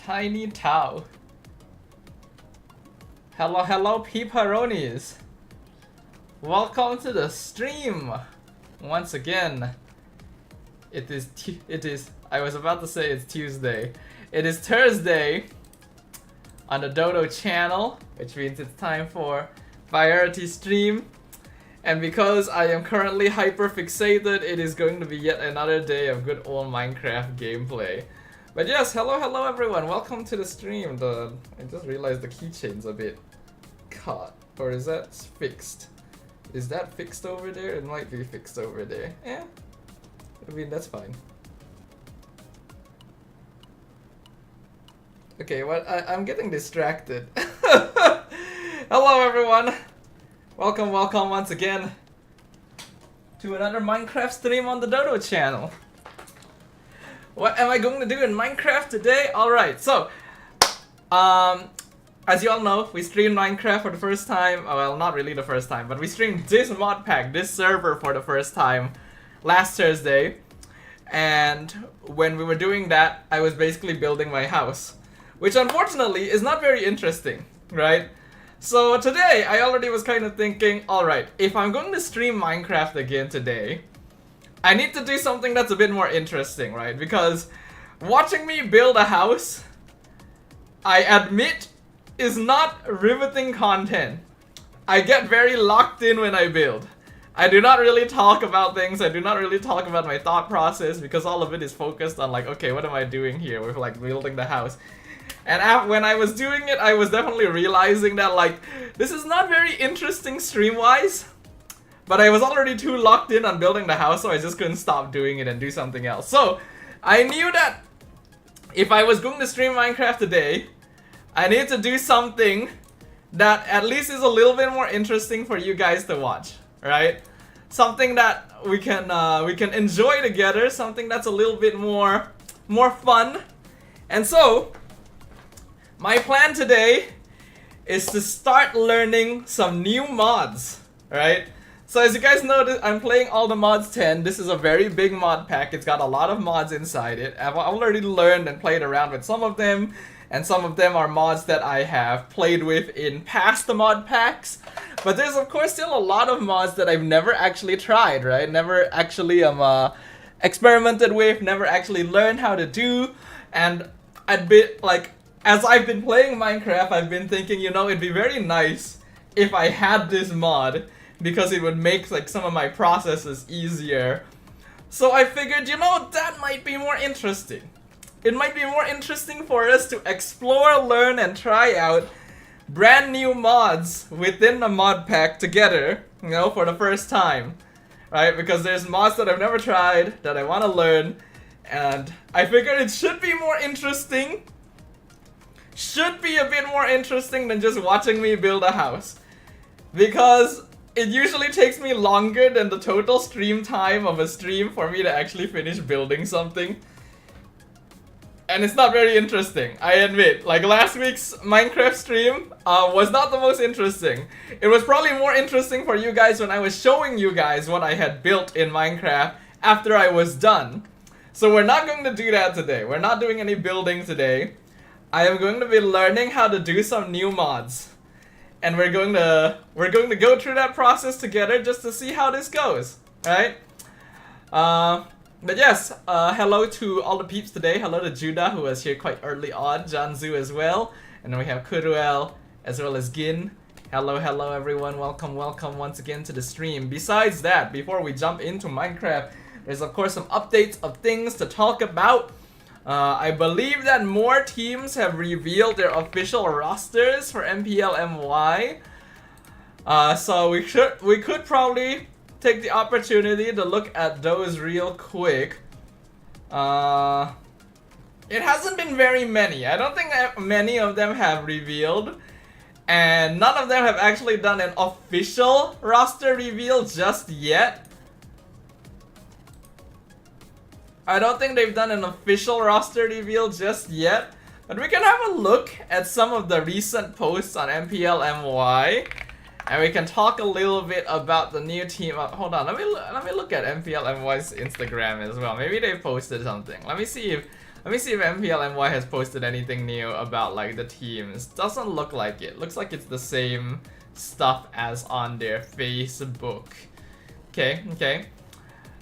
Tiny Tao. Hello, hello, peeperonis. Welcome to the stream. Once again, it is. I was about to say it's Tuesday. It is Thursday on the Dodo channel, which means it's time for priority stream. And because I am currently hyper fixated, it is going to be yet another day of good old Minecraft gameplay. But yes, hello everyone, welcome to the stream. I just realized the keychain's a bit caught. Or is that fixed? Is that fixed over there? It might be fixed over there. Yeah, I mean, that's fine. Okay, well, I'm getting distracted. Hello everyone! Welcome once again to another Minecraft stream on the Dodo channel. What am I going to do in Minecraft today? Alright, so as you all know, we streamed Minecraft for the first time. Well, not really the first time, but we streamed this mod pack, this server for the first time last Thursday. And when we were doing that, I was basically building my house, which unfortunately is not very interesting, right? So today, I already was kind of thinking, alright, if I'm going to stream Minecraft again today, I need to do something that's a bit more interesting, right? Because watching me build a house, I admit, is not riveting content. I get very locked in when I build. I do not really talk about things, I do not really talk about my thought process, because all of it is focused on like, okay, what am I doing here with like building the house? And when I was doing it, I was definitely realizing that like, this is not very interesting stream-wise. But I was already too locked in on building the house, so I just couldn't stop doing it and do something else. So, I knew that if I was going to stream Minecraft today, I need to do something that at least is a little bit more interesting for you guys to watch, right? Something that we can enjoy together, something that's a little bit more fun. And so, my plan today is to start learning some new mods, right? So as you guys know, I'm playing all the mods 10. This is a very big mod pack. It's got a lot of mods inside it. I've already learned and played around with some of them, and some of them are mods that I have played with in past mod packs. But there's of course still a lot of mods that I've never actually tried, right? Never actually experimented with, never actually learned how to do. And as I've been playing Minecraft, I've been thinking, you know, it'd be very nice if I had this mod, because it would make like some of my processes easier. So I figured, you know, that might be more interesting. It might be more interesting for us to explore, learn, and try out brand new mods within the mod pack together, you know, for the first time, right? Because there's mods that I've never tried, that I want to learn, and I figured it should be more interesting. Should be a bit more interesting than just watching me build a house. Because it usually takes me longer than the total stream time of a stream for me to actually finish building something. And it's not very interesting, I admit. Like last week's Minecraft stream was not the most interesting. It was probably more interesting for you guys when I was showing you guys what I had built in Minecraft after I was done. So we're not going to do that today. We're not doing any building today. I am going to be learning how to do some new mods. And we're going to go through that process together just to see how this goes, right? But yes, hello to all the peeps today. Hello to Judah, who was here quite early on. Janzu as well. And then we have Kuruel as well as Gin. Hello everyone. Welcome once again to the stream. Besides that, before we jump into Minecraft, there's of course some updates of things to talk about. I believe that more teams have revealed their official rosters for MPL MY. So we could probably take the opportunity to look at those real quick. It hasn't been very many. I don't think many of them have revealed. And none of them have actually done an official roster reveal just yet. I don't think they've done an official roster reveal just yet, but we can have a look at some of the recent posts on MPL MY, and we can talk a little bit about the new team. Hold on, let me look at MPL MY's Instagram as well. Maybe they posted something. Let me see if Let me see if MPLMY has posted anything new about like the teams. Doesn't look like it. Looks like it's the same stuff as on their Facebook. Okay, okay.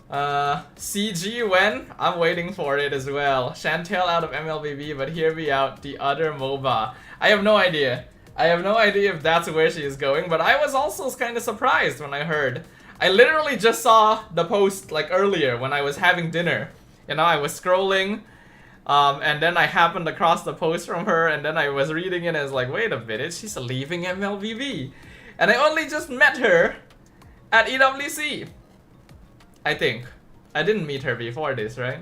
CG when? I'm waiting for it as well. Chantel out of MLBB, but hear me out. The other MOBA. I have no idea. I have no idea if that's where she is going, but I was also kind of surprised when I heard. I literally just saw the post like earlier when I was having dinner. You know, I was scrolling, and then I happened across the post from her, and then I was reading it and I was like, wait a minute, she's leaving MLBB. And I only just met her at EWC. I think. I didn't meet her before this, right?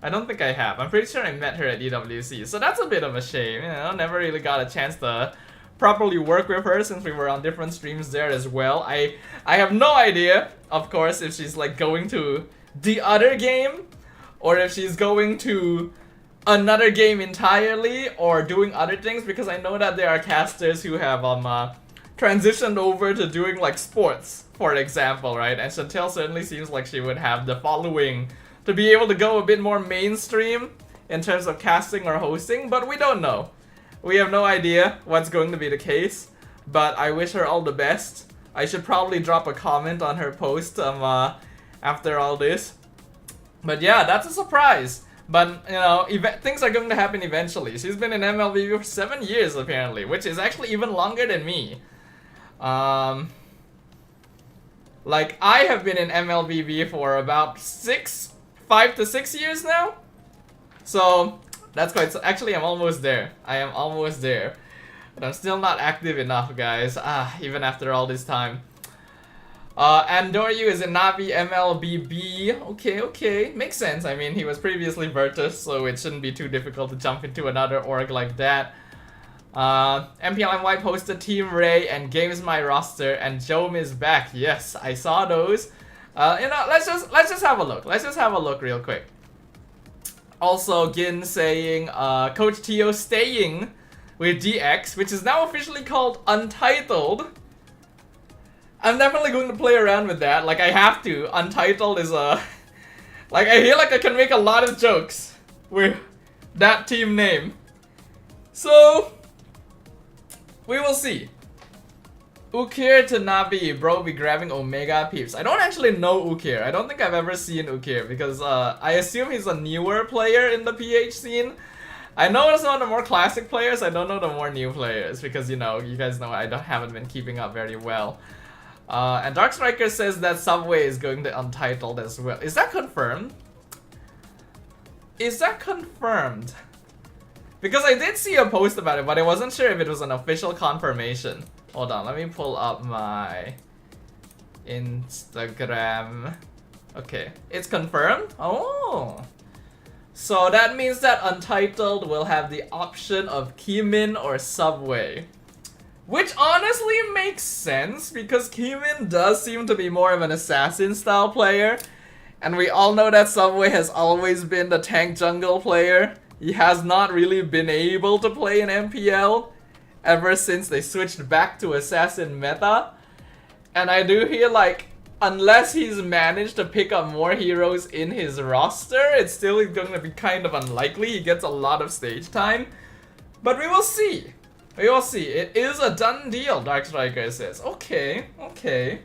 I don't think I have. I'm pretty sure I met her at EWC. So that's a bit of a shame, you know, never really got a chance to properly work with her since we were on different streams there as well. I have no idea, of course, if she's like going to the other game or if she's going to another game entirely or doing other things, because I know that there are casters who have transitioned over to doing like sports, for example, right? And Chantel certainly seems like she would have the following to be able to go a bit more mainstream in terms of casting or hosting, but we don't know. We have no idea what's going to be the case, but I wish her all the best. I should probably drop a comment on her post after all this. But yeah, that's a surprise. But, you know, things are going to happen eventually. She's been in MLB for 7 years, apparently, which is actually even longer than me. Like, I have been in MLBB for about 5 to 6 years now. So, that's quite... Actually, I'm almost there. I am almost there. But I'm still not active enough, guys. Even after all this time. Andoryu is in Navi MLBB. Okay, okay. Makes sense. I mean, he was previously Virtus, so it shouldn't be too difficult to jump into another org like that. MPLMY posted Team Ray and Games My Roster, and Jome is back. Yes, I saw those. You know, let's just have a look. Let's just have a look real quick. Also, Gin saying, Coach Tio staying with DX, which is now officially called Untitled. I'm definitely going to play around with that. Like, I have to. Untitled is a... Like, I feel like I can make a lot of jokes with that team name. So, we will see. Ukir to Navi, bro, be grabbing Omega peeps. I don't actually know Ukir. I don't think I've ever seen Ukir because I assume he's a newer player in the PH scene. I know some of the more classic players. I don't know the more new players because, you know, you guys know I haven't been keeping up very well. And Dark Striker says that Subway is going to Untitled as well. Is that confirmed? Is that confirmed? Because I did see a post about it, but I wasn't sure if it was an official confirmation. Hold on, let me pull up my Instagram. Okay, it's confirmed? Oh! So that means that Untitled will have the option of Kimin or Subway. Which honestly makes sense, because Kimin does seem to be more of an assassin style player. And we all know that Subway has always been the tank jungle player. He has not really been able to play in MPL ever since they switched back to assassin meta. And I do feel like, unless he's managed to pick up more heroes in his roster, it's still going to be kind of unlikely he gets a lot of stage time. But we will see. We will see. It is a done deal, Dark Striker says. Okay, okay.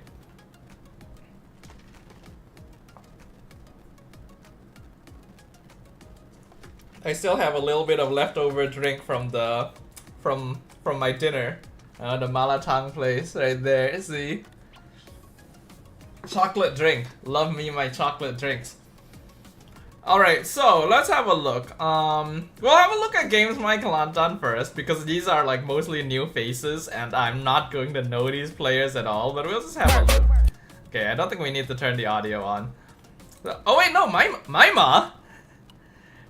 I still have a little bit of leftover drink from the from my dinner. The Malatang place right there. See? Chocolate drink. Love me my chocolate drinks. Alright, so let's have a look. We'll have a look at Games My Kalantan first, because these are like mostly new faces and I'm not going to know these players at all, but we'll just have a look. Okay, I don't think we need to turn the audio on. Oh wait, no, Maima?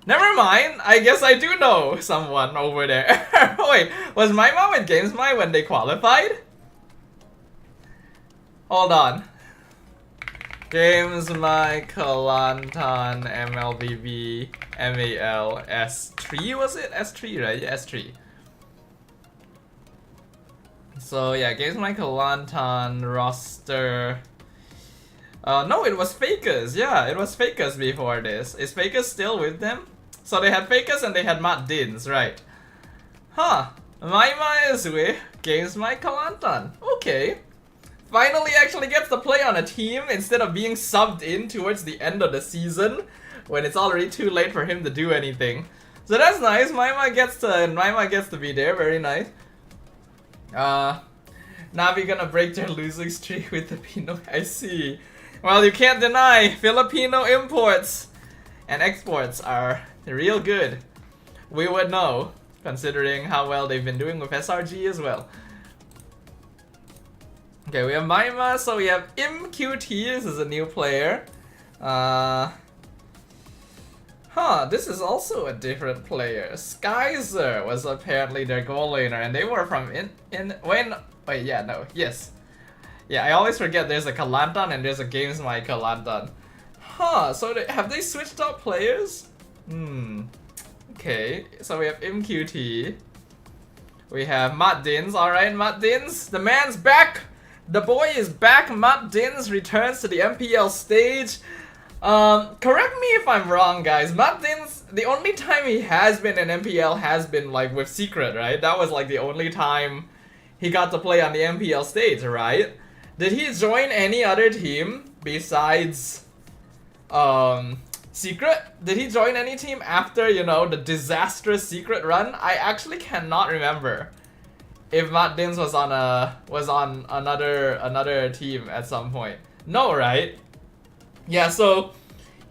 Never mind, I guess I do know someone over there. Wait, was Maima with Games My when they qualified? Hold on. Games My Kalantan MLBB MAL S3, was it? S3, right? Yeah, S3. So yeah, Games My Kalantan roster. No, it was Fakers. Yeah, it was Fakers before this. Is Fakers still with them? So they had Fakus and they had Matt Dins, right? Huh. Maima is with Games My Kalantan. Okay. Finally actually gets to play on a team instead of being subbed in towards the end of the season when it's already too late for him to do anything. So that's nice. Maima gets to be there. Very nice. Navi gonna break their losing streak with the Pino. I see. Well, you can't deny Filipino imports and exports are real good. We would know, considering how well they've been doing with SRG as well. Okay, we have Maima, so we have MQT, this is a new player. This is also a different player. Skyzer was apparently their goal laner, and they were from I always forget there's a Kalantan and there's a Games My Kalantan. So have they switched up players? Okay, so we have MQT. We have Matt Dins, alright, Matt Dins, the man's back! The boy is back. Matt Dins returns to the MPL stage. Correct me if I'm wrong, guys. Matt Dins, the only time he has been in MPL has been like with Secret, right? That was like the only time he got to play on the MPL stage, right? Did he join any other team besides Secret? Did he join any team after, you know, the disastrous Secret run? I actually cannot remember if Matt Dins was on another team at some point. No, right? Yeah, so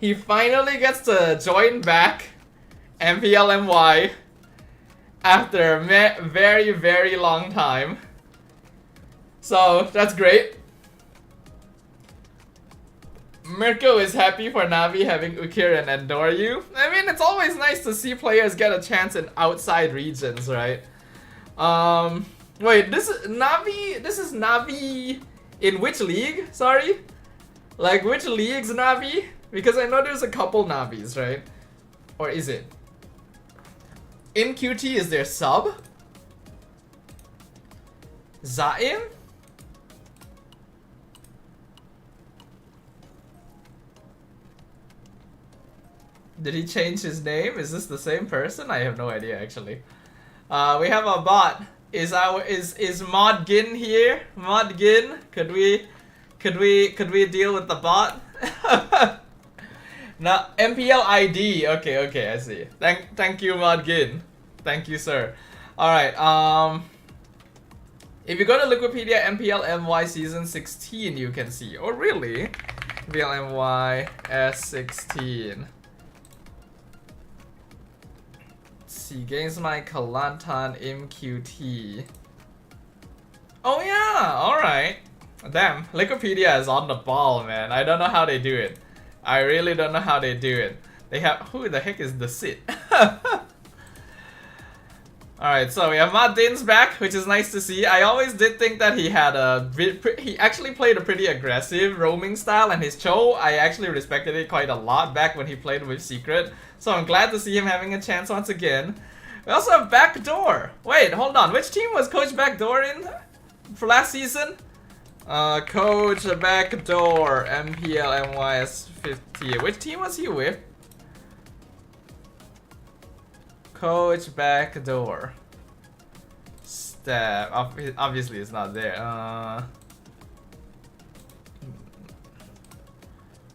he finally gets to join back MPL MY after a very, very long time. So that's great. Mirko is happy for Navi having Ukir and Endoryu. I mean, it's always nice to see players get a chance in outside regions, right? Wait, this is Navi in which league? Sorry? Like, which league's Navi? Because I know there's a couple Navis, right? Or is it? MQT is their sub? Zaim? Did he change his name? Is this the same person? I have no idea, actually. We have a bot. Is Modgin here? Modgin? Could we deal with the bot? Now MPL ID. Okay, I see. Thank you, Modgin. Thank you, sir. Alright, if you go to Wikipedia MPL MY season 16, you can see. Oh really? MPL MY S16. See, Games My Kalantan MQT. Oh yeah, alright. Damn, Wikipedia is on the ball, man. I don't know how they do it. I really don't know how they do it. They have, who the heck is the Sit? Alright, so we have Matt Dins back, which is nice to see. I always did think that he had he actually played a pretty aggressive roaming style, and his Cho, I actually respected it quite a lot back when he played with Secret. So I'm glad to see him having a chance once again. We also have Backdoor. Wait, hold on. Which team was Coach Backdoor in for last season? Coach Backdoor, MPL MYS 50. Which team was he with? Coach Backdoor. Staff. Obviously, it's not there.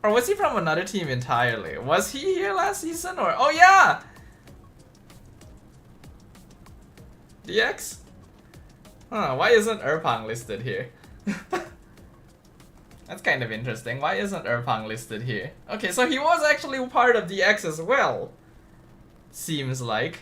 Or was he from another team entirely? Was he here last season or? Oh yeah! DX? Huh, why isn't Erpang listed here? That's kind of interesting. Why isn't Erpang listed here? Okay, so he was actually part of DX as well. Seems like.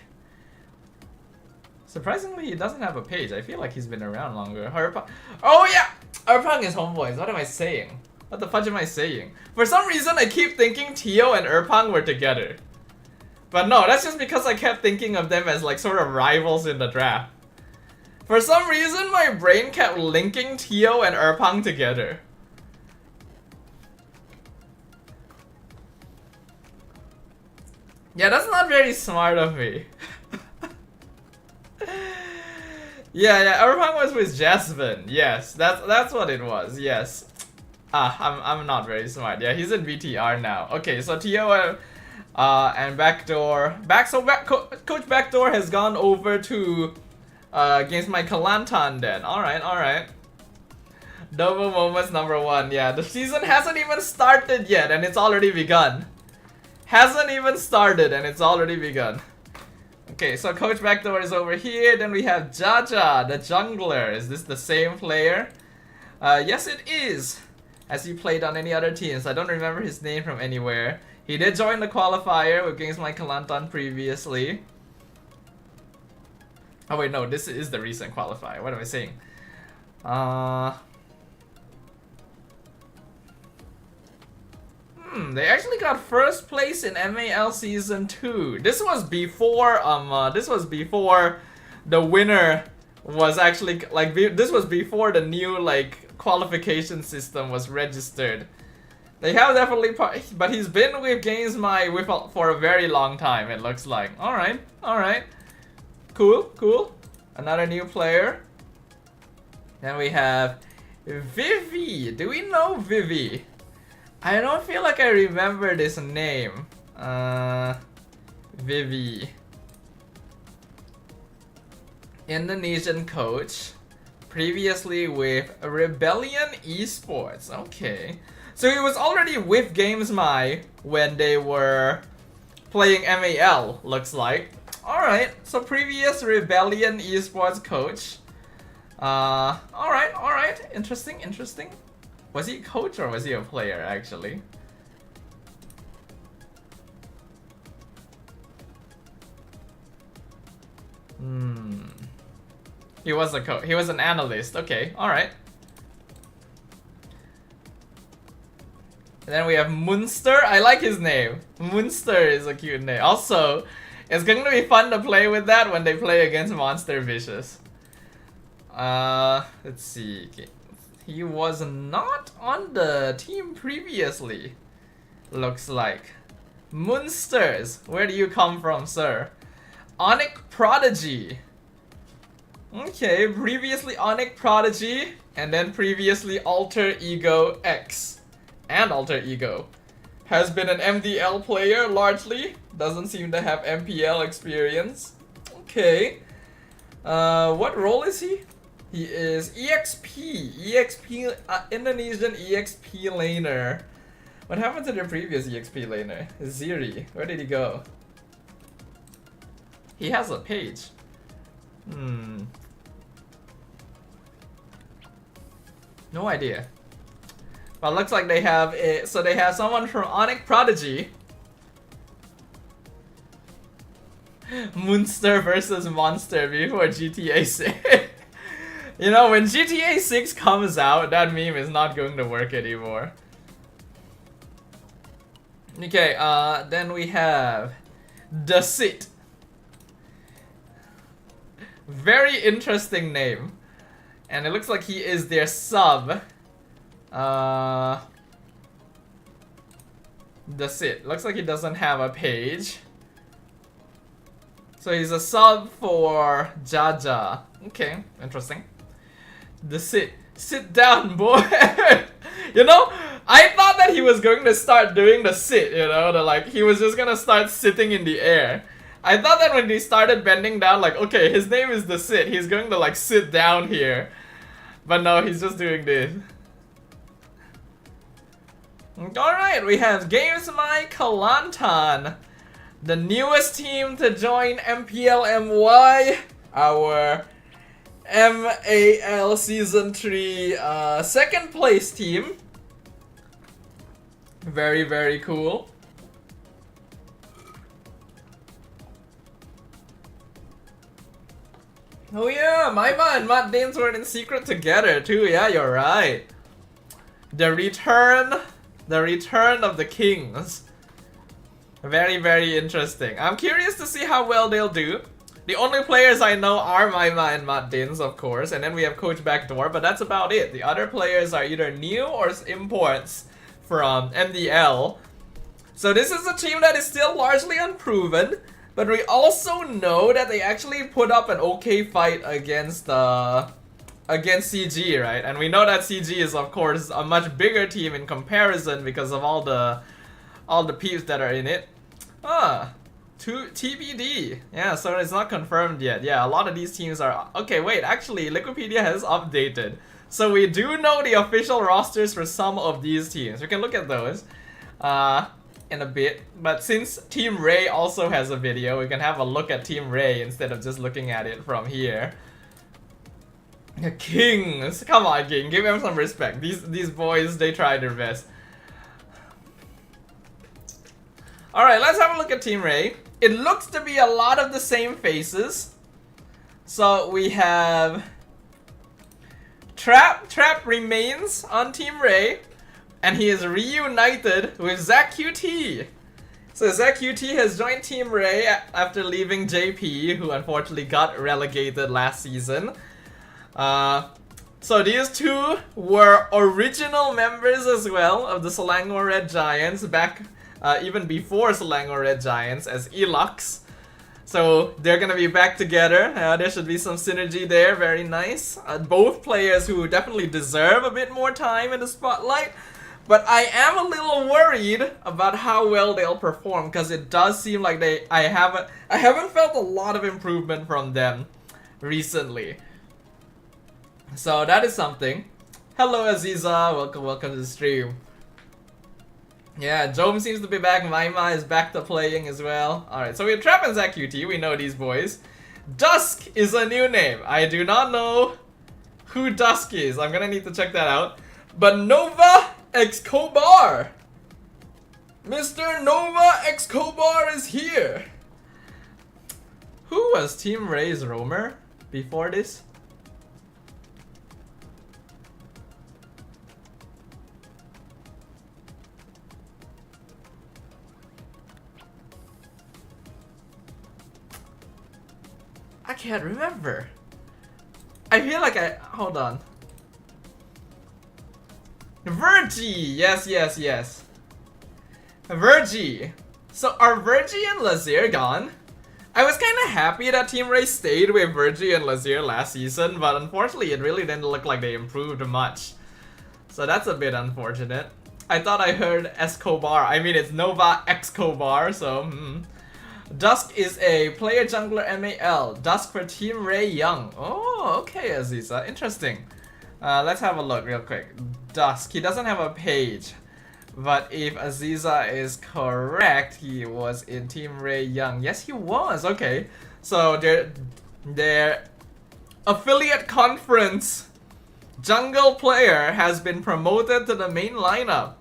Surprisingly, he doesn't have a page. I feel like he's been around longer. Erpang. Oh yeah! Erpang is homeboys. What am I saying? What the fudge am I saying? For some reason, I keep thinking Tio and Erpang were together. But no, that's just because I kept thinking of them as like sort of rivals in the draft. For some reason, my brain kept linking Tio and Erpang together. Yeah, that's not very smart of me. Yeah, Erpang was with Jasmine. Yes, that's what it was. Yes. I'm not very smart. Yeah, he's in VTR now. Okay, so Tio And Coach Backdoor has gone over to against my Kalantan then. Alright. Double Moments #1. Yeah, the season hasn't even started yet and it's already begun. Hasn't even started and it's already begun. Okay, so Coach Backdoor is over here. Then we have Jaja, the jungler. Is this the same player? Yes, it is. Has he played on any other teams? I don't remember his name from anywhere. He did join the qualifier against my Kalantan previously. Oh wait, no, this is the recent qualifier. What am I saying? They actually got first place in MAL Season 2. This was before the winner was actually like this was before the new like qualification system was registered. They have definitely, but he's been with GamesMy for a very long time. It looks like. All right, cool. Another new player. Then we have Vivi. Do we know Vivi? I don't feel like I remember this name. Vivi. Indonesian coach. Previously with Rebellion Esports. Okay. So he was already with GamesMy when they were playing MAL, looks like. Alright, so previous Rebellion Esports coach. Alright. Interesting. Was he a coach or was he a player actually? He was a coach. He was an analyst. Okay, alright. And then we have Munster. I like his name. Munster is a cute name. Also, it's going to be fun to play with that when they play against Monster Vicious. Let's see. He was not on the team previously. Looks like. Munsters. Where do you come from, sir? Onyx Prodigy. Okay, previously Onyx Prodigy. And then previously Alter Ego X. And Alter Ego. Has been an MDL player largely. Doesn't seem to have MPL experience. Okay. What role is he? He is EXP, Indonesian EXP laner. What happened to the previous EXP laner? Ziri, where did he go? He has a page. No idea. But looks like they have so they have someone from Onyx Prodigy. Munster versus Monster before GTA 6. You know, when GTA 6 comes out, that meme is not going to work anymore. Okay, then we have The Sit. Very interesting name. And it looks like he is their sub. The Sit. Looks like he doesn't have a page. So he's a sub for Jaja. Okay, interesting. The Sit. Sit down, boy. You know, I thought that he was going to start doing the sit, you know, he was just gonna start sitting in the air. I thought that when he started bending down, like, okay, his name is The Sit, he's going to like sit down here. But no, he's just doing this. Alright, we have GamesMy Kalantan, the newest team to join MPLMY, our MAL Season 3 second place team. Very cool. Oh yeah, Maiva and Matt Danes were in secret together too. Yeah, you're right. The return of the kings. Very interesting. I'm curious to see how well they'll do. The only players I know are Maiva and Matt Danes, of course, and then we have Coach Backdoor, but that's about it. The other players are either new or imports from MDL. So this is a team that is still largely unproven, but we also know that they actually put up an okay fight against CG, right? And we know that CG is, of course, a much bigger team in comparison because of all the peeps that are in it. Huh. TBD. Yeah, so it's not confirmed yet. Yeah, a lot of these teams are... Okay, wait, actually, Wikipedia has updated. So we do know the official rosters for some of these teams. We can look at those in a bit. But since Team Ray also has a video, we can have a look at Team Ray instead of just looking at it from here. The Kings! Come on, King, give them some respect. These boys, they try their best. Alright, let's have a look at Team Ray. It looks to be a lot of the same faces. So we have Trap remains on Team Ray, and he is reunited with Zach QT. So Zach QT has joined Team Ray after leaving JP, who unfortunately got relegated last season. So these two were original members as well of the Selangor Red Giants back even before Selangor Red Giants as Elux. So they're gonna be back together. There should be some synergy there, very nice. Both players who definitely deserve a bit more time in the spotlight. But I am a little worried about how well they'll perform, because it does seem like I haven't felt a lot of improvement from them recently. So that is something. Hello Aziza, welcome to the stream. Yeah, Jome seems to be back, Maima is back to playing as well. Alright, so we have Trap and Zach QT, we know these boys. Dusk is a new name. I do not know who Dusk is, I'm gonna need to check that out. But Nova X Kobar! Mr. Nova X Kobar is here! Who was Team Ray's roamer before this? I can't remember. I feel like hold on. Virgie! Yes. Virgie. So are Virgie and Lazier gone? I was kinda happy that Team Ray stayed with Virgie and Lazier last season, but unfortunately it really didn't look like they improved much. So that's a bit unfortunate. I thought I heard Escobar. I mean, it's Nova Escobar, so Dusk is a player jungler MAL. Dusk for Team Ray Young. Oh, okay, Aziza. Interesting. Let's have a look real quick. Dusk. He doesn't have a page. But if Aziza is correct, he was in Team Ray Young. Yes, he was. Okay. So their affiliate conference jungle player has been promoted to the main lineup.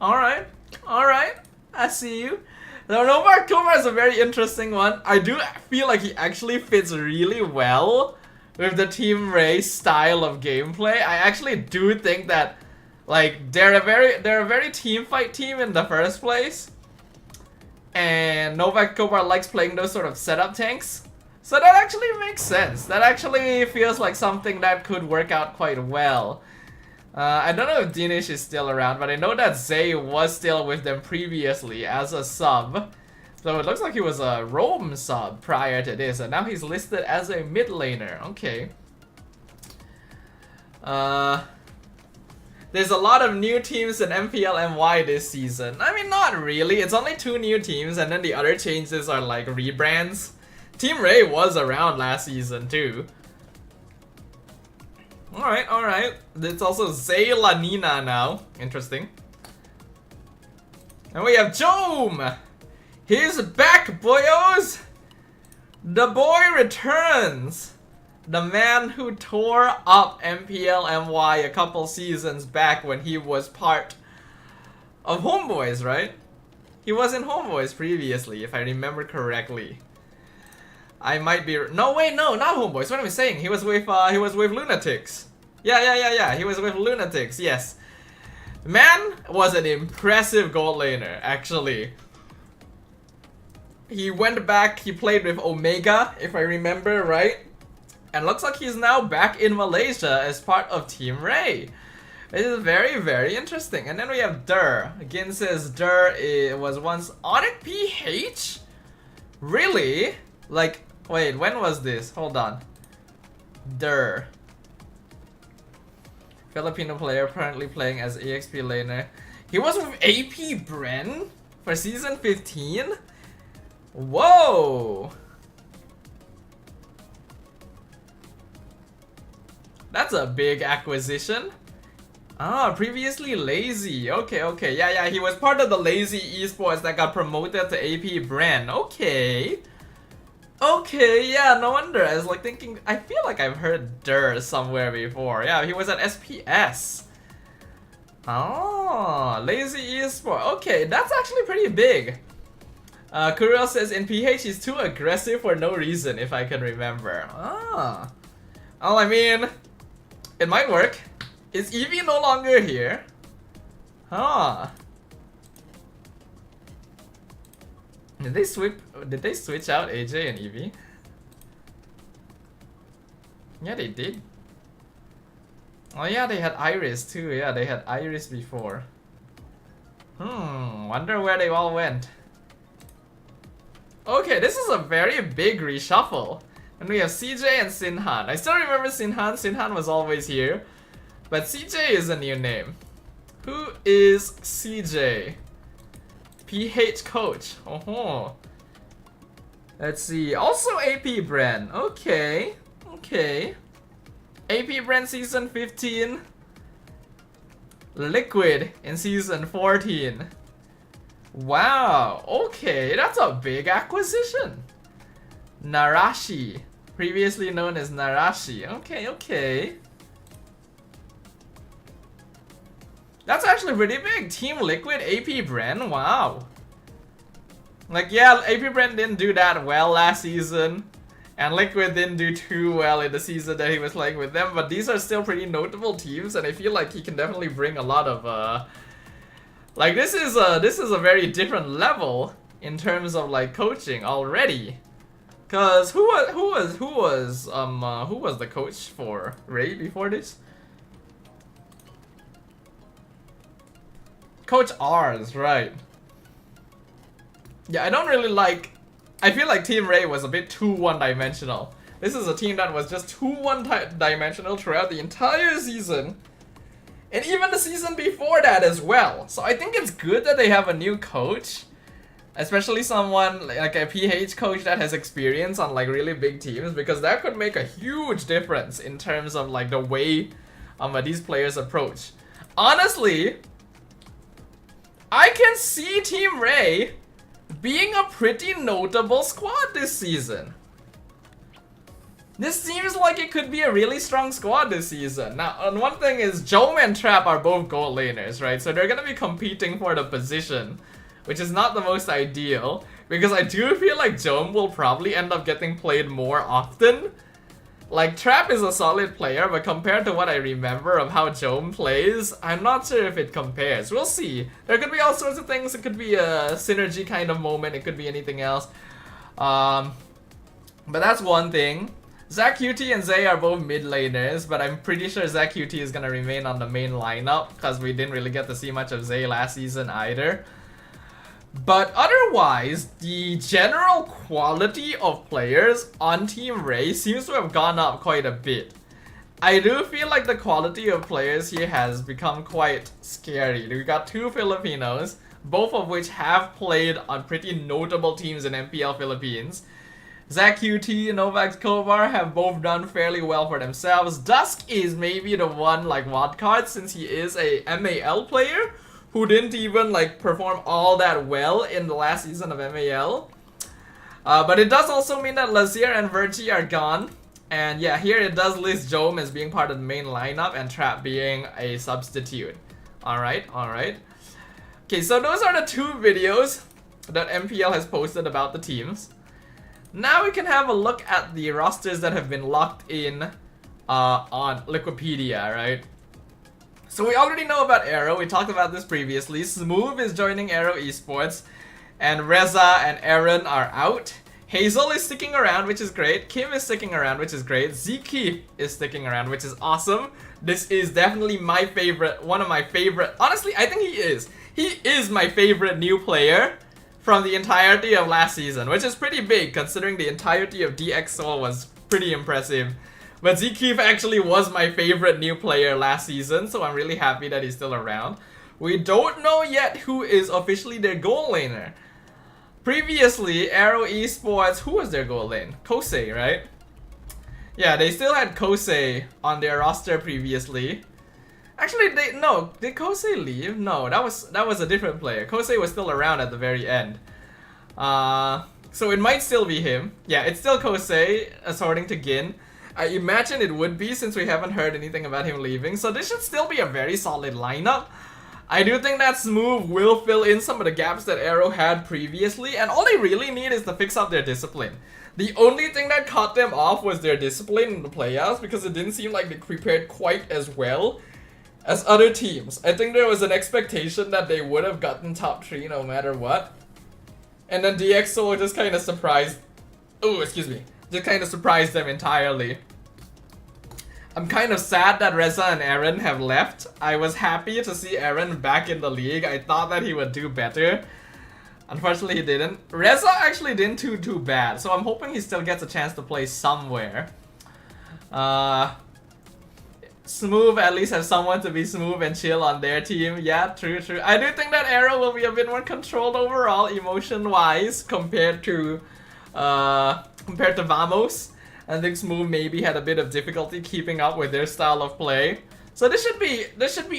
Alright. I see you. Now, Nova October is a very interesting one. I do feel like he actually fits really well with the Team Ray style of gameplay. I actually do think that, like, they're a very team fight team in the first place, and Nova October likes playing those sort of setup tanks. So that actually makes sense. That actually feels like something that could work out quite well. I don't know if Dinesh is still around, but I know that Zay was still with them previously as a sub. So it looks like he was a roam sub prior to this, and now he's listed as a mid laner. Okay. There's a lot of new teams in MPL MY this season. I mean, not really. It's only 2 new teams, and then the other changes are like rebrands. Team Ray was around last season too. Alright. It's also Zay La Nina now. Interesting. And we have Jome! He's back, boyos! The boy returns! The man who tore up MPL MY a couple seasons back when he was part of Homeboys, right? He was in Homeboys previously, if I remember correctly. I might be... No, wait, no, not Homeboys. What am I saying? He was with Lunatics. Yeah. He was with Lunatics, yes. Man was an impressive gold laner, actually. He went back, he played with Omega, if I remember right. And looks like he's now back in Malaysia as part of Team Ray. It is very, very interesting. And then we have Dur. Again says Dur was once Onyx PH? Really? Like, wait, when was this? Hold on. Dur. Filipino player currently playing as EXP laner. He was with AP Bren for season 15? Whoa! That's a big acquisition. Ah, previously Lazy. Okay. Yeah, he was part of the Lazy Esports that got promoted to AP brand. Okay, yeah, no wonder. I was like thinking, I feel like I've heard Dur somewhere before. Yeah, he was at SPS. Oh, Lazy Esports. Okay, that's actually pretty big. Kuriel says in PH he's too aggressive for no reason, if I can remember. Ah. Well, I mean, it might work. Is Eevee no longer here? Huh. Did they switch out AJ and Eevee? Yeah, they did. Oh yeah, they had Iris too. Yeah, they had Iris before. Wonder where they all went. Okay, this is a very big reshuffle. And we have CJ and Sinhan. I still remember Sinhan. Sinhan was always here. But CJ is a new name. Who is CJ? PH coach. Oh. Let's see. Also AP brand. Okay. AP brand season 15. Liquid in season 14. Wow. Okay, that's a big acquisition. Narashi. Previously known as Narashi. Okay. That's actually pretty big. Team Liquid, AP brand. Wow. Like, yeah, AP brand didn't do that well last season. And Liquid didn't do too well in the season that he was playing with them. But these are still pretty notable teams. And I feel like he can definitely bring a lot of, like, this is a very different level in terms of, like, coaching already. Cause who was the coach for Ray before this? Coach R's, right? Yeah, I don't really like. I feel like Team Ray was a bit too one-dimensional. This is a team that was just too one-dimensional throughout the entire season, and even the season before that as well. So I think it's good that they have a new coach. Especially someone like a PH coach that has experience on like really big teams, because that could make a huge difference in terms of like the way these players approach. Honestly, I can see Team Ray being a pretty notable squad this season. This seems like it could be a really strong squad this season. Now, and one thing is, Jome and Trap are both gold laners, right? So they're gonna be competing for the position, which is not the most ideal, because I do feel like Jome will probably end up getting played more often. Like, Trap is a solid player, but compared to what I remember of how Jome plays, I'm not sure if it compares. We'll see. There could be all sorts of things. It could be a synergy kind of moment. It could be anything else. But that's one thing. Zac QT and Zay are both mid laners, but I'm pretty sure Zac QT is gonna remain on the main lineup, because we didn't really get to see much of Zay last season either. But otherwise, the general quality of players on Team Ray seems to have gone up quite a bit. I do feel like the quality of players here has become quite scary. We got two Filipinos, both of which have played on pretty notable teams in MPL Philippines. Zac QT and Novax Kovar have both done fairly well for themselves. Dusk is maybe the one like wildcard, since he is a MAL player who didn't even like perform all that well in the last season of MAL. But it does also mean that Lazier and Virgie are gone. And yeah, here it does list Jome as being part of the main lineup and Trap being a substitute. Alright. Okay, so those are the two videos that MPL has posted about the teams. Now we can have a look at the rosters that have been locked in on Liquipedia, right? So we already know about Aero. We talked about this previously. Smooth is joining Aero Esports, and Reza and Aaron are out. Hazel is sticking around, which is great. Kim is sticking around, which is great. Zeke is sticking around, which is awesome. This is definitely my favorite, one of my favorite. Honestly, I think he is. He is my favorite new player from the entirety of last season, which is pretty big considering the entirety of DX Soul was pretty impressive. But Zeke actually was my favorite new player last season, so I'm really happy that he's still around. We don't know yet who is officially their goal laner. Previously, Aero Esports, who was their goal lane? Kosei, right? Yeah, they still had Kosei on their roster previously. Actually, did Kosei leave? No, that was a different player. Kosei was still around at the very end. So it might still be him. Yeah, it's still Kosei, according to Gin. I imagine it would be since we haven't heard anything about him leaving. So this should still be a very solid lineup. I do think that Smooth will fill in some of the gaps that Aero had previously, and all they really need is to fix up their discipline. The only thing that caught them off was their discipline in the playoffs, because it didn't seem like they prepared quite as well as other teams. I think there was an expectation that they would have gotten top 3 no matter what. And then DxSoul just kind of surprised... Oh, excuse me. Just kind of surprised them entirely. I'm kind of sad that Reza and Aaron have left. I was happy to see Aaron back in the league. I thought that he would do better. Unfortunately, he didn't. Reza actually didn't do too bad, so I'm hoping he still gets a chance to play somewhere. Smooth at least have someone to be smooth and chill on their team. Yeah, true. I do think that Aero will be a bit more controlled overall, emotion-wise, compared to Vamos. I think Smooth maybe had a bit of difficulty keeping up with their style of play. So this should be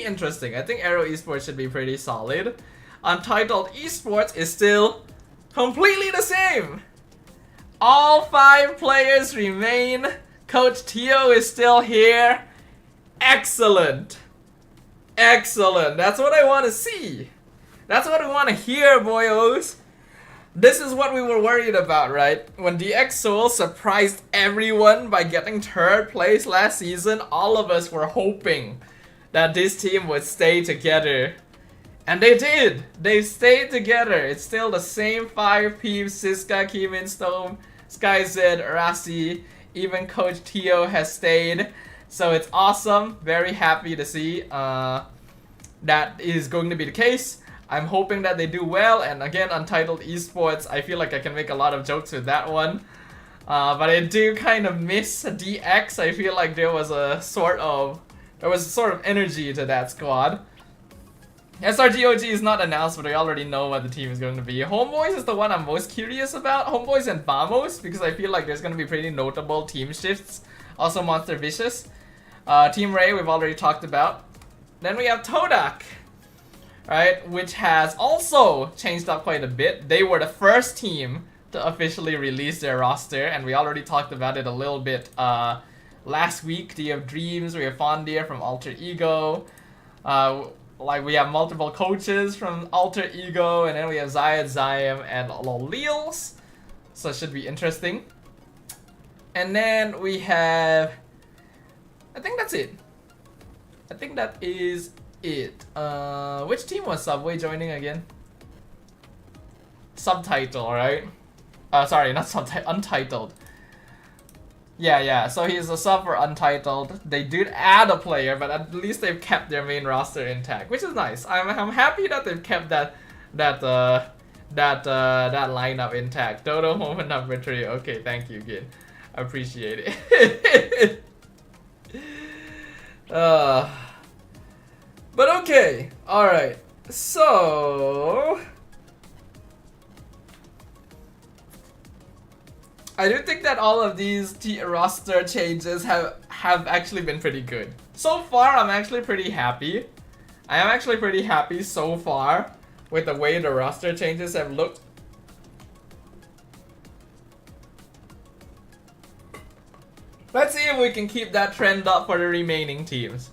interesting. I think Aero Esports should be pretty solid. Untitled Esports is still completely the same. All 5 players remain. Coach Tio is still here. Excellent. Excellent. That's what I want to see. That's what I want to hear, boyos. This is what we were worried about, right? When DxSoul surprised everyone by getting 3rd place last season, all of us were hoping that this team would stay together. And they did! They stayed together. It's still the same 5 peeps: Siska, Kimin, Stone, SkyZ, Rasi, even Coach Tio has stayed. So it's awesome. Very happy to see that is going to be the case. I'm hoping that they do well, and again, Untitled Esports, I feel like I can make a lot of jokes with that one. But I do kind of miss DX. I feel like there was sort of energy to that squad. SRGOG is not announced, but I already know what the team is going to be. Homeboys is the one I'm most curious about. Homeboys and Vamos, because I feel like there's going to be pretty notable team shifts. Also Monster Vicious. Team Ray, we've already talked about. Then we have Todak, right, which has also changed up quite a bit. They were the first team to officially release their roster, and we already talked about it a little bit last week. Do you have Dreams? We have Fondir from Alter Ego. Like, we have multiple coaches from Alter Ego, and then we have Zayed, Zayem, and Lolils. So it should be interesting. And then we have... I think that's it. I think that is it. Which team was Subway joining again? Subtitle, right? Sorry, not Subtitle, Untitled. Yeah, so he's a sub for Untitled. They did add a player, but at least they've kept their main roster intact, which is nice. I'm happy that they've kept that lineup intact. Dodo moment number 3. Okay, thank you, Gin. I appreciate it. But okay, alright. So I do think that all of these roster changes have actually been pretty good. So far, I'm actually pretty happy. I am actually pretty happy so far with the way the roster changes have looked. Let's see if we can keep that trend up for the remaining teams.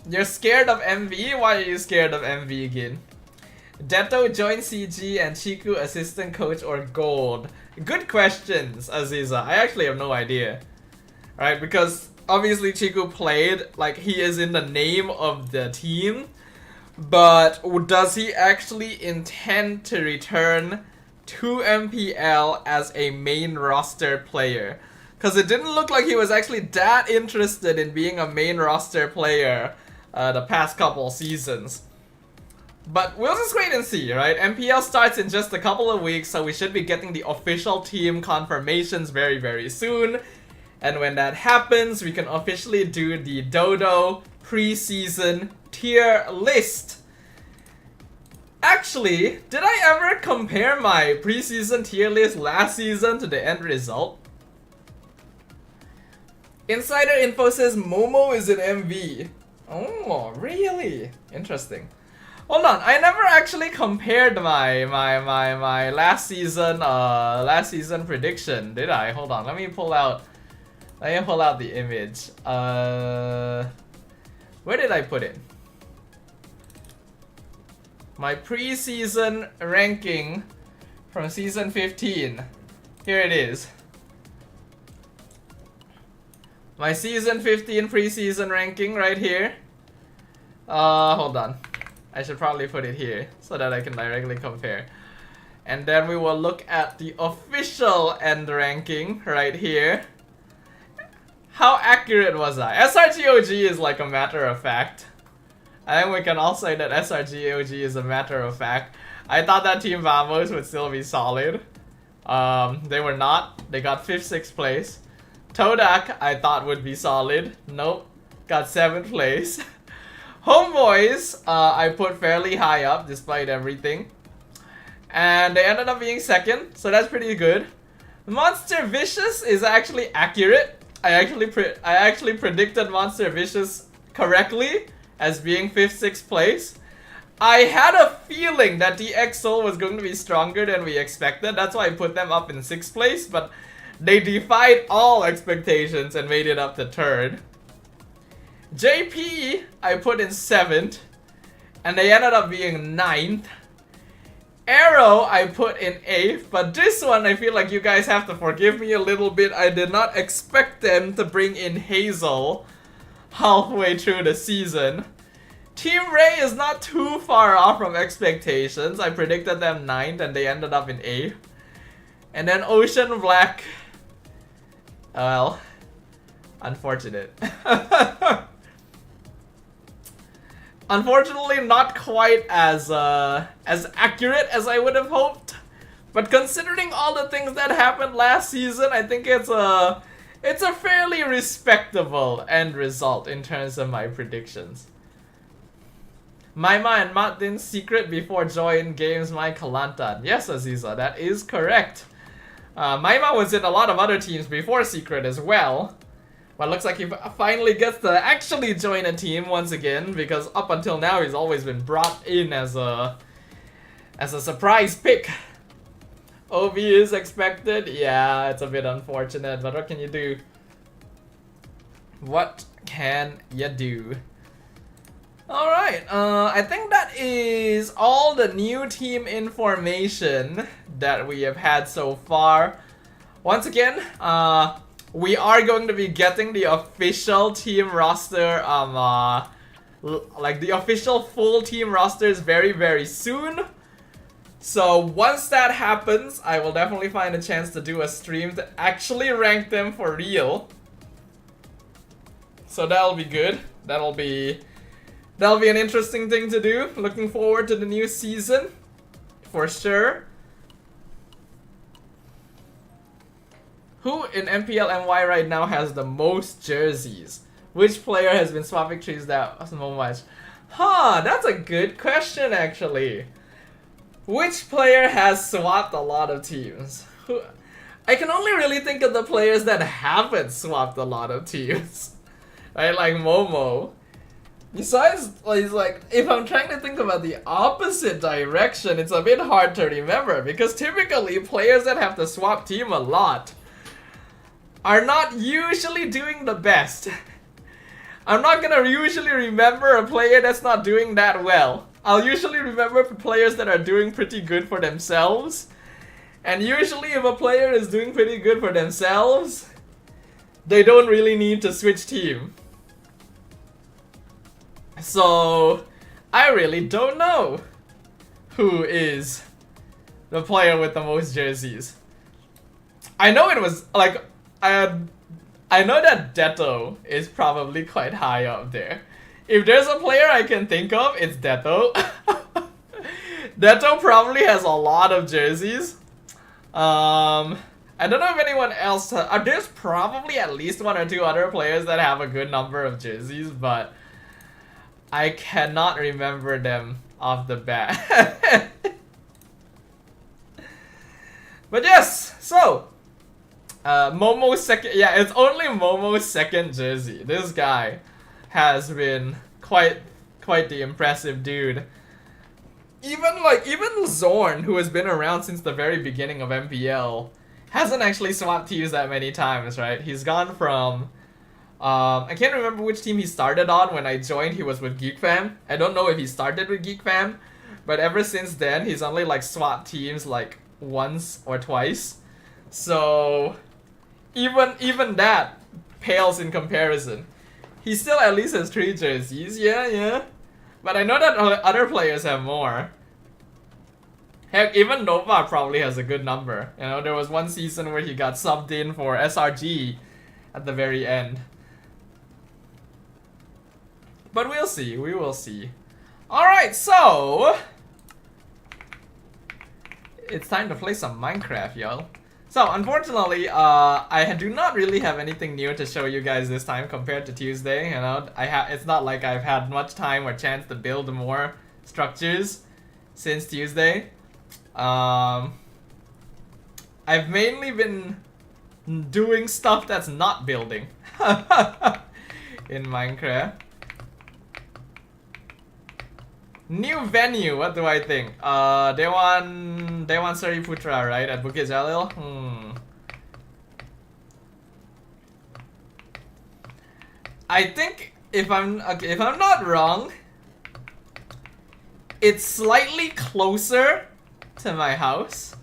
You're scared of MV? Why are you scared of MV again? Detto joined CG and Chiku assistant coach or gold? Good questions, Aziza. I actually have no idea. Right, because obviously Chiku played, like, he is in the name of the team. But does he actually intend to return to MPL as a main roster player? Because it didn't look like he was actually that interested in being a main roster player the past couple seasons. But we'll just wait and see, right? MPL starts in just a couple of weeks, so we should be getting the official team confirmations very, very soon. And when that happens, we can officially do the Dodo preseason tier list. Actually, did I ever compare my preseason tier list last season to the end result? Insider info says Momo is an MV. Oh, really? Interesting. Hold on, I never actually compared my last season prediction, did I? Hold on, let me pull out the image. Where did I put it? My preseason ranking from season 15. Here it is. My season 15 preseason ranking right here. Hold on. I should probably put it here so that I can directly compare. And then we will look at the official end ranking right here. How accurate was I? SRGOG is like a matter of fact. I think we can all say that SRGOG is a matter of fact. I thought that Team Vamos would still be solid. They were not. They got 5th, 6th place. Todak I thought would be solid. Nope. Got 7th place. Homeboys, I put fairly high up despite everything. And they ended up being 2nd, so that's pretty good. Monster Vicious is actually accurate. I actually predicted Monster Vicious correctly as being 5th, 6th place. I had a feeling that the EXO was going to be stronger than we expected. That's why I put them up in 6th place, but they defied all expectations and made it up to 3rd. JP, I put in 7th, and they ended up being 9th. Arrow, I put in 8th, but this one I feel like you guys have to forgive me a little bit. I did not expect them to bring in Hazel halfway through the season. Team Ray is not too far off from expectations. I predicted them 9th and they ended up in 8th. And then Ocean Black, well, unfortunate. Unfortunately, not quite as accurate as I would have hoped. But considering all the things that happened last season, I think it's a fairly respectable end result in terms of my predictions. Maima and Martin's secret before join games my Kalantan. Yes, Aziza, that is correct. Maima was in a lot of other teams before secret as well. But looks like he finally gets to actually join a team once again, because up until now he's always been brought in as a surprise pick. OB is expected. Yeah, it's a bit unfortunate, but what can you do? What can you do? Alright, I think that is all the new team information that we have had so far. Once again, we are going to be getting the official team roster, like the official full team rosters very, very soon. So once that happens, I will definitely find a chance to do a stream to actually rank them for real. So that'll be good. That'll be an interesting thing to do. Looking forward to the new season, for sure. Who in MPL MY right now has the most jerseys? Which player has been swapping trees that so much? Huh, that's a good question actually. Which player has swapped a lot of teams? I can only really think of the players that haven't swapped a lot of teams. Right, like Momo. Besides, like, if I'm trying to think about the opposite direction, it's a bit hard to remember because typically players that have to swap team a lot are not usually doing the best. I'm not gonna usually remember a player that's not doing that well. I'll usually remember players that are doing pretty good for themselves. And usually if a player is doing pretty good for themselves, they don't really need to switch team. So, I really don't know who is the player with the most jerseys. I know it was, like, I know that Detto is probably quite high up there. If there's a player I can think of, it's Detto. Detto probably has a lot of jerseys. I don't know if anyone else... there's probably at least 1 or 2 other players that have a good number of jerseys, but I cannot remember them off the bat. But yes, so Momo's second... Yeah, it's only Momo's second jersey. This guy has been quite the impressive dude. Even Zorn, who has been around since the very beginning of MPL, hasn't actually swapped teams that many times, right? He's gone from... I can't remember which team he started on. When I joined, he was with Geek Fam. I don't know if he started with Geek Fam, but ever since then, he's only like swapped teams like once or twice. So even that pales in comparison. He still at least has 3 jerseys, yeah. But I know that other players have more. Heck, even Nova probably has a good number. You know, there was one season where he got subbed in for SRG at the very end. But we'll see, we will see. Alright, so... it's time to play some Minecraft, y'all. So, unfortunately, I do not really have anything new to show you guys this time compared to Tuesday, you know. It's not like I've had much time or chance to build more structures since Tuesday. I've mainly been doing stuff that's not building in Minecraft. New venue, what do I think? They want Sariputra, right? At Bukit Jalil? I think if I'm not wrong, it's slightly closer to my house.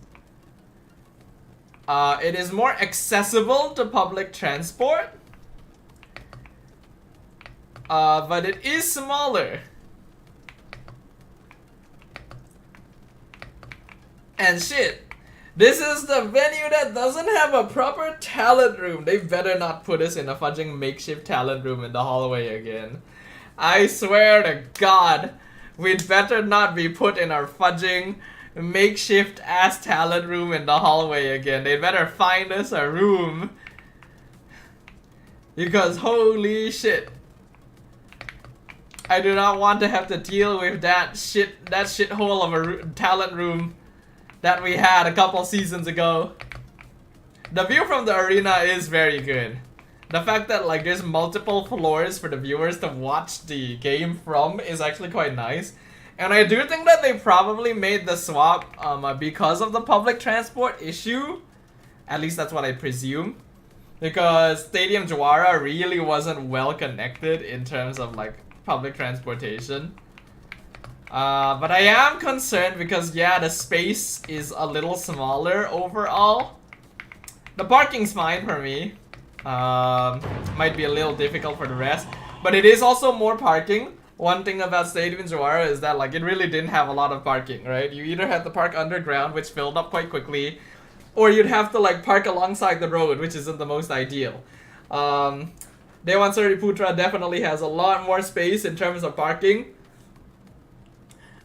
It is more accessible to public transport. But it is smaller. And shit, this is the venue that doesn't have a proper talent room. They better not put us in a fudging makeshift talent room in the hallway again. I swear to God, we'd better not be put in our fudging makeshift ass talent room in the hallway again. They'd better find us a room. Because holy shit, I do not want to have to deal with that shithole of a talent room that we had a couple seasons ago. The view from the arena is very good. The fact that like there's multiple floors for the viewers to watch the game from is actually quite nice. And I do think that they probably made the swap because of the public transport issue. At least that's what I presume. Because Stadium Jawara really wasn't well connected in terms of like public transportation. But I am concerned because, yeah, the space is a little smaller overall. The parking's fine for me. Might be a little difficult for the rest. But it is also more parking. One thing about Stadium Jawara is that, like, it really didn't have a lot of parking, right? You either had to park underground, which filled up quite quickly, or you'd have to, like, park alongside the road, which isn't the most ideal. Dewan Sariputra definitely has a lot more space in terms of parking.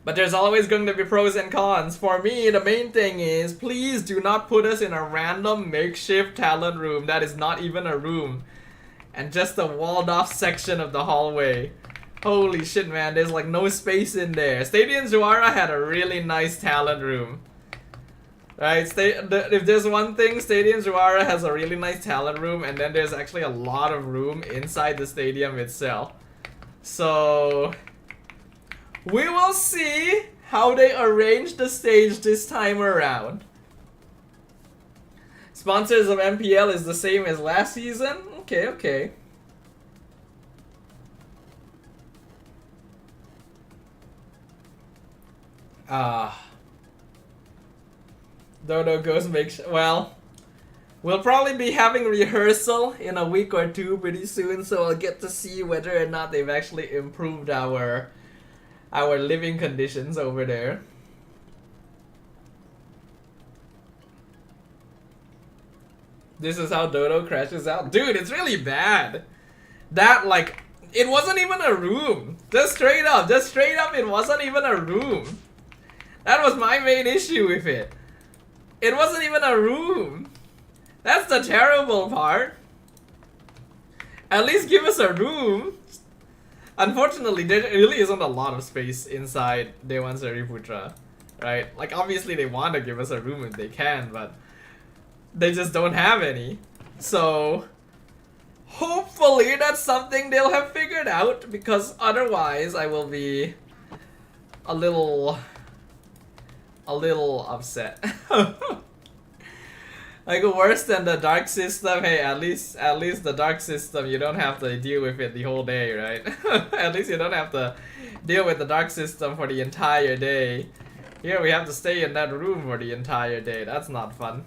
But there's always going to be pros and cons. For me, the main thing is, please do not put us in a random makeshift talent room that is not even a room. And just a walled off section of the hallway. Holy shit, man, there's like no space in there. Stadium Jawara had a really nice talent room. Right, if there's one thing, Stadium Jawara has a really nice talent room, and then there's actually a lot of room inside the stadium itself. So... we will see how they arrange the stage this time around. Sponsors of MPL is the same as last season? Okay. Dodo goes well, we'll probably be having rehearsal in a week or two pretty soon, so I'll get to see whether or not they've actually improved our living conditions over there. This is how Dodo crashes out. Dude, it's really bad. That, like, it wasn't even a room. Just straight up, it wasn't even a room. That was my main issue with it. It wasn't even a room. That's the terrible part. At least give us a room. Unfortunately, there really isn't a lot of space inside Dewan Sariputra, right? Like, obviously they want to give us a room if they can, but they just don't have any. So, hopefully that's something they'll have figured out, because otherwise I will be a little upset. Like, worse than the dark system. Hey, at least the dark system, you don't have to deal with it the whole day, right? At least you don't have to deal with the dark system for the entire day. Here we have to stay in that room for the entire day. That's not fun.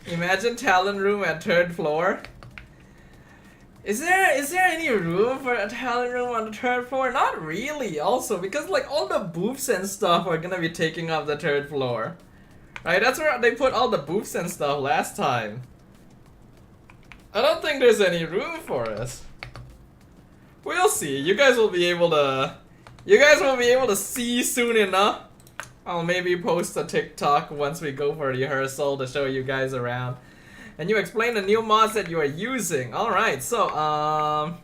Imagine talent room at 3rd floor. Is there any room for a talent room on the 3rd floor? Not really, also, because like all the booths and stuff are gonna be taking up the 3rd floor. Right, that's where they put all the booths and stuff last time. I don't think there's any room for us. We'll see. You guys will be able to see soon enough. I'll maybe post a TikTok once we go for rehearsal to show you guys around. And you explain the new mods that you are using. Alright, so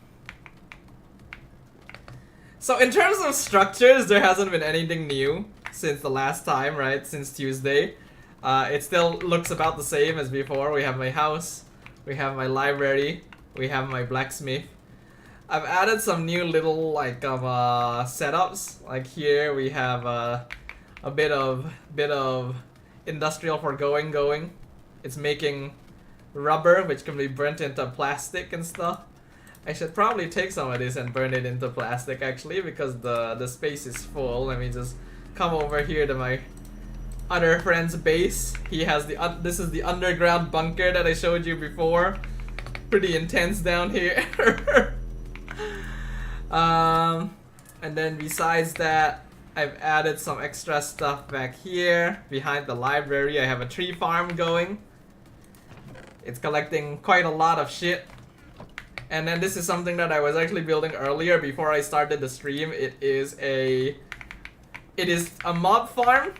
in terms of structures, there hasn't been anything new since the last time, right? Since Tuesday. It still looks about the same as before. We have my house, we have my library, we have my blacksmith. I've added some new little like setups. Like here we have a bit of industrial for going. It's making rubber, which can be burnt into plastic and stuff. I should probably take some of this and burn it into plastic actually, because the space is full. Let me just come over here to my other friend's base. He has this is the underground bunker that I showed you before. Pretty intense down here. And then besides that, I've added some extra stuff back here. Behind the library, I have a tree farm going. It's collecting quite a lot of shit. And then this is something that I was actually building earlier before I started the stream. It is a mob farm.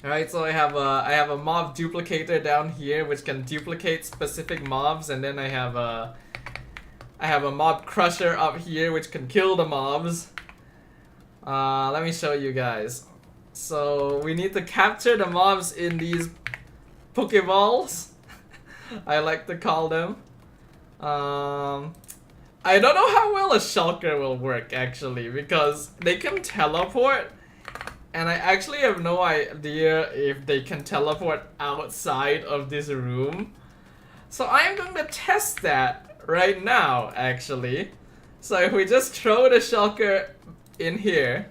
Alright, so I have a mob duplicator down here which can duplicate specific mobs, and then I have a mob crusher up here which can kill the mobs. Let me show you guys. So we need to capture the mobs in these Pokeballs. I like to call them. I don't know how well a shulker will work actually, because they can teleport, and I actually have no idea if they can teleport outside of this room. So I am going to test that right now actually. So if we just throw the shulker in here.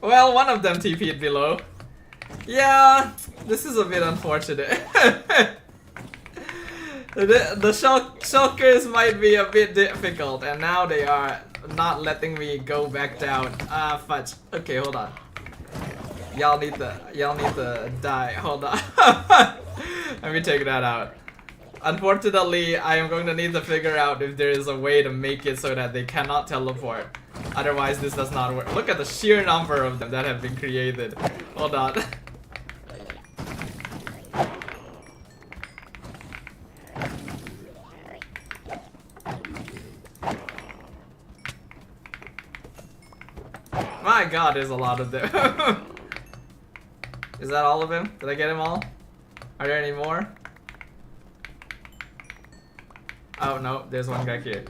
Well, one of them TP'd below. Yeah, this is a bit unfortunate. The shulkers might be a bit difficult, and now they are not letting me go back down. Ah, fudge. Okay, hold on. Y'all need to die. Hold on. Let me take that out. Unfortunately, I am going to need to figure out if there is a way to make it so that they cannot teleport. Otherwise, this does not work. Look at the sheer number of them that have been created. Hold on. My god, there's a lot of them. Is that all of them? Did I get them all? Are there any more? Oh no, there's one back here.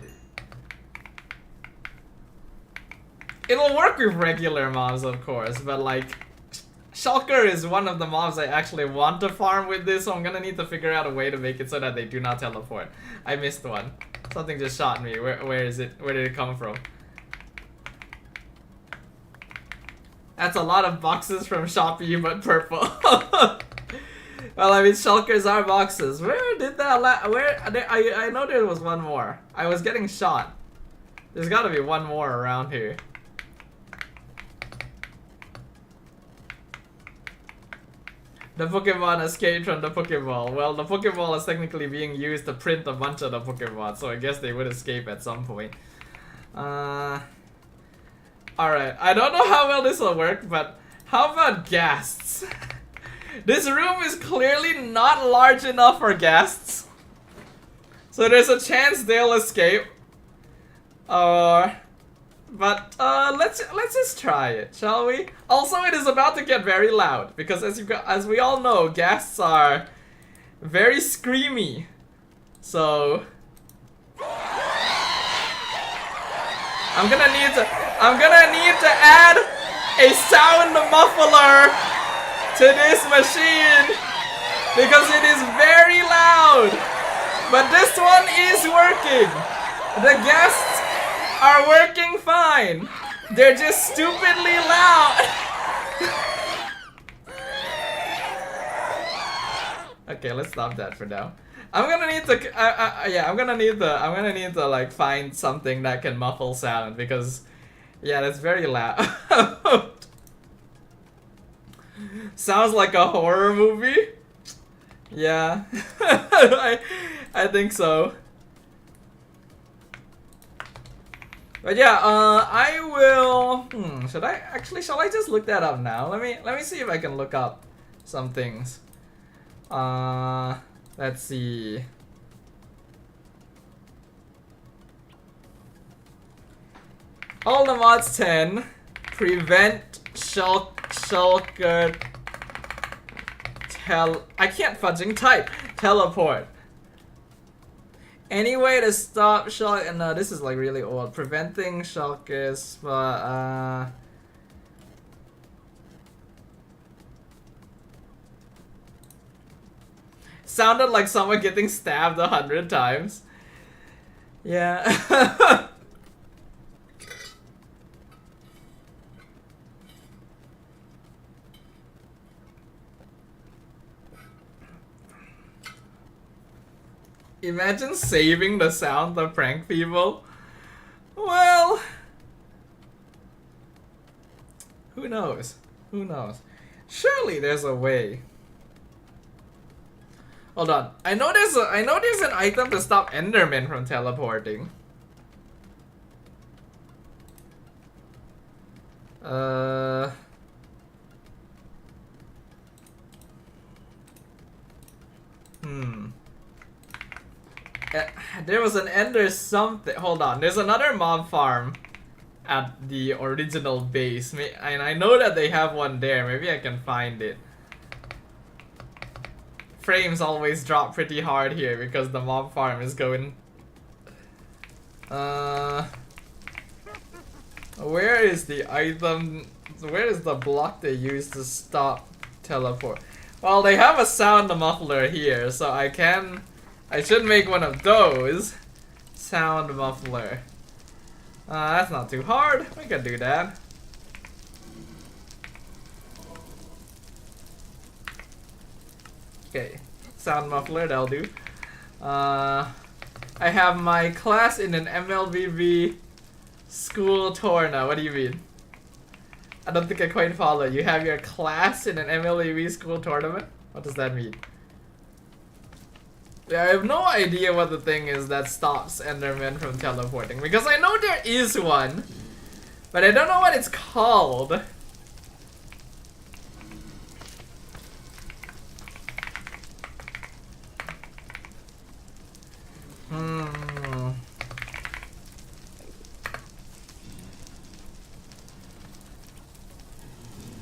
It'll work with regular mobs, of course, but like, Shulker is one of the mobs I actually want to farm with this, so I'm gonna need to figure out a way to make it so that they do not teleport. I missed one. Something just shot me. Where is it? Where did it come from? That's a lot of boxes from Shopee, but purple. Well, I mean, shulkers are boxes. Where did that I know there was one more. I was getting shot. There's gotta be one more around here. The Pokemon escaped from the Pokeball. Well, the Pokeball is technically being used to print a bunch of the Pokemon, so I guess they would escape at some point. Alright, I don't know how well this will work, but how about ghasts? This room is clearly not large enough for ghasts. So there's a chance they'll escape. But let's just try it, shall we? Also, it is about to get very loud because as we all know, ghasts are very screamy. So I'm gonna need to add a sound muffler to this machine because it is very loud. But this one is working. The ghasts are working fine. They're just stupidly loud. Okay, let's stop that for now. I'm gonna need to. I'm gonna need to like find something that can muffle sound because, yeah, that's very loud. Sounds like a horror movie. Yeah, I think so. But yeah, I will. Shall I just look that up now? Let me see if I can look up some things. Let's see. All the mods 10 prevent shulker I can't fudging type teleport. Any way to stop shulk? No, this is like really old. Preventing shulkers, but sounded like someone getting stabbed 100 times. Yeah. Imagine saving the sound to prank people. Well, who knows? Who knows? Surely there's a way. Hold on. I know there's an item to stop Enderman from teleporting. There was an ender something. Hold on. There's another mob farm at the original base. And I know that they have one there. Maybe I can find it. Frames always drop pretty hard here because the mob farm is going. Where is the item? Where is the block they use to stop teleport? Well, they have a sound muffler here, so I should make one of those. Sound muffler. That's not too hard. We can do that. Okay, sound muffler, that'll do. I have my class in an MLBB school tour now. What do you mean? I don't think I quite follow. You have your class in an MLBB school tournament? What does that mean? Yeah, I have no idea what the thing is that stops Enderman from teleporting. Because I know there is one, but I don't know what it's called.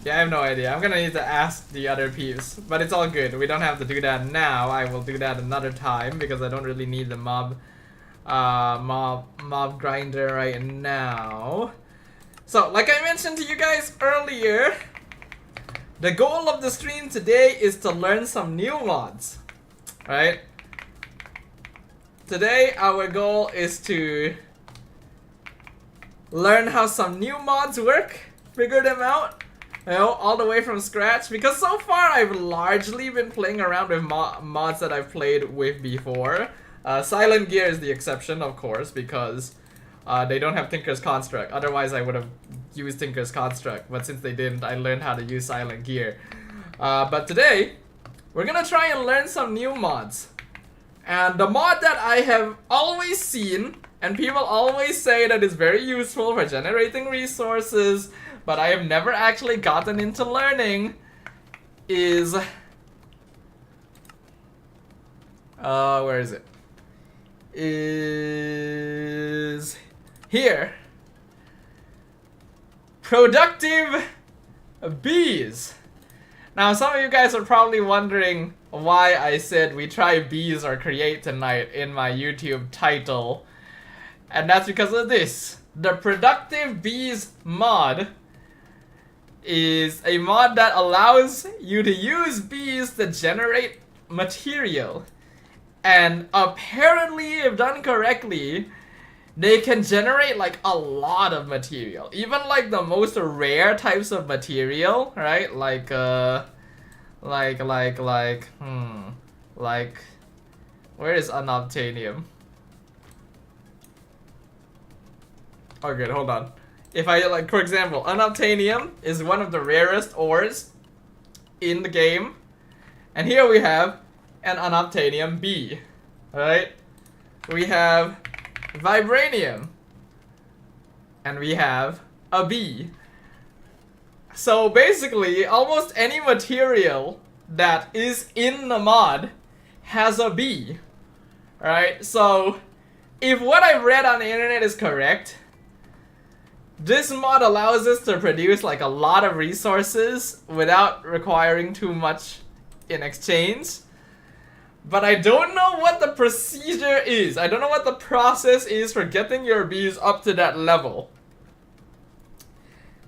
Yeah, I have no idea. I'm gonna need to ask the other peeps, but it's all good. We don't have to do that now. I will do that another time because I don't really need the mob grinder right now. So, like I mentioned to you guys earlier, the goal of the stream today is to learn some new mods, right? Today, our goal is to learn how some new mods work, figure them out. You know, all the way from scratch, because so far I've largely been playing around with mods that I've played with before. Silent Gear is the exception, of course, because they don't have Tinker's Construct. Otherwise I would have used Tinker's Construct, but since they didn't, I learned how to use Silent Gear. But today, we're gonna try and learn some new mods. And the mod that I have always seen, and people always say that is very useful for generating resources, but I have never actually gotten into learning, is... where is it? Is... here. Productive bees. Now, some of you guys are probably wondering why I said we try bees or create tonight in my YouTube title. And that's because of this. The Productive Bees mod is a mod that allows you to use bees to generate material. And apparently, if done correctly, they can generate like a lot of material. Even like the most rare types of material, right? Like where is unobtainium? Oh good, hold on. If I like, for example, unobtainium is one of the rarest ores in the game. And here we have an unobtainium bee, right? We have vibranium, and we have a bee. So basically, almost any material that is in the mod has a bee, right? So if what I've read on the internet is correct, this mod allows us to produce like a lot of resources without requiring too much in exchange. But I don't know what the procedure is. I don't know what the process is for getting your bees up to that level.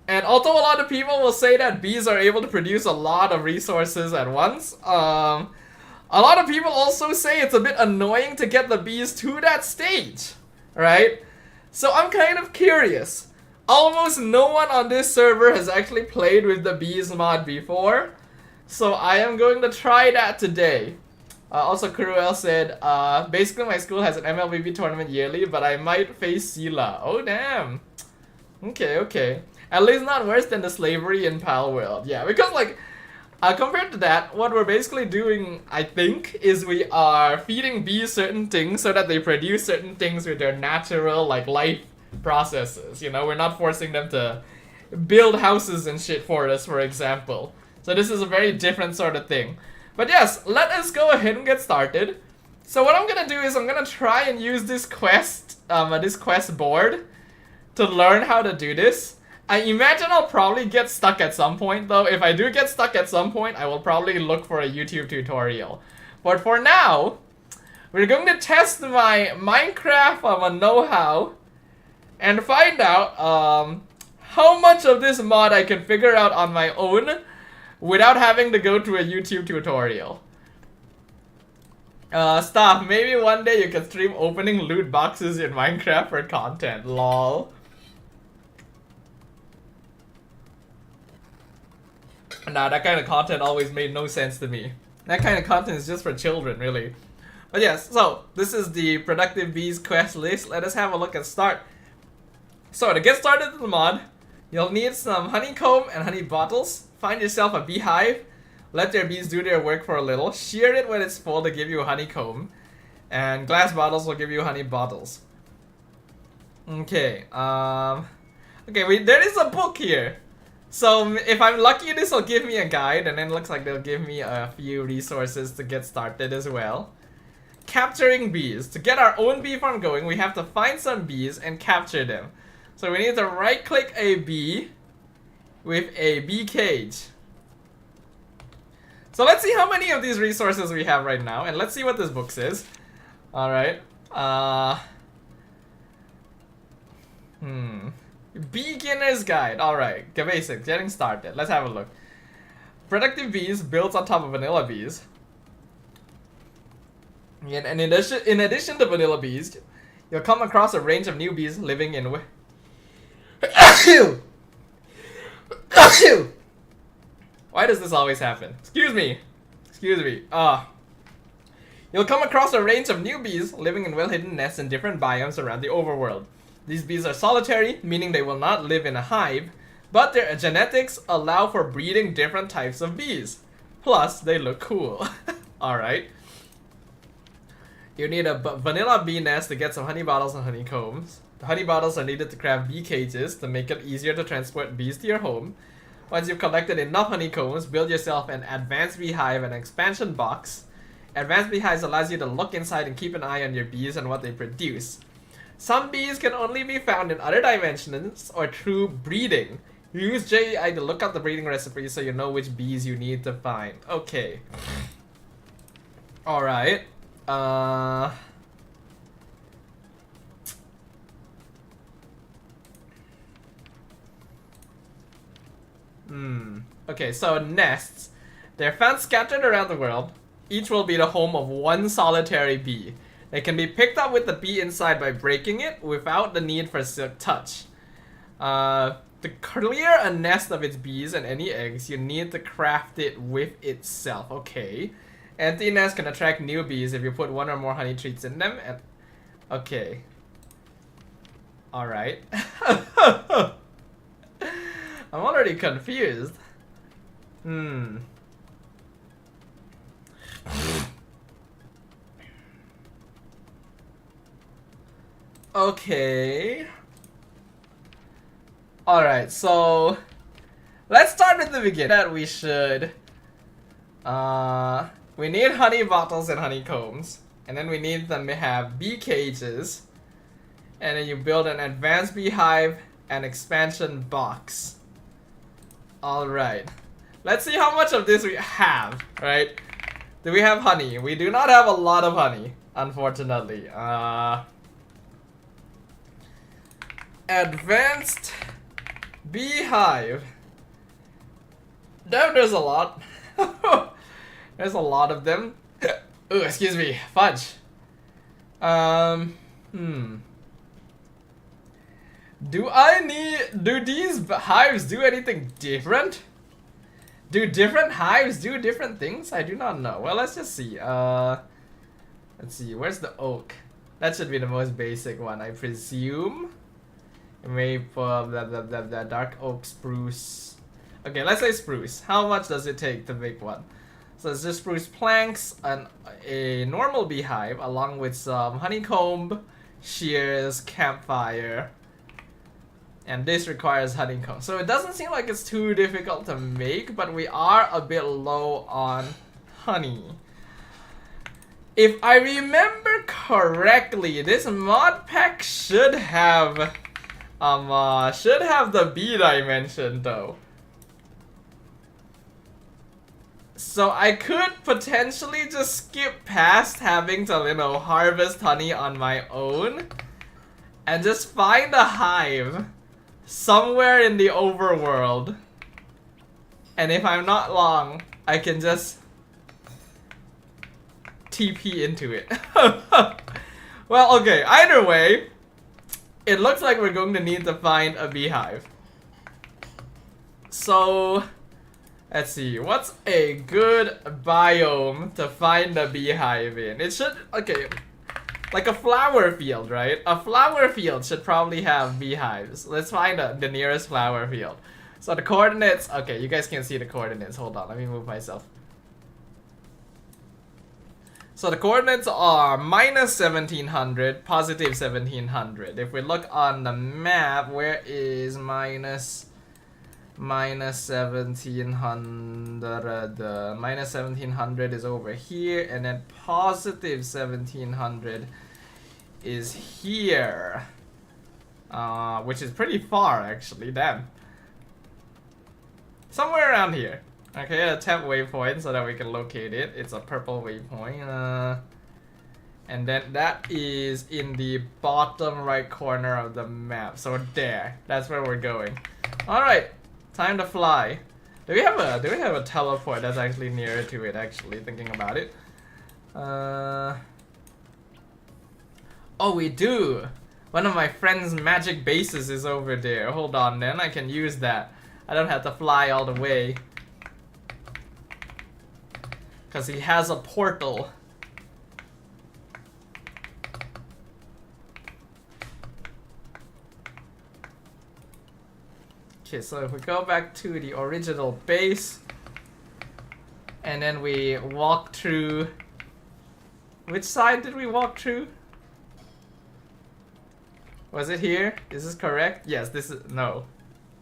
And although a lot of people will say that bees are able to produce a lot of resources at once, a lot of people also say it's a bit annoying to get the bees to that stage, right? So I'm kind of curious. Almost no one on this server has actually played with the bees mod before, so I am going to try that today. Also, Kuruel said, basically my school has an MLBB tournament yearly, but I might face Sila. Oh, damn. Okay, okay. At least not worse than the slavery in Pal World. Yeah, because like, compared to that, what we're basically doing, I think, is we are feeding bees certain things so that they produce certain things with their natural, like, life processes. You know, we're not forcing them to build houses and shit for us, for example. So this is a very different sort of thing. But yes, let us go ahead and get started. So what I'm gonna do is I'm gonna try and use this quest board to learn how to do this. I imagine I'll probably get stuck at some point though. If I do get stuck at some point, I will probably look for a YouTube tutorial. But for now, we're going to test my Minecraft know-how and find out how much of this mod I can figure out on my own without having to go to a YouTube tutorial. Stop, maybe one day you can stream opening loot boxes in Minecraft for content, lol. Nah, that kind of content always made no sense to me. That kind of content is just for children, really. But yes, so, this is the Productive Bees quest list. Let us have a look at start. So, to get started with the mod, you'll need some honeycomb and honey bottles. Find yourself a beehive, let your bees do their work for a little, shear it when it's full to give you a honeycomb, and glass bottles will give you honey bottles. Okay, there is a book here. So if I'm lucky, this will give me a guide, and then it looks like they'll give me a few resources to get started as well. Capturing bees. To get our own bee farm going, we have to find some bees and capture them. So we need to right click a bee with a bee cage. So let's see how many of these resources we have right now, and let's see what this book says. Alright. Beginner's Guide. Alright, basics, getting started. Let's have a look. Productive bees builds on top of vanilla bees. And in addition to vanilla bees, you'll come across a range of new bees living in Why does this always happen? Excuse me. You'll come across a range of new bees living in well-hidden nests in different biomes around the overworld. These bees are solitary, meaning they will not live in a hive, but their genetics allow for breeding different types of bees. Plus, they look cool. Alright. You need a vanilla bee nest to get some honey bottles and honeycombs. The honey bottles are needed to craft bee cages to make it easier to transport bees to your home. Once you've collected enough honeycombs, build yourself an advanced beehive and expansion box. Advanced beehives allows you to look inside and keep an eye on your bees and what they produce. Some bees can only be found in other dimensions or through breeding. Use JEI to look up the breeding recipe so you know which bees you need to find. Okay. Alright. Okay, so nests. They're found scattered around the world. Each will be the home of one solitary bee. They can be picked up with the bee inside by breaking it without the need for silk touch. To clear a nest of its bees and any eggs, you need to craft it with itself. Okay. Empty nests can attract new bees if you put one or more honey treats in them. And okay. Alright. I'm already confused. Okay. Alright, so let's start with the beginning. That we should we need honey bottles and honeycombs, and then we need them to have bee cages, and then you build an advanced beehive and expansion box. Alright, let's see how much of this we have, right? Do we have honey? We do not have a lot of honey, unfortunately. Advanced beehive. Damn, there's a lot. There's a lot of them. Ooh, excuse me, fudge. Do these hives do anything different? Do different hives do different things? I do not know. Well, let's just see. Let's see, where's the oak? That should be the most basic one, I presume. Maple, the dark oak, spruce. Okay, let's say spruce. How much does it take to make one? So it's just spruce planks and a normal beehive along with some honeycomb, shears, campfire. And this requires honeycomb. So it doesn't seem like it's too difficult to make, but we are a bit low on honey. If I remember correctly, this mod pack should have the bee dimension though. So I could potentially just skip past having to, you know, harvest honey on my own and just find a hive somewhere in the overworld. And if I'm not long, I can just TP into it. Well, okay, either way, it looks like we're going to need to find a beehive. So, let's see, what's a good biome to find a beehive in? It should, okay, like a flower field, right? A flower field should probably have beehives. Let's find the nearest flower field. So the coordinates, okay, you guys can see the coordinates. Hold on, let me move myself. So the coordinates are minus 1700, positive 1700. If we look on the map, where is minus 1700? Minus 1700 is over here, and then positive 1700 is here. Which is pretty far actually, damn. Somewhere around here. Okay, a temp waypoint so that we can locate it. It's a purple waypoint. And then that is in the bottom right corner of the map. So there, that's where we're going. Alright, time to fly. Do we have a teleport that's actually nearer to it, actually, thinking about it? Oh, we do! One of my friend's magic bases is over there. Hold on then, I can use that. I don't have to fly all the way. Because he has a portal. Okay, so if we go back to the original base And then we walk through. Which side did we walk through? Was it here? Is this correct? Yes, this is. No.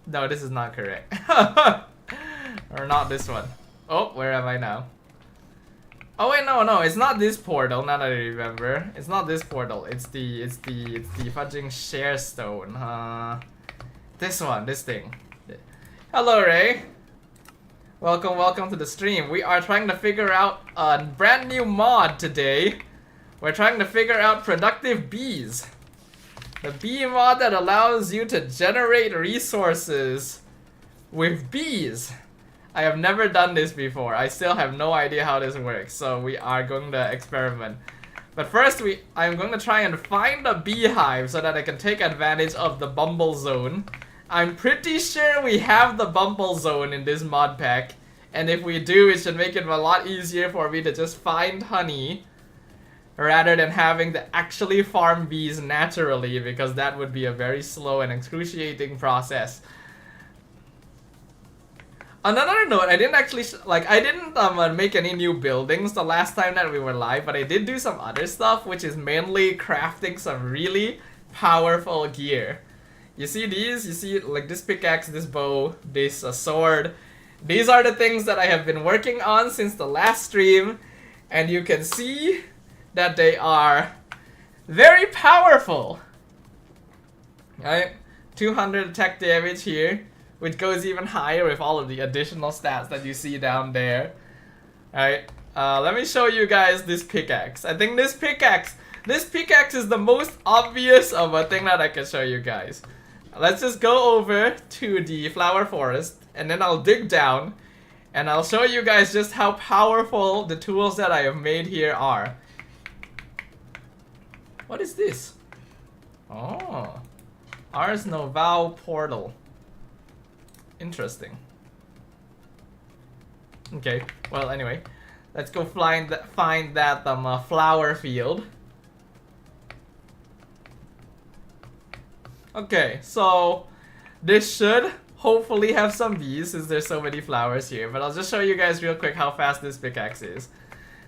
No, this is not correct. Or not this one. Oh, where am I now? Oh wait, no, it's not this portal. Now that I remember, it's not this portal. It's the fudging share stone. This one, this thing. Hello, Ray. Welcome to the stream. We are trying to figure out a brand new mod today. We're trying to figure out productive bees. The bee mod that allows you to generate resources with bees. I have never done this before. I still have no idea how this works, so we are going to experiment. But first, I'm going to try and find a beehive so that I can take advantage of the Bumble Zone. I'm pretty sure we have the Bumble Zone in this mod pack, and if we do, it should make it a lot easier for me to just find honey rather than having to actually farm bees naturally, because that would be a very slow and excruciating process. On another note, I didn't actually I didn't make any new buildings the last time that we were live, but I did do some other stuff, which is mainly crafting some really powerful gear. You see these? You see like this pickaxe, this bow, this sword. These are the things that I have been working on since the last stream, and you can see that they are very powerful. Right? 200 attack damage here, which goes even higher with all of the additional stats that you see down there. Alright, let me show you guys this pickaxe. I think this pickaxe is the most obvious of a thing that I can show you guys. Let's just go over to the flower forest, and then I'll dig down, and I'll show you guys just how powerful the tools that I have made here are. What is this? Oh, Ars Nova portal. Interesting. Okay, well anyway, let's go find that flower field. Okay, so this should hopefully have some bees since there's so many flowers here, but I'll just show you guys real quick how fast this pickaxe is.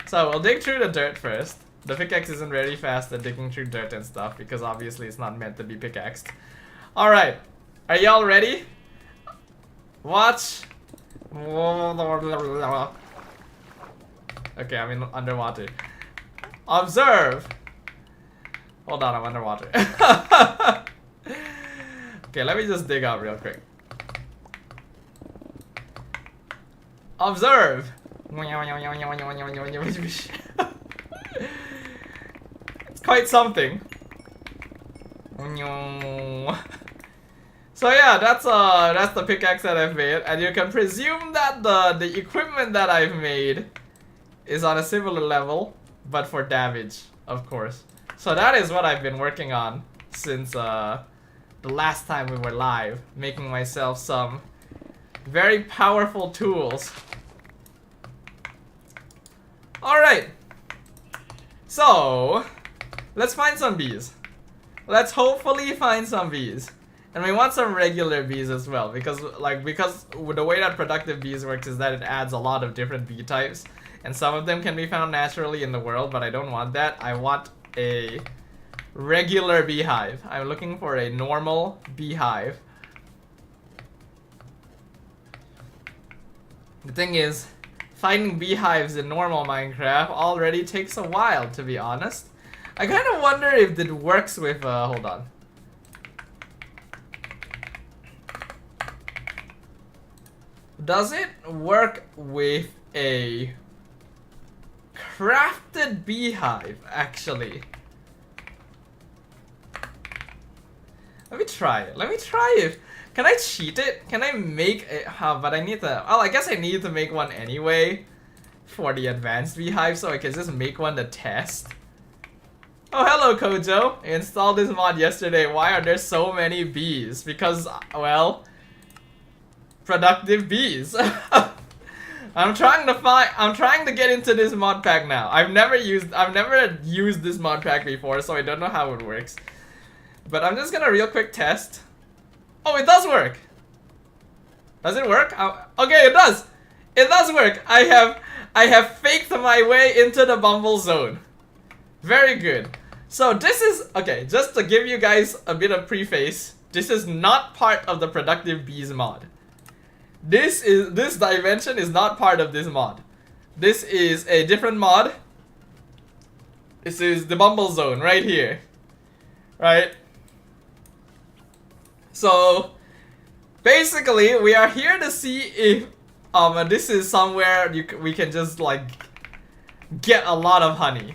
So we'll dig through the dirt first. The pickaxe isn't very fast at digging through dirt and stuff because obviously it's not meant to be pickaxed. Alright, are y'all ready? Watch. Okay, I'm in underwater. Observe. Hold on, I'm underwater. Okay, let me just dig out real quick. Observe. It's quite something. So yeah, that's the pickaxe that I've made, and you can presume that the equipment that I've made is on a similar level, but for damage, of course. So that is what I've been working on since the last time we were live, making myself some very powerful tools. Alright, so let's find some bees. Let's hopefully find some bees. And we want some regular bees as well, because the way that productive bees works is that it adds a lot of different bee types, and some of them can be found naturally in the world, but I don't want that. I want a regular beehive. I'm looking for a normal beehive. The thing is, finding beehives in normal Minecraft already takes a while, to be honest. I kind of wonder if it works with, hold on. Does it work with a crafted beehive, actually? Let me try it. Let me try it. Can I cheat it? Can I make it? But I need to. Well, I guess I need to make one anyway for the advanced beehive, so I can just make one to test. Oh, hello, Kojo. I installed this mod yesterday. Why are there so many bees? Because, well, productive bees. I'm trying to get into this mod pack now. I've never used this mod pack before, so I don't know how it works. But I'm just gonna real quick test. Oh, it does work. Does it work? Okay, it does. It does work. I I have faked my way into the Bumble Zone. Very good. So this is, okay, just to give you guys a bit of preface, this is not part of the Productive Bees mod. This dimension is not part of this mod. This is a different mod. This is the Bumble Zone right here. Right? So basically we are here to see if this is somewhere we can just like get a lot of honey.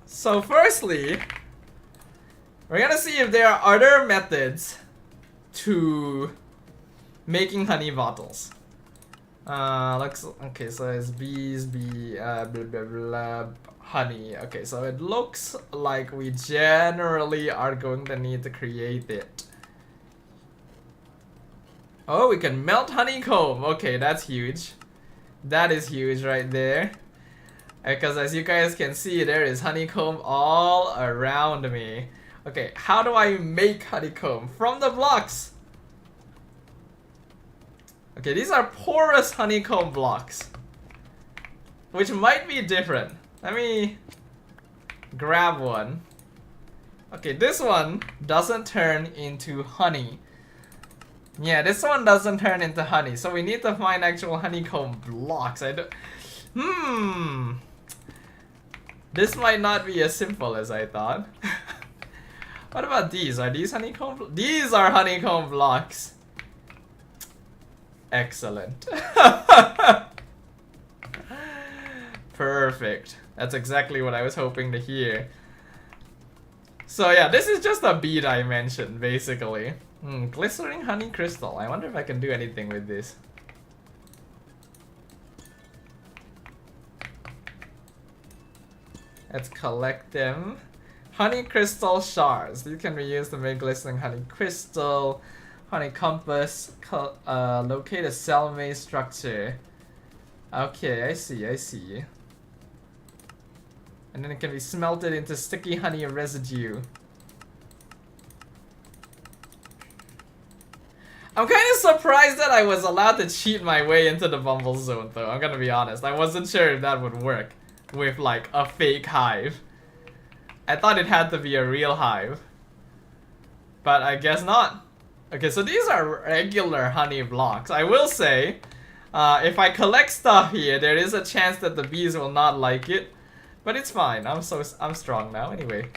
So firstly, we're gonna see if there are other methods to making honey bottles. Okay, so it's bees, blah blah blah, honey. Okay, so it looks like we generally are going to need to create it. Oh, we can melt honeycomb. Okay, that's huge. That is huge right there. Because as you guys can see, there is honeycomb all around me. Okay, how do I make honeycomb? From the blocks. Okay, these are porous honeycomb blocks, which might be different. Let me grab one. Okay, this one doesn't turn into honey. Yeah, this one doesn't turn into honey, so we need to find actual honeycomb blocks. This might not be as simple as I thought. What about these? Are these honeycomb? These are honeycomb blocks. Excellent. Perfect. That's exactly what I was hoping to hear. So yeah, this is just a bee dimension, basically. Glycerin honey crystal. I wonder if I can do anything with this. Let's collect them. Honey crystal shards. These can be used to make glistening honey crystal. Honey compass. Locate a cell maze structure. Okay, I see. And then it can be smelted into sticky honey residue. I'm kind of surprised that I was allowed to cheat my way into the Bumble Zone though, I'm gonna be honest. I wasn't sure if that would work with like a fake hive. I thought it had to be a real hive. But I guess not. Okay, so these are regular honey blocks. I will say, if I collect stuff here, there is a chance that the bees will not like it. But it's fine, I'm strong now anyway.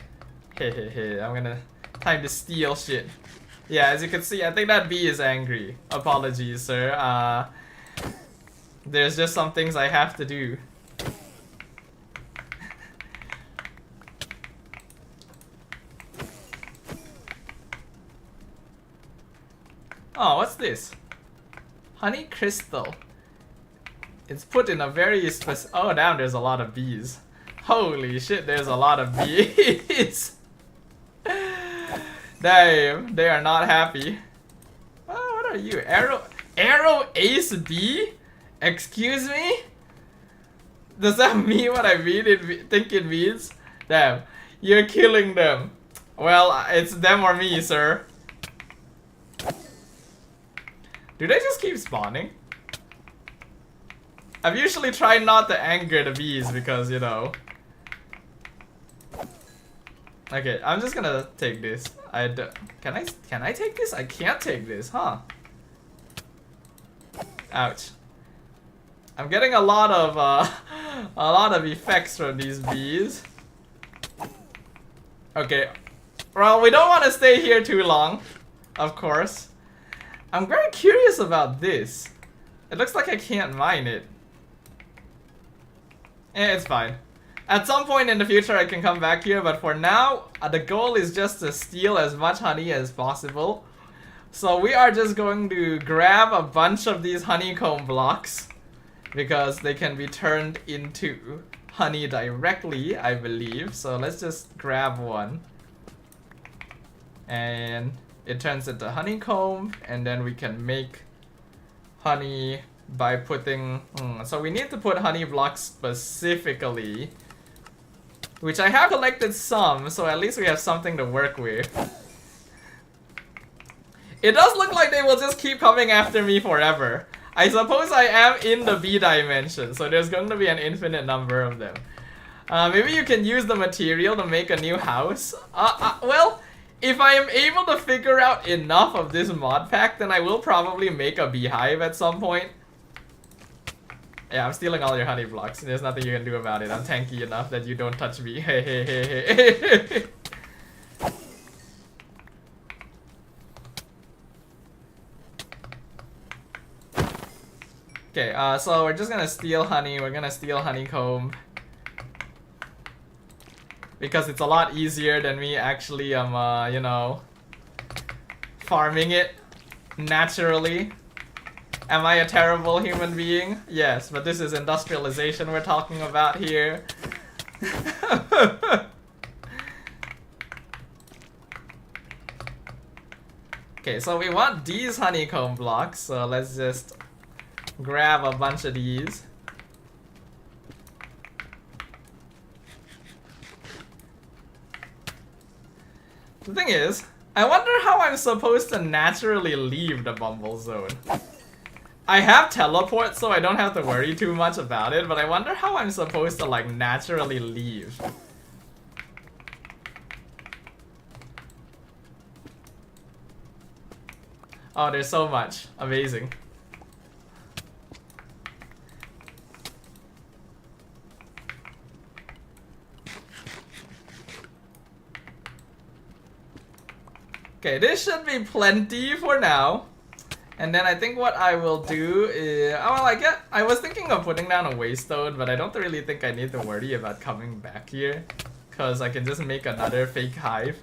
Hey, I'm gonna, time to steal shit. Yeah, as you can see, I think that bee is angry. Apologies, sir. There's just some things I have to do. Oh, what's this? Honey crystal. It's put in a very specific. Oh, damn, there's a lot of bees. Holy shit, there's a lot of bees. Damn, they are not happy. Oh, what are you? Arrow Ace B? Excuse me? Does that mean what I think it means? Damn, you're killing them. Well, it's them or me, sir. Do they just keep spawning? I've usually tried not to anger the bees because, you know. Okay, I'm just gonna take this. Can I take this? I can't take this, huh? Ouch. I'm getting a lot of effects from these bees. Okay. Well, we don't want to stay here too long, of course. I'm very curious about this. It looks like I can't mine it. It's fine. At some point in the future I can come back here, but for now, the goal is just to steal as much honey as possible. So we are just going to grab a bunch of these honeycomb blocks, because they can be turned into honey directly, I believe. So let's just grab one. And it turns into honeycomb, and then we can make honey by putting... so we need to put honey blocks specifically, which I have collected some, so at least we have something to work with. It does look like they will just keep coming after me forever. I suppose I am in the B dimension, so there's going to be an infinite number of them. Maybe you can use the material to make a new house. Well, if I am able to figure out enough of this mod pack, then I will probably make a beehive at some point. Yeah, I'm stealing all your honey blocks. There's nothing you can do about it. I'm tanky enough that you don't touch me. Hey, hey, hey, hey, hey. Okay, so we're just gonna steal honey. We're gonna steal honeycomb. Because it's a lot easier than me actually, you know, farming it naturally. Am I a terrible human being? Yes, but this is industrialization we're talking about here. Okay, so we want these honeycomb blocks, so let's just grab a bunch of these. The thing is, I wonder how I'm supposed to naturally leave the Bumble Zone. I have teleport, so I don't have to worry too much about it, but I wonder how I'm supposed to, like, naturally leave. Oh, there's so much. Amazing. Okay, this should be plenty for now. And then I think what I will do is... Oh, well, I was thinking of putting down a waystone, but I don't really think I need to worry about coming back here. Because I can just make another fake hive.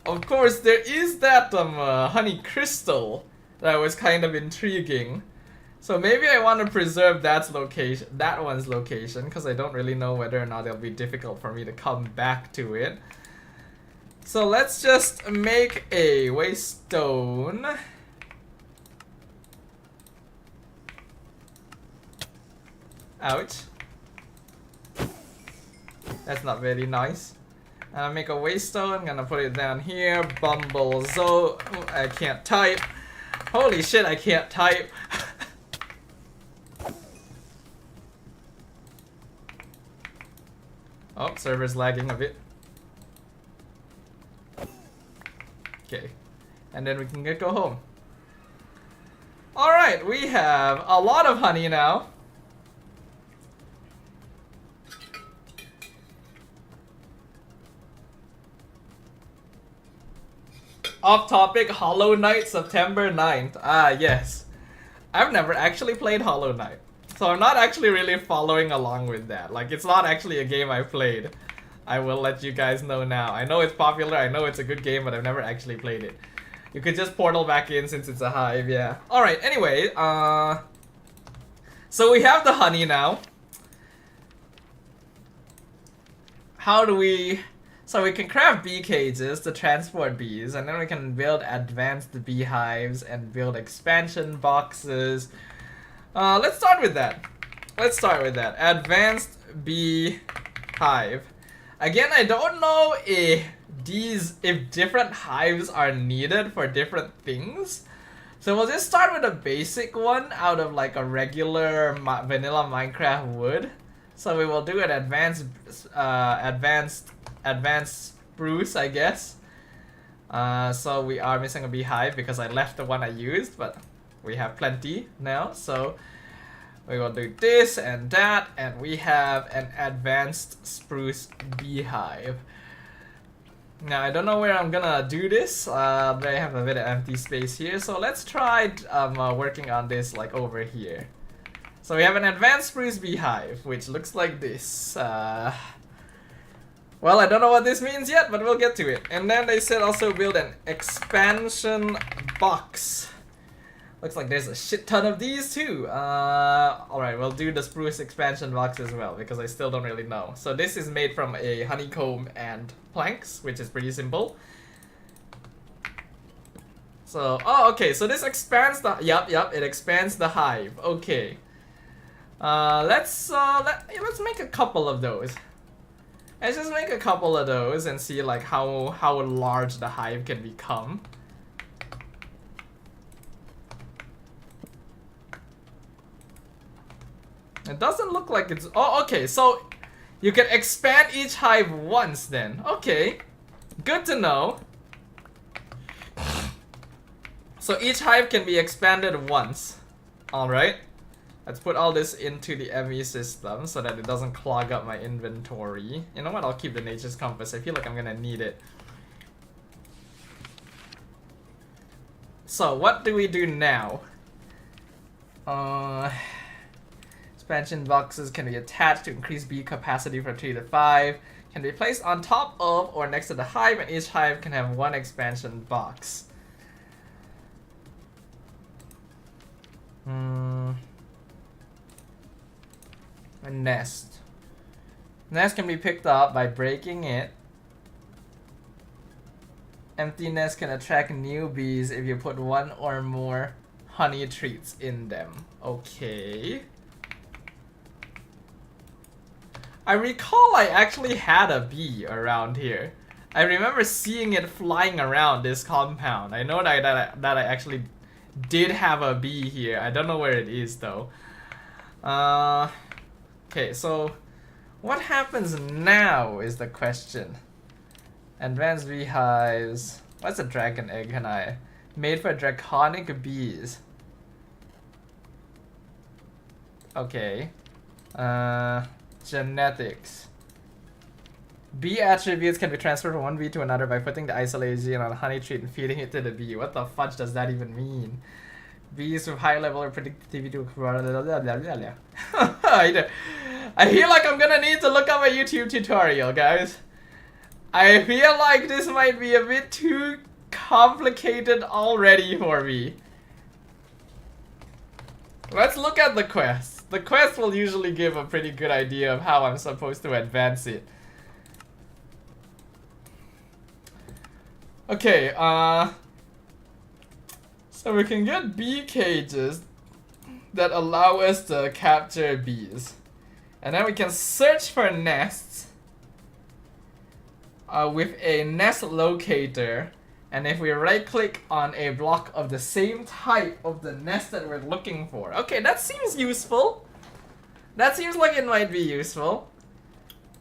Of course, there is that honey crystal that was kind of intriguing. So maybe I want to preserve that one's location, because I don't really know whether or not it'll be difficult for me to come back to it. So let's just make a waystone. Ouch. That's not very nice. Make a waystone, gonna put it down here. Bumble Zone. I can't type. Holy shit, I can't type. Oh, server's lagging a bit. Okay. And then we can go home. Alright, we have a lot of honey now. Off topic, Hollow Knight, September 9th. Ah, yes. I've never actually played Hollow Knight. So I'm not actually really following along with that. Like, it's not actually a game I played. I will let you guys know now. I know it's popular, I know it's a good game, but I've never actually played it. You could just portal back in since it's a hive, yeah. Alright, anyway, so we have the honey now. How do we... So we can craft bee cages to transport bees, and then we can build advanced beehives and build expansion boxes. Let's start with that. Advanced bee hive. Again, I don't know if different hives are needed for different things. So we'll just start with a basic one out of like a regular vanilla Minecraft wood. So we will do an advanced spruce, I guess. So we are missing a beehive because I left the one I used, but we have plenty now. So we will do this and that, and we have an advanced spruce beehive. Now I don't know where I'm gonna do this, but I have a bit of empty space here. So let's try working on this like over here. So we have an advanced spruce beehive, which looks like this. Well, I don't know what this means yet, but we'll get to it. And then they said also build an expansion box. Looks like there's a shit ton of these too. Alright, we'll do the spruce expansion box as well, because I still don't really know. So this is made from a honeycomb and planks, which is pretty simple. So, oh, okay, so this expands the, yep, it expands the hive. Okay. Let's make a couple of those. Let's just make a couple of those and see like how large the hive can become. It doesn't look like it's... Oh, okay, so you can expand each hive once then. Okay, good to know. So each hive can be expanded once. Alright. Let's put all this into the ME system so that it doesn't clog up my inventory. You know what? I'll keep the nature's compass. I feel like I'm gonna need it. So what do we do now? Expansion boxes can be attached to increase bee capacity from 3 to 5. Can be placed on top of or next to the hive, and each hive can have one expansion box. A nest. Nest can be picked up by breaking it. Empty nest can attract new bees if you put one or more honey treats in them. Okay. I recall I actually had a bee around here. I remember seeing it flying around this compound. I know that I actually did have a bee here. I don't know where it is though. Okay, so what happens now is the question. Advanced beehives. What's a dragon egg, can I? Made for draconic bees. Okay. Genetics. Bee attributes can be transferred from one bee to another by putting the isolated gene on a honey treat and feeding it to the bee. What the fudge does that even mean? Bees with high level of predictivity. I feel like I'm gonna need to look up a YouTube tutorial, guys. I feel like this might be a bit too complicated already for me. Let's look at the quest. The quest will usually give a pretty good idea of how I'm supposed to advance it. Okay, so we can get bee cages that allow us to capture bees. And then we can search for nests with a nest locator. And if we right click on a block of the same type of the nest that we're looking for. Okay, that seems useful. That seems like it might be useful.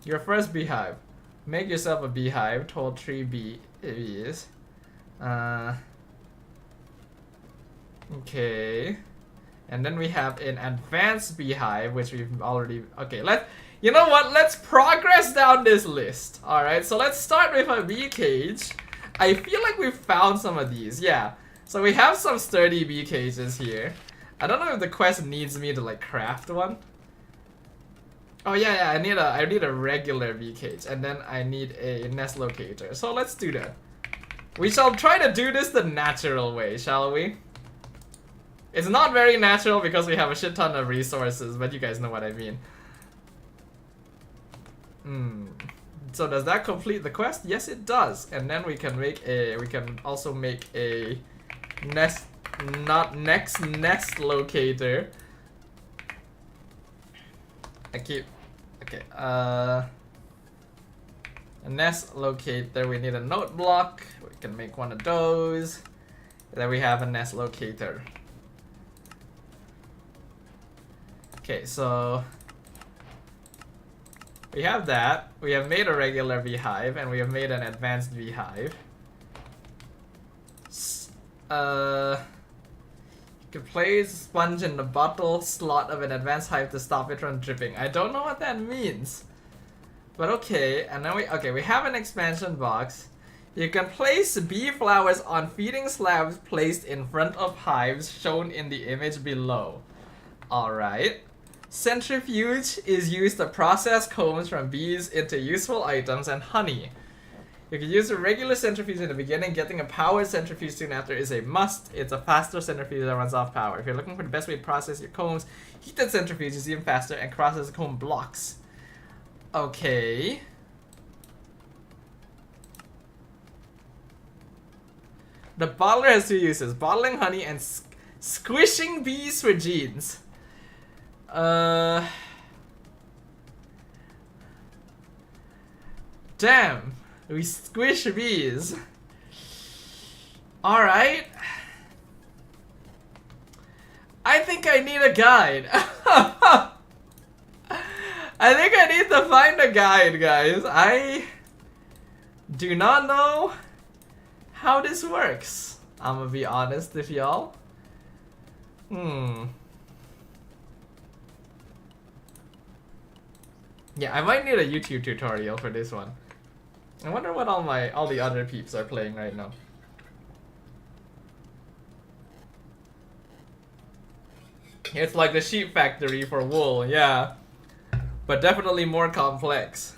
Your first beehive. Make yourself a beehive. Total 3 bees. Okay. And then we have an advanced beehive, which we've already... Okay, you know what? Let's progress down this list. Alright, so let's start with a bee cage. I feel like we've found some of these, yeah. So we have some sturdy bee cages here. I don't know if the quest needs me to like craft one. Oh yeah, I need a regular bee cage, and then I need a nest locator. So let's do that. We shall try to do this the natural way, shall we? It's not very natural because we have a shit ton of resources, but you guys know what I mean. So does that complete the quest? Yes, it does. And then we can also make a nest locator. A nest locator, we need a note block. We can make one of those. Then we have a nest locator. Okay, so we have that. We have made a regular beehive, and we have made an advanced beehive. You can place sponge in the bottle slot of an advanced hive to stop it from dripping. I don't know what that means. But okay, and then we have an expansion box. You can place bee flowers on feeding slabs placed in front of hives shown in the image below. Alright. Centrifuge is used to process combs from bees into useful items and honey. You can use a regular centrifuge in the beginning. Getting a powered centrifuge soon after is a must. It's a faster centrifuge that runs off power. If you're looking for the best way to process your combs, heated centrifuge is even faster and crosses comb blocks. Okay. The bottler has 2 uses: bottling honey and squishing bees for genes. Damn, we squish bees. Alright. I think I need a guide. I think I need to find a guide, guys. I do not know how this works. I'm gonna be honest with y'all. Yeah, I might need a YouTube tutorial for this one. I wonder what all the other peeps are playing right now. It's like the sheep factory for wool, yeah. But definitely more complex.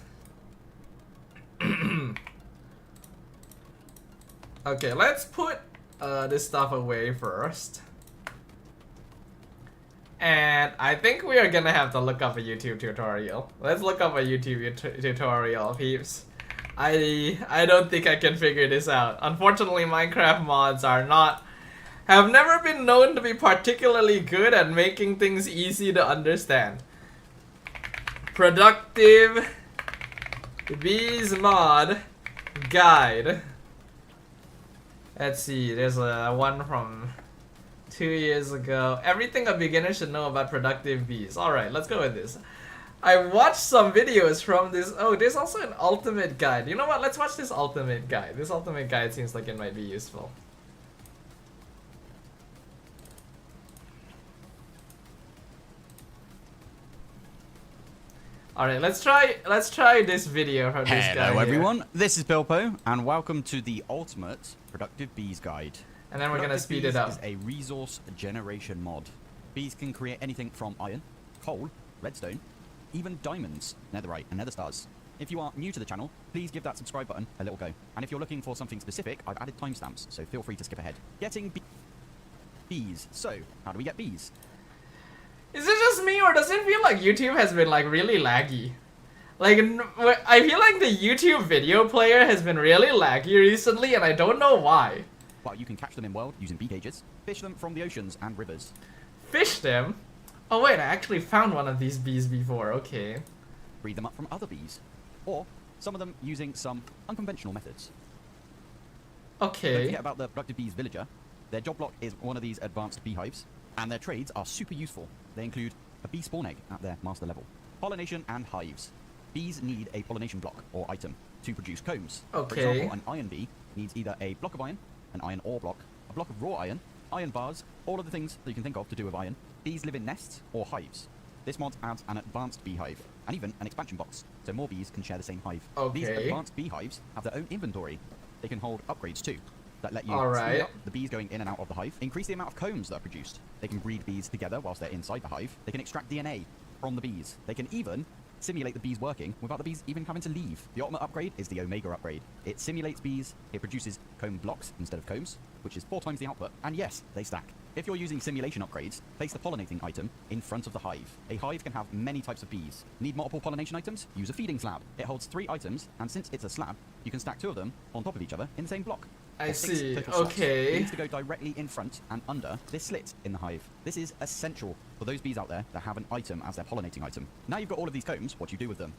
Okay, let's put this stuff away first. And I think we are gonna have to look up a YouTube tutorial. Let's look up a YouTube tutorial, peeps. I don't think I can figure this out. Unfortunately, Minecraft mods have never been known to be particularly good at making things easy to understand. Productive Bees mod guide. Let's see, there's a one from 2 years ago. Everything a beginner should know about productive bees. Alright, let's go with this. I watched some videos from this. Oh, there's also an ultimate guide. You know what? Let's watch this ultimate guide. This ultimate guide seems like it might be useful. Alright, let's try this video from this guy. Hello everyone, this is Bilbo, and welcome to the Ultimate Productive Bees Guide. And then we're gonna speed it up. Is a resource generation mod. Bees can create anything from iron, coal, redstone, even diamonds, netherite, and nether stars. If you are new to the channel, please give that subscribe button a little go. And if you're looking for something specific, I've added timestamps, so feel free to skip ahead. Getting bees. So, how do we get bees? Is it just me, or does it feel like YouTube has been like really laggy? Like, I feel like the YouTube video player has been really laggy recently, and I don't know why. Well, you can catch them in world using bee cages, fish them from the oceans and rivers. Fish them? Oh wait, I actually found one of these bees before, okay. Breed them up from other bees, or some of them using some unconventional methods. Okay. Don't forget about the Productive Bees villager. Their job block is one of these advanced beehives, and their trades are super useful. They include a bee spawn egg at their master level, pollination and hives. Bees need a pollination block or item to produce combs. Okay. For example, an iron bee needs either a block of iron, an iron ore block, a block of raw iron bars, all of the things that you can think of to do with iron. Bees live in nests or hives. This mod adds an advanced beehive and even an expansion box, so more bees can share the same hive. Okay. These advanced beehives have their own inventory. They can hold upgrades too, that let you Alright. speed up the bees going in and out of the hive, increase the amount of combs that are produced. They can breed bees together whilst they're inside the hive. They can extract DNA from the bees. They can even simulate the bees working without the bees even having to leave. The ultimate upgrade is the Omega upgrade. It simulates bees, it produces comb blocks instead of combs, which is 4 times the output, and yes, they stack. If you're using simulation upgrades, place the pollinating item in front of the hive. A hive can have many types of bees. Need multiple pollination items? Use a feeding slab. It holds 3 items, and since it's a slab, you can stack 2 of them on top of each other in the same block. I see, total slots. okay. It needs to go directly in front and under this slit in the hive. This is essential for those bees out there that have an item as their pollinating item. Now you've got all of these combs, what do you do with them?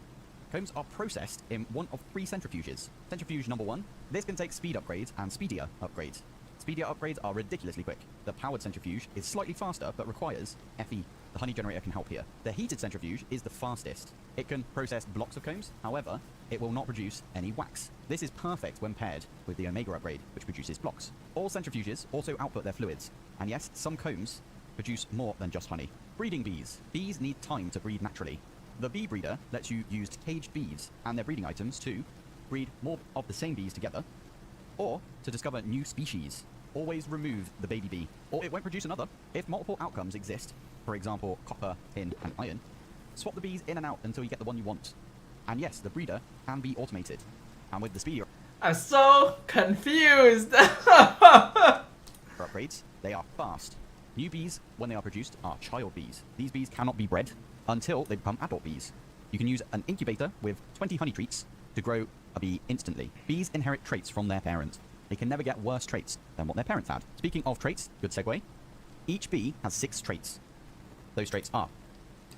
Combs are processed in one of 3 centrifuges. Centrifuge number 1, this can take speed upgrades and speedier upgrades. Speedier upgrades are ridiculously quick. The powered centrifuge is slightly faster, but requires FE. The honey generator can help here. The heated centrifuge is the fastest. It can process blocks of combs, however, it will not produce any wax. This is perfect when paired with the Omega upgrade, which produces blocks. All centrifuges also output their fluids, and yes, some combs produce more than just honey. Breeding bees. Bees need time to breed naturally. The bee breeder lets you use caged bees and their breeding items to breed more of the same bees together, or to discover new species. Always remove the baby bee, or it won't produce another. If multiple outcomes exist, for example, copper, tin, and iron, swap the bees in and out until you get the one you want. And yes, the breeder can be automated. And with the speedier I'm so confused. upgrades, they are fast. New bees, when they are produced, are child bees. These bees cannot be bred until they become adult bees. You can use an incubator with 20 honey treats to grow a bee instantly. Bees inherit traits from their parents. They can never get worse traits than what their parents had. Speaking of traits, good segue. Each bee has 6 traits. Those traits are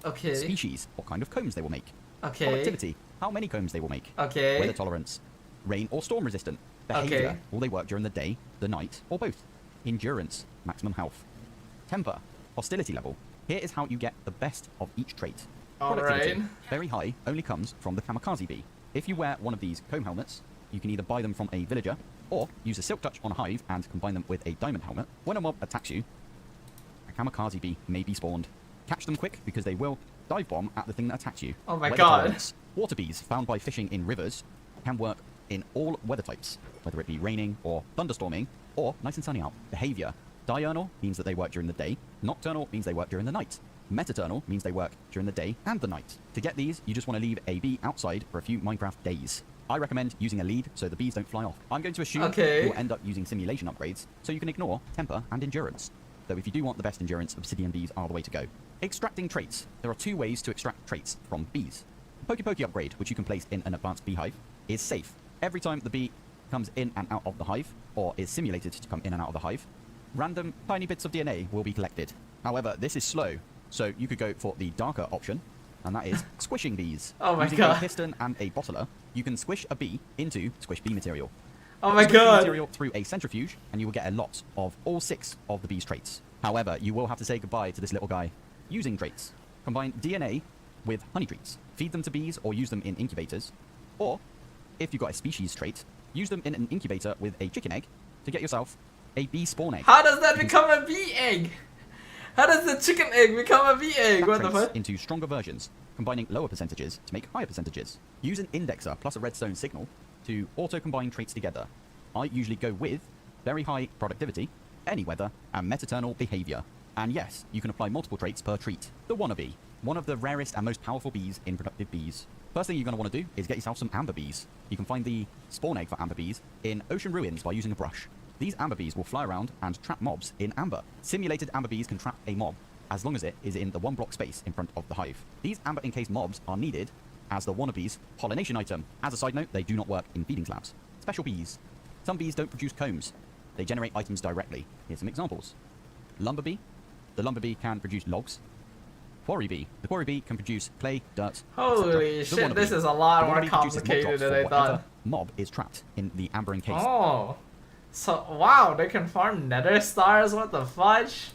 Okay. species, what kind of combs they will make. Okay. Productivity, how many combs they will make. Okay. Weather tolerance, rain or storm resistant. Behavior, Okay. will they work during the day, the night, or both. Endurance, maximum health. Temper, hostility level. Here is how you get the best of each trait. Alright. Very high only comes from the kamikaze bee. If you wear one of these comb helmets, you can either buy them from a villager or use a silk touch on a hive and combine them with a diamond helmet. When a mob attacks you, a kamikaze bee may be spawned. Catch them quick because they will dive bomb at the thing that attacks you. Oh my Weather god. tolerance. Water bees found by fishing in rivers can work in all weather types, whether it be raining or thunderstorming or nice and sunny out. Behavior. Diurnal means that they work during the day. Nocturnal means they work during the night. Metadurnal means they work during the day and the night. To get these, you just want to leave a bee outside for a few Minecraft days. I recommend using a lead so the bees don't fly off. I'm going to assume you'll end up using simulation upgrades, so you can ignore temper and endurance. Though if you do want the best endurance, obsidian bees are the way to go. Extracting traits. There are 2 ways to extract traits from bees. The Pokey upgrade, which you can place in an advanced beehive, is safe. Every time the bee comes in and out of the hive, or is simulated to come in and out of the hive, random tiny bits of DNA will be collected. However, this is slow, so you could go for the darker option, and that is squishing bees. Oh my Using god. a piston and a bottler, you can squish a bee into squish bee material. Oh my Squish bee god. material through a centrifuge, and you will get a lot of all 6 of the bee's traits. However, you will have to say goodbye to this little guy. Using traits. Combine DNA with honey treats. Feed them to bees or use them in incubators. Or, if you've got a species trait, use them in an incubator with a chicken egg to get yourself a bee spawn egg. How does that become a bee egg? How does the chicken egg become a bee egg? What the fuck? Into stronger versions, combining lower percentages to make higher percentages. Use an indexer plus a redstone signal to auto-combine traits together. I usually go with very high productivity, any weather, and meternal behavior. And yes, you can apply multiple traits per treat. The wannabe, one of the rarest and most powerful bees in productive bees. First thing you're going to want to do is get yourself some amber bees. You can find the spawn egg for amber bees in ocean ruins by using a brush. These amber bees will fly around and trap mobs in amber. Simulated amber bees can trap a mob as long as it is in the 1 block space in front of the hive. These amber encased mobs are needed as the wannabe's pollination item. As a side note, they do not work in feeding slabs. Special bees. Some bees don't produce combs. They generate items directly. Here's some examples. Lumber bee. The lumber bee can produce logs. Quarry bee. The quarry bee can produce clay, dirt, Holy etc. shit, this is a lot more wannabe produces mob complicated drops than for I whatever thought. Mob is trapped in the amber encased. Oh. So, wow, they can farm nether stars? What the fudge?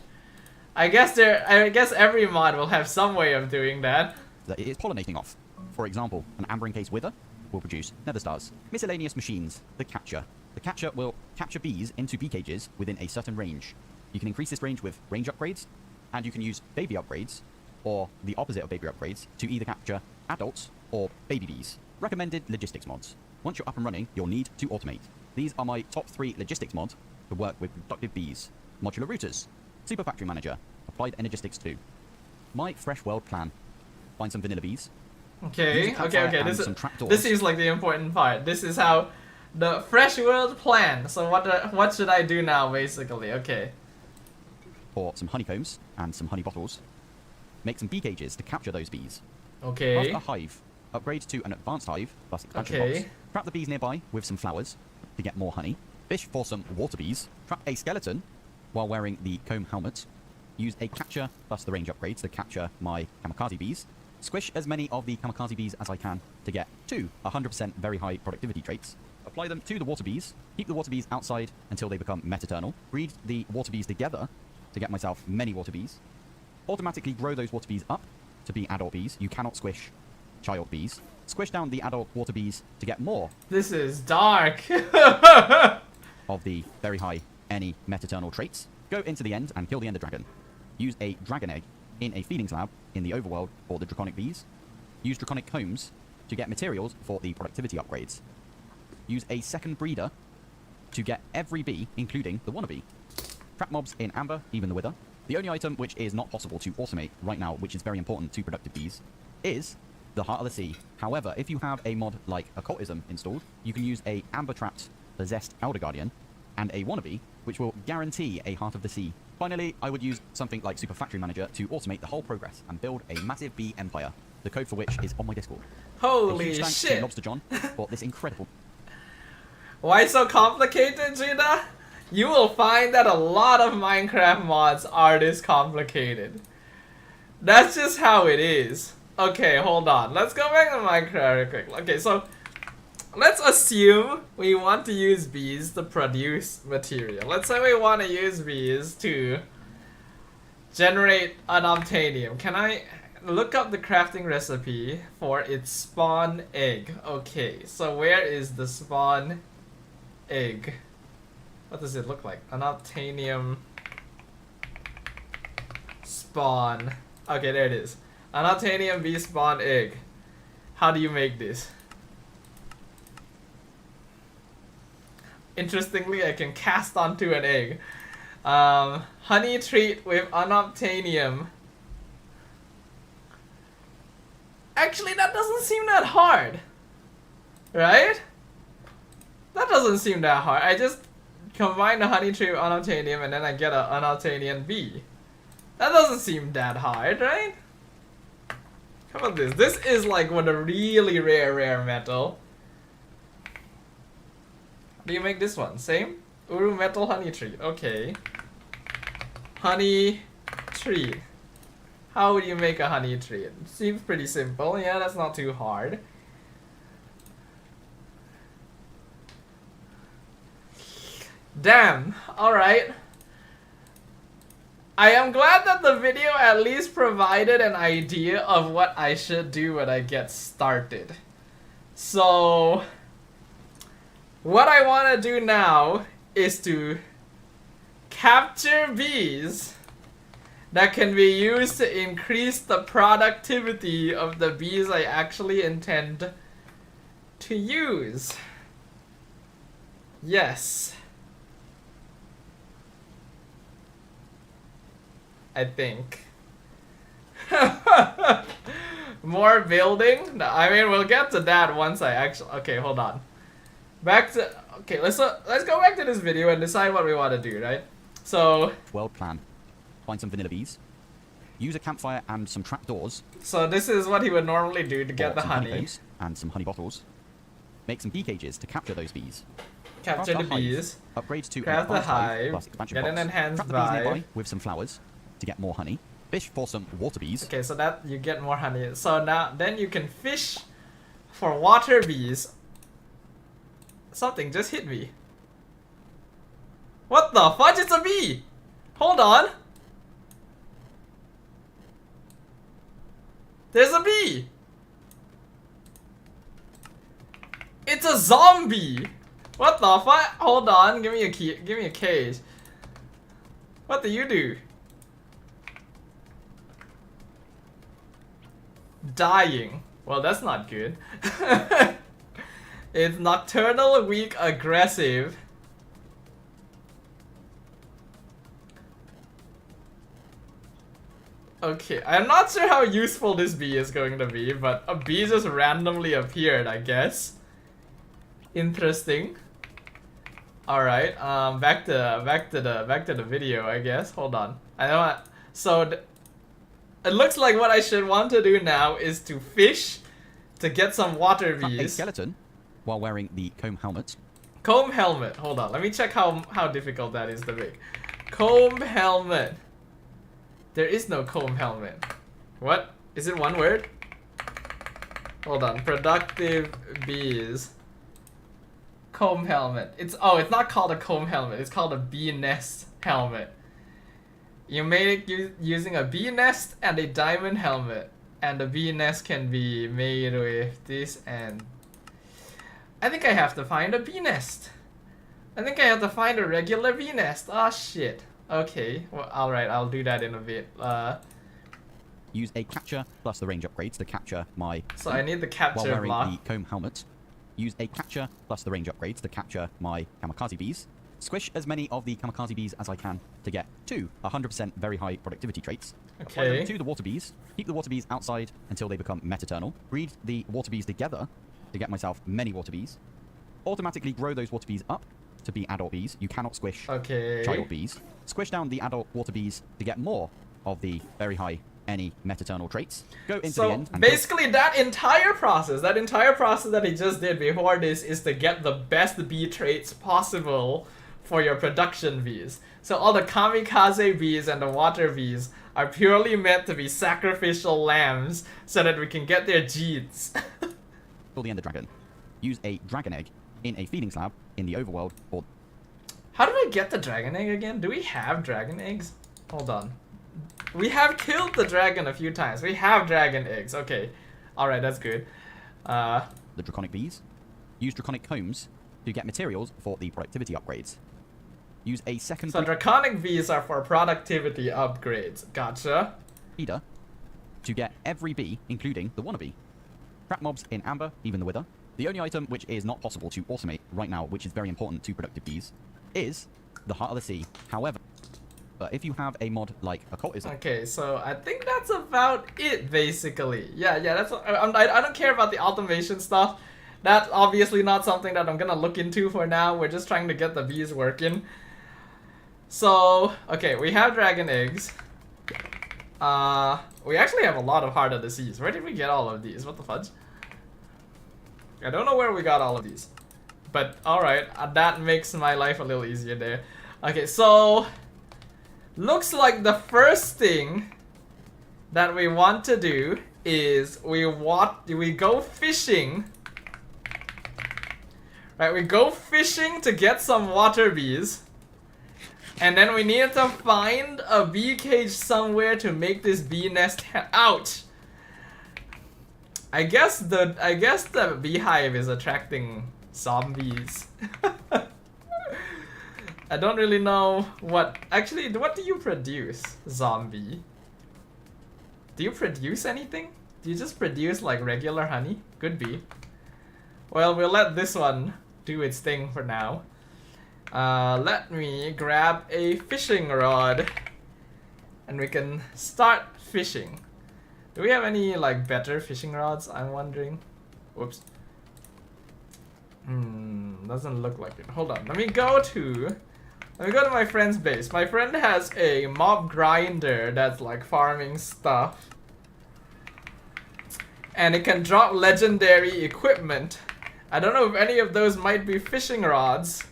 I guess every mod will have some way of doing that. That it is pollinating off. For example, an amber encased wither will produce nether stars. Miscellaneous machines. The catcher. The catcher will capture bees into bee cages within a certain range. You can increase this range with range upgrades, and you can use baby upgrades, or the opposite of baby upgrades, to either capture adults or baby bees. Recommended logistics mods. Once you're up and running, you'll need to automate. These are my top 3 logistics mods to work with productive bees. Modular routers. Super factory manager. Applied energistics 2. My fresh world plan. Find some vanilla bees. Okay. Some trapdoors. This seems like the important part. This is how the fresh world plan. So what should I do now, basically? Okay. Or some honeycombs and some honey bottles. Make some bee cages to capture those bees. Okay. Craft a hive. Upgrade to an advanced hive plus expansion Okay. box. Trap the bees nearby with some flowers to get more honey. Fish for some water bees. Trap a skeleton while wearing the comb helmet. Use a catcher plus the range upgrades to capture my kamikaze bees. Squish as many of the kamikaze bees as I can to get 2 100% very high productivity traits. Apply them to the water bees. Keep the water bees outside until they become metaternal. Breed the water bees together to get myself many water bees. Automatically grow those water bees up to be adult bees. You cannot squish child bees. Squish down the adult water bees to get more This is dark. of the very high any metaternal traits. Go into the end and kill the ender dragon. Use a dragon egg in a feeding slab in the overworld for the draconic bees. Use draconic combs to get materials for the productivity upgrades. Use a second breeder to get every bee, including the wannabe. Trap mobs in amber, even the wither. The only item which is not possible to automate right now, which is very important to productive bees, is the Heart of the Sea. However, if you have a mod like Occultism installed, you can use a amber-trapped possessed Elder Guardian and a wannabe, which will guarantee a Heart of the Sea. Finally, I would use something like Super Factory Manager to automate the whole progress and build a massive bee empire, the code for which is on my Discord. Holy a huge thanks to shit. Lobster John for this incredible... Why so complicated, Gina? You will find that a lot of Minecraft mods are this complicated. That's just how it is. Okay, hold on. Let's go back to Minecraft real quick. Okay, so let's assume we want to use bees to produce material. Let's say we want to use bees to generate an obtainium. look up the crafting recipe for its spawn egg. Okay, so where is the spawn egg? What does it look like? Unobtainium spawn. Okay, there it is. Unobtainium bee spawn egg. How do you make this? Interestingly, I can cast onto an egg. Honey treat with unobtainium. Actually, that doesn't seem that hard. Right? That doesn't seem that hard. I just combine the honey treat with unobtainium and then I get an unobtainium bee. That doesn't seem that hard, right? How about this? This is like one of the really rare metal. How do you make this one? Same? Uru metal honey treat. Okay. Honey treat. How would you make a honey treat? Seems pretty simple. Yeah, that's not too hard. Damn. Alright. I am glad that the video at least provided an idea of what I should do when I get started. So, what I want to do now is to capture bees that can be used to increase the productivity of the bees I actually intend to use. Yes. I think. More building? No, I mean, we'll get to that once I actually... Okay, hold on. Back to... Okay, let's go back to this video and decide what we want to do, right? So... World plan. Find some vanilla bees. Use a campfire and some trapdoors. So this is what he would normally do to get the honey. Honeycombs and some honey bottles. Make some bee cages to capture those bees. Capture the bees. Upgrade to Craft the hive. plus expansion Get an box. enhanced Trap the bees nearby vibe. with some flowers to get more honey. Fish for some water bees. Okay, so that you get more honey. So now, then you can fish for water bees. Something just hit me. What the fudge? It's a bee! Hold on. There's a bee! It's a zombie! What the fuck? Hold on, give me a key, give me a cage. What do you do? Dying. Well, that's not good. It's nocturnal, weak, aggressive. Okay, I'm not sure how useful this bee is going to be, but a bee just randomly appeared, I guess. Interesting. Alright, back to the video, I guess. Hold on. I know what. So it looks like what I should want to do now is to fish to get some water bees. A skeleton while wearing the comb helmet. Comb helmet. Hold on. Let me check how difficult that is to make. Comb helmet. There is no comb helmet. What? Is it one word? Hold on. Productive bees. Comb helmet. It's not called a comb helmet. It's called a bee nest helmet. You made it using a bee nest and a diamond helmet. And the bee nest can be made with this and... I think I have to find a bee nest. I think I have to find a regular bee nest. Ah, shit. Okay. Well, alright. I'll do that in a bit. Use a capture plus the range upgrades to capture my... So I need the capture while wearing block. the comb helmet. Use a capture plus the range upgrades to capture my kamikaze bees. Squish as many of the kamikaze bees as I can to get 2 100% very high productivity traits. Apply them Okay. to the water bees. Keep the water bees outside until they become metaternal. Breed the water bees together to get myself many water bees. Automatically grow those water bees up to be adult bees. You cannot squish child bees. Squish down the adult water bees to get more of the very high any metaternal traits. Go into the end. So basically that entire process that he just did before this is to get the best bee traits possible for your production bees. So all the kamikaze bees and the water bees are purely meant to be sacrificial lambs so that we can get their genes. Kill the ender dragon. Use a dragon egg in a feeding slab in the overworld or... How do I get the dragon egg again? Do we have dragon eggs? Hold on. We have killed the dragon a few times. We have dragon eggs. Okay. Alright, that's good. The draconic bees. Use draconic combs to get materials for the productivity upgrades. Use a second So draconic bees are for productivity upgrades. Gotcha. breeder to get every bee, including the wannabe. Trap mobs in amber, even the wither. The only item which is not possible to automate right now, which is very important to productive bees, is the Heart of the Sea. However, if you have a mod like occultism... Okay, so I think that's about it, basically. Yeah, that's... I don't care about the automation stuff. That's obviously not something that I'm gonna look into for now. We're just trying to get the bees working. So, okay, we have dragon eggs. We actually have a lot of Heart of the Seas. Where did we get all of these? What the fudge? I don't know where we got all of these. But, alright, that makes my life a little easier there. Okay, so... looks like the first thing that we want to do is we go fishing. Right, we go fishing to get some water bees. And then we need to find a bee cage somewhere to make this bee nest. Ouch! I guess the beehive is attracting zombies. I don't really know what... Actually, what do you produce, zombie? Do you produce anything? Do you just produce like regular honey? Could be. Well, we'll let this one do its thing for now. Let me grab a fishing rod. And we can start fishing. Do we have any like better fishing rods? I'm wondering. Whoops. Doesn't look like it. Hold on. Let me go to my friend's base. My friend has a mob grinder that's like farming stuff. And it can drop legendary equipment. I don't know if any of those might be fishing rods.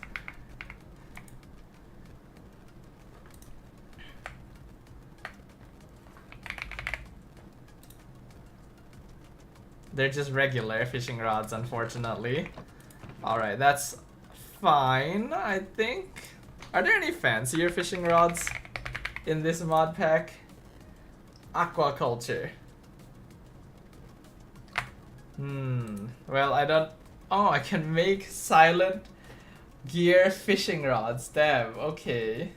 They're just regular fishing rods, unfortunately. Alright, that's fine, I think. Are there any fancier fishing rods in this mod pack? Aquaculture. Well, I don't... Oh, I can make silent gear fishing rods. Damn, okay.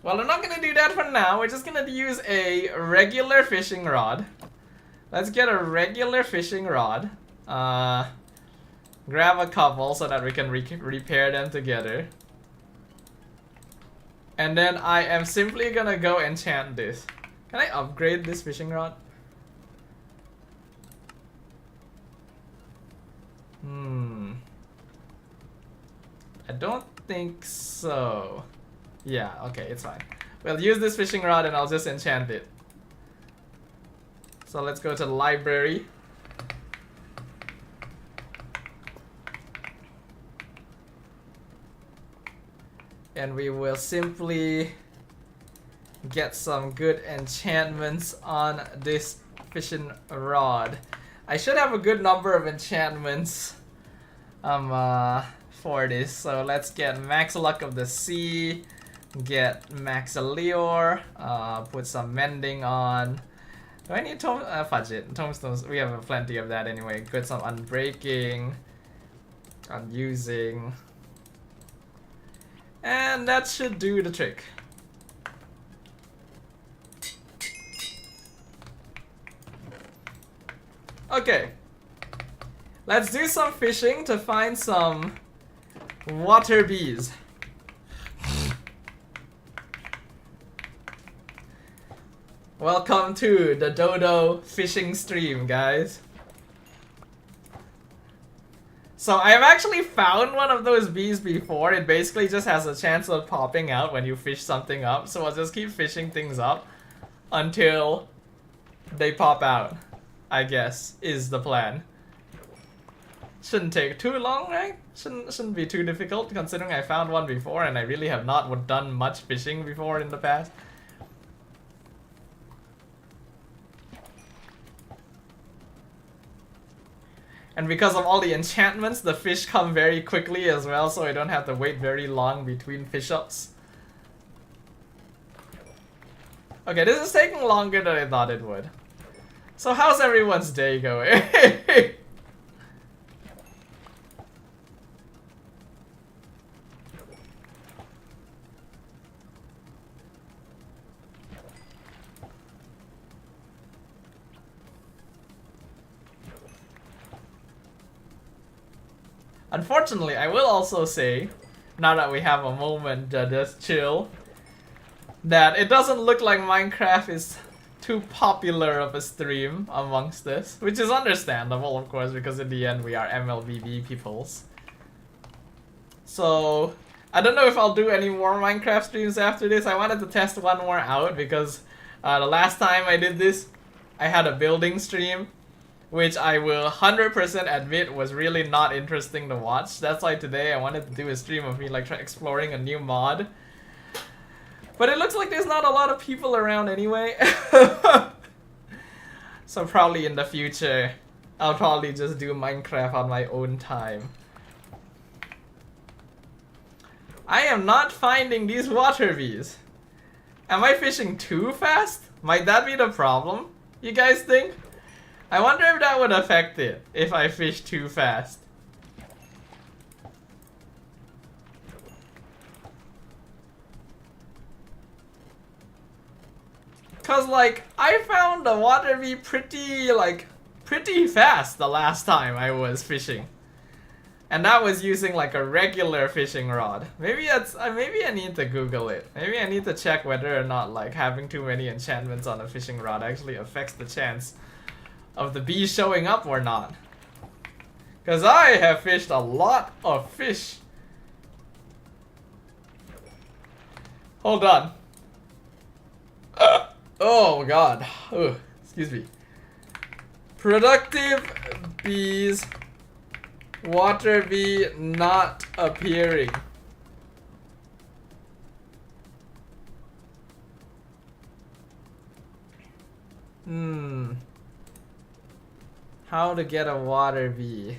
Well, I'm not gonna do that for now. We're just gonna use a regular fishing rod. Let's get a regular fishing rod. Grab a couple so that we can repair them together. And then I am simply gonna go enchant this. Can I upgrade this fishing rod? I don't think so. Yeah, okay, it's fine. We'll use this fishing rod and I'll just enchant it. So let's go to the library. And we will simply get some good enchantments on this fishing rod. I should have a good number of enchantments for this. So let's get Max Luck of the Sea, get Max Allure, put some mending on. Do I need fudge it. Tombstones, we have plenty of that anyway. Put some unbreaking, unusing. And that should do the trick. Okay. Let's do some fishing to find some water bees. Welcome to the Dodo fishing stream, guys. So I've actually found one of those bees before. It basically just has a chance of popping out when you fish something up. So I'll just keep fishing things up until they pop out, I guess, is the plan. Shouldn't take too long, right? Shouldn't be too difficult considering I found one before and I really have not done much fishing before in the past. And because of all the enchantments, the fish come very quickly as well, so I don't have to wait very long between fish ups. Okay, this is taking longer than I thought it would. So how's everyone's day going? Unfortunately, I will also say, now that we have a moment to just chill, that it doesn't look like Minecraft is too popular of a stream amongst this, which is understandable, of course, because in the end we are MLBB peoples. So I don't know if I'll do any more Minecraft streams after this. I wanted to test one more out because the last time I did this, I had a building stream, which I will 100% admit was really not interesting to watch. That's why today I wanted to do a stream of me like exploring a new mod. But it looks like there's not a lot of people around anyway. So probably in the future, I'll probably just do Minecraft on my own time. I am not finding these water bees. Am I fishing too fast? Might that be the problem? You guys think? I wonder if that would affect it if I fish too fast. Cause like I found the water bee pretty fast the last time I was fishing. And that was using like a regular fishing rod. Maybe that's maybe I need to Google it. Maybe I need to check whether or not like having too many enchantments on a fishing rod actually affects the chance of the bees showing up or not. Cause I have fished a lot of fish. Hold on. Oh god. Ugh, excuse me. Productive bees. Water bee not appearing. How to get a water bee.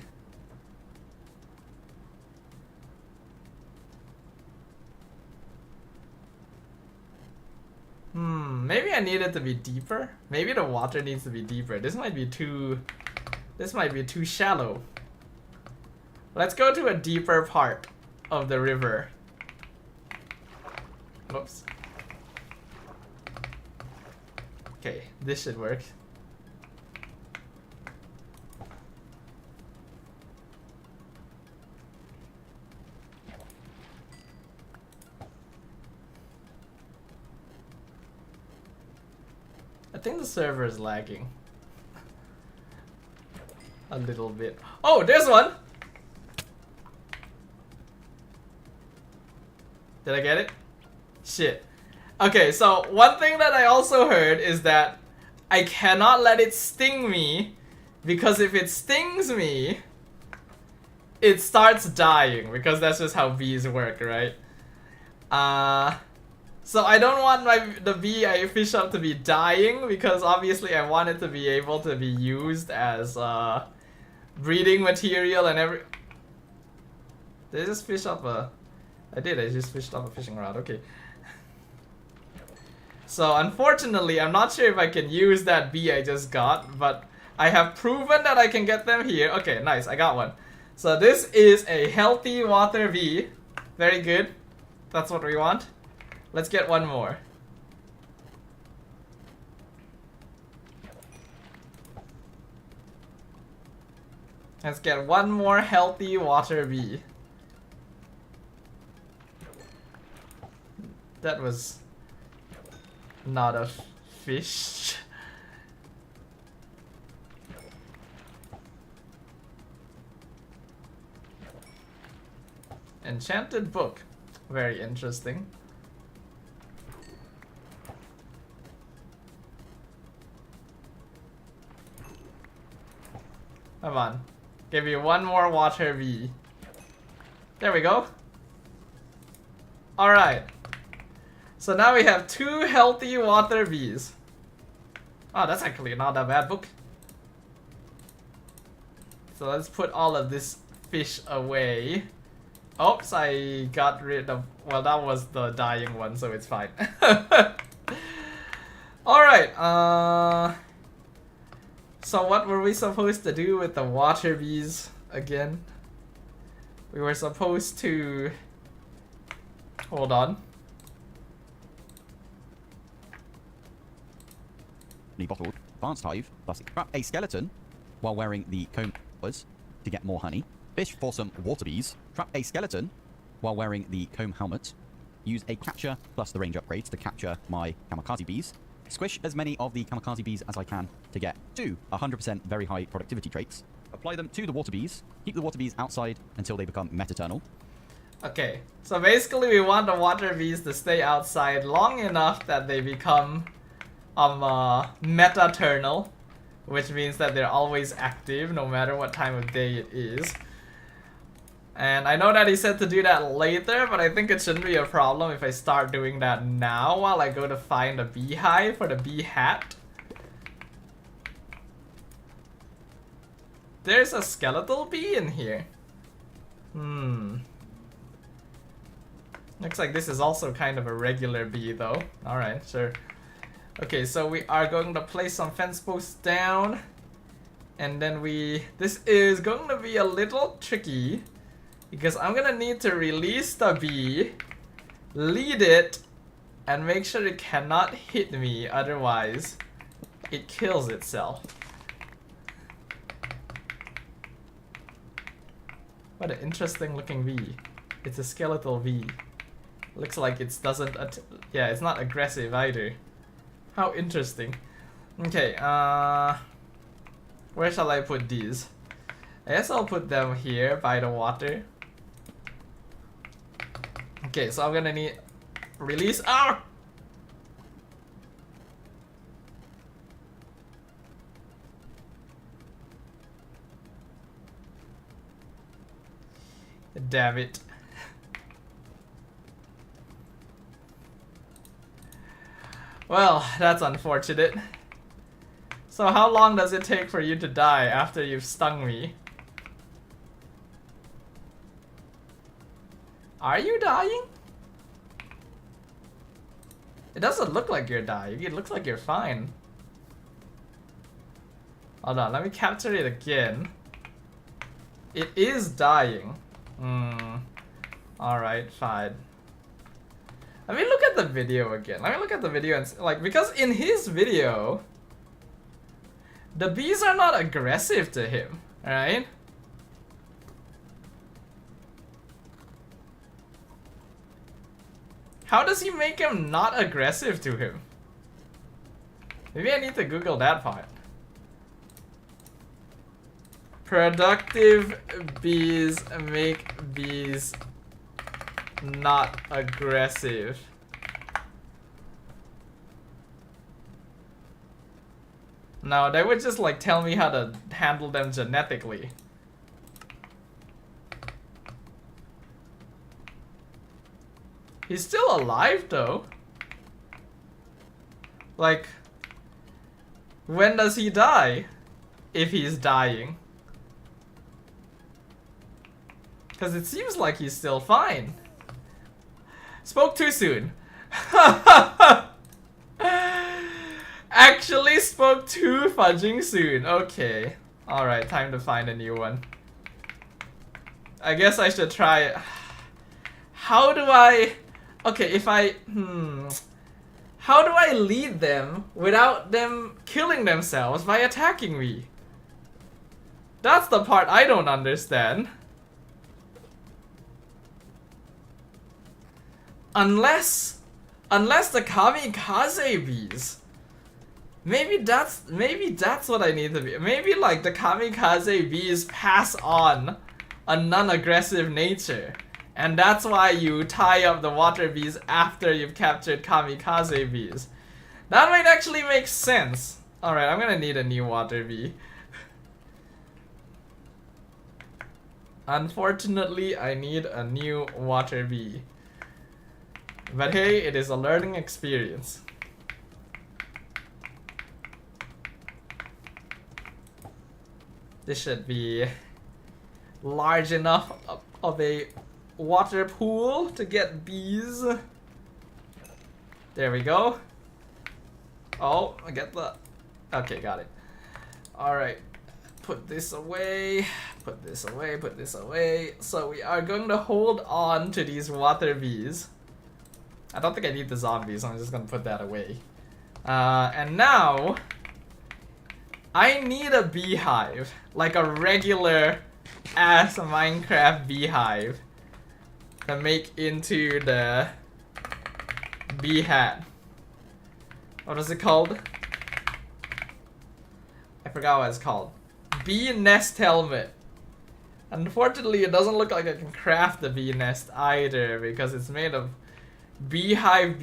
Maybe I need it to be deeper. Maybe the water needs to be deeper. This might be too shallow. Let's go to a deeper part of the river. Oops. Okay, this should work. I think the server is lagging a little bit. Oh, there's one! Did I get it? Shit. Okay, so one thing that I also heard is that I cannot let it sting me, because if it stings me, it starts dying, because that's just how bees work, right? So I don't want the bee I fish up to be dying, because obviously I want it to be able to be used as breeding material and every... Did I just fish up a... I just fished up a fishing rod, okay. So unfortunately, I'm not sure if I can use that bee I just got, but I have proven that I can get them here. Okay, nice, I got one. So this is a healthy water bee. Very good. That's what we want. Let's get one more. Let's get one more healthy water bee. That was not a fish. Enchanted book. Very interesting. Come on. Give you one more water bee. There we go. Alright. So now we have 2 healthy water bees. Oh, that's actually not a bad book. So let's put all of this fish away. Oops, I got rid of... Well, that was the dying one, so it's fine. Alright, so what were we supposed to do with the water bees again? We were supposed to... Hold on. Bottled advanced hive, plus trap a skeleton while wearing the comb collars to get more honey. Fish for some water bees. Trap a skeleton while wearing the comb helmet. Use a capture plus the range upgrades to capture my kamikaze bees. Squish as many of the kamikaze bees as I can to get 2 100% very high productivity traits. Apply them to the water bees. Keep the water bees outside until they become metaternal. Okay, so basically we want the water bees to stay outside long enough that they become metaternal, which means that they're always active no matter what time of day it is. And I know that he said to do that later, but I think it shouldn't be a problem if I start doing that now while I go to find a beehive for the bee hat. There's a skeletal bee in here. Looks like this is also kind of a regular bee though. Alright, sure. Okay, so we are going to place some fence posts down. And then this is going to be a little tricky, because I'm gonna need to release the bee, lead it, and make sure it cannot hit me, otherwise it kills itself. What an interesting looking bee. It's a skeletal bee. Looks like it doesn't, yeah, it's not aggressive either. How interesting. Okay, where shall I put these? I guess I'll put them here by the water. Okay, so I'm gonna need release. Ah! Damn it. Well, that's unfortunate. So how long does it take for you to die after you've stung me? Are you dying? It doesn't look like you're dying. It looks like you're fine. Hold on, let me capture it again. It is dying. Alright, fine. Let me look at the video again. Let me look at the video and like, because in his video, the bees are not aggressive to him, right? How does he make him not aggressive to him? Maybe I need to Google that part. Productive bees make bees not aggressive. No, they would just like tell me how to handle them genetically. He's still alive though. Like, when does he die? If he's dying. Because it seems like he's still fine. Spoke too soon. Actually spoke too fudging soon. Okay. Alright, time to find a new one. I guess I should try it. How do I... Okay, if I... How do I lead them without them killing themselves by attacking me? That's the part I don't understand. Unless the kamikaze bees. Maybe that's what I need to be. Maybe like the kamikaze bees pass on a non-aggressive nature. And that's why you tie up the water bees after you've captured kamikaze bees. That might actually make sense. Alright, I'm gonna need a new water bee. Unfortunately, I need a new water bee. But hey, it is a learning experience. This should be large enough of a water pool to get bees. There we go. Oh, I get the... Okay, got it. Alright. Put this away. Put this away. Put this away. So we are going to hold on to these water bees. I don't think I need the zombies, so I'm just gonna put that away. And now... I need a beehive. Like a regular ass Minecraft beehive. To make into the bee hat. What is it called? I forgot what it's called. Bee nest helmet. Unfortunately, it doesn't look like I can craft the bee nest either because it's made of beehive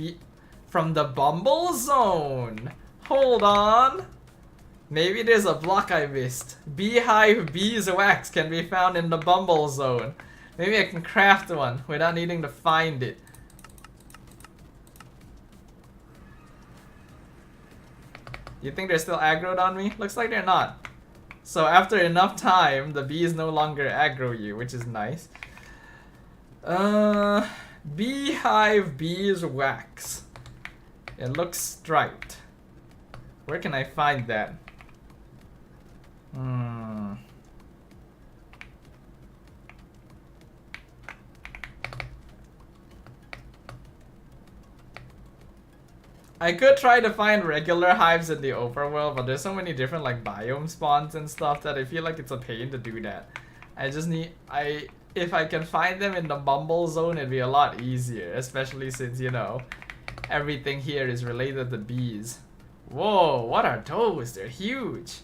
from the Bumble Zone. Hold on. Maybe there's a block I missed. Beehive beeswax can be found in the Bumble Zone. Maybe I can craft one without needing to find it. You think they're still aggroed on me? Looks like they're not. So after enough time, the bees no longer aggro you, which is nice. Beehive beeswax. It looks striped. Where can I find that? I could try to find regular hives in the overworld, but there's so many different like biome spawns and stuff that I feel like it's a pain to do that. I just need if I can find them in the Bumble Zone, it'd be a lot easier, especially since, you know, everything here is related to bees. Whoa, what are those? They're huge.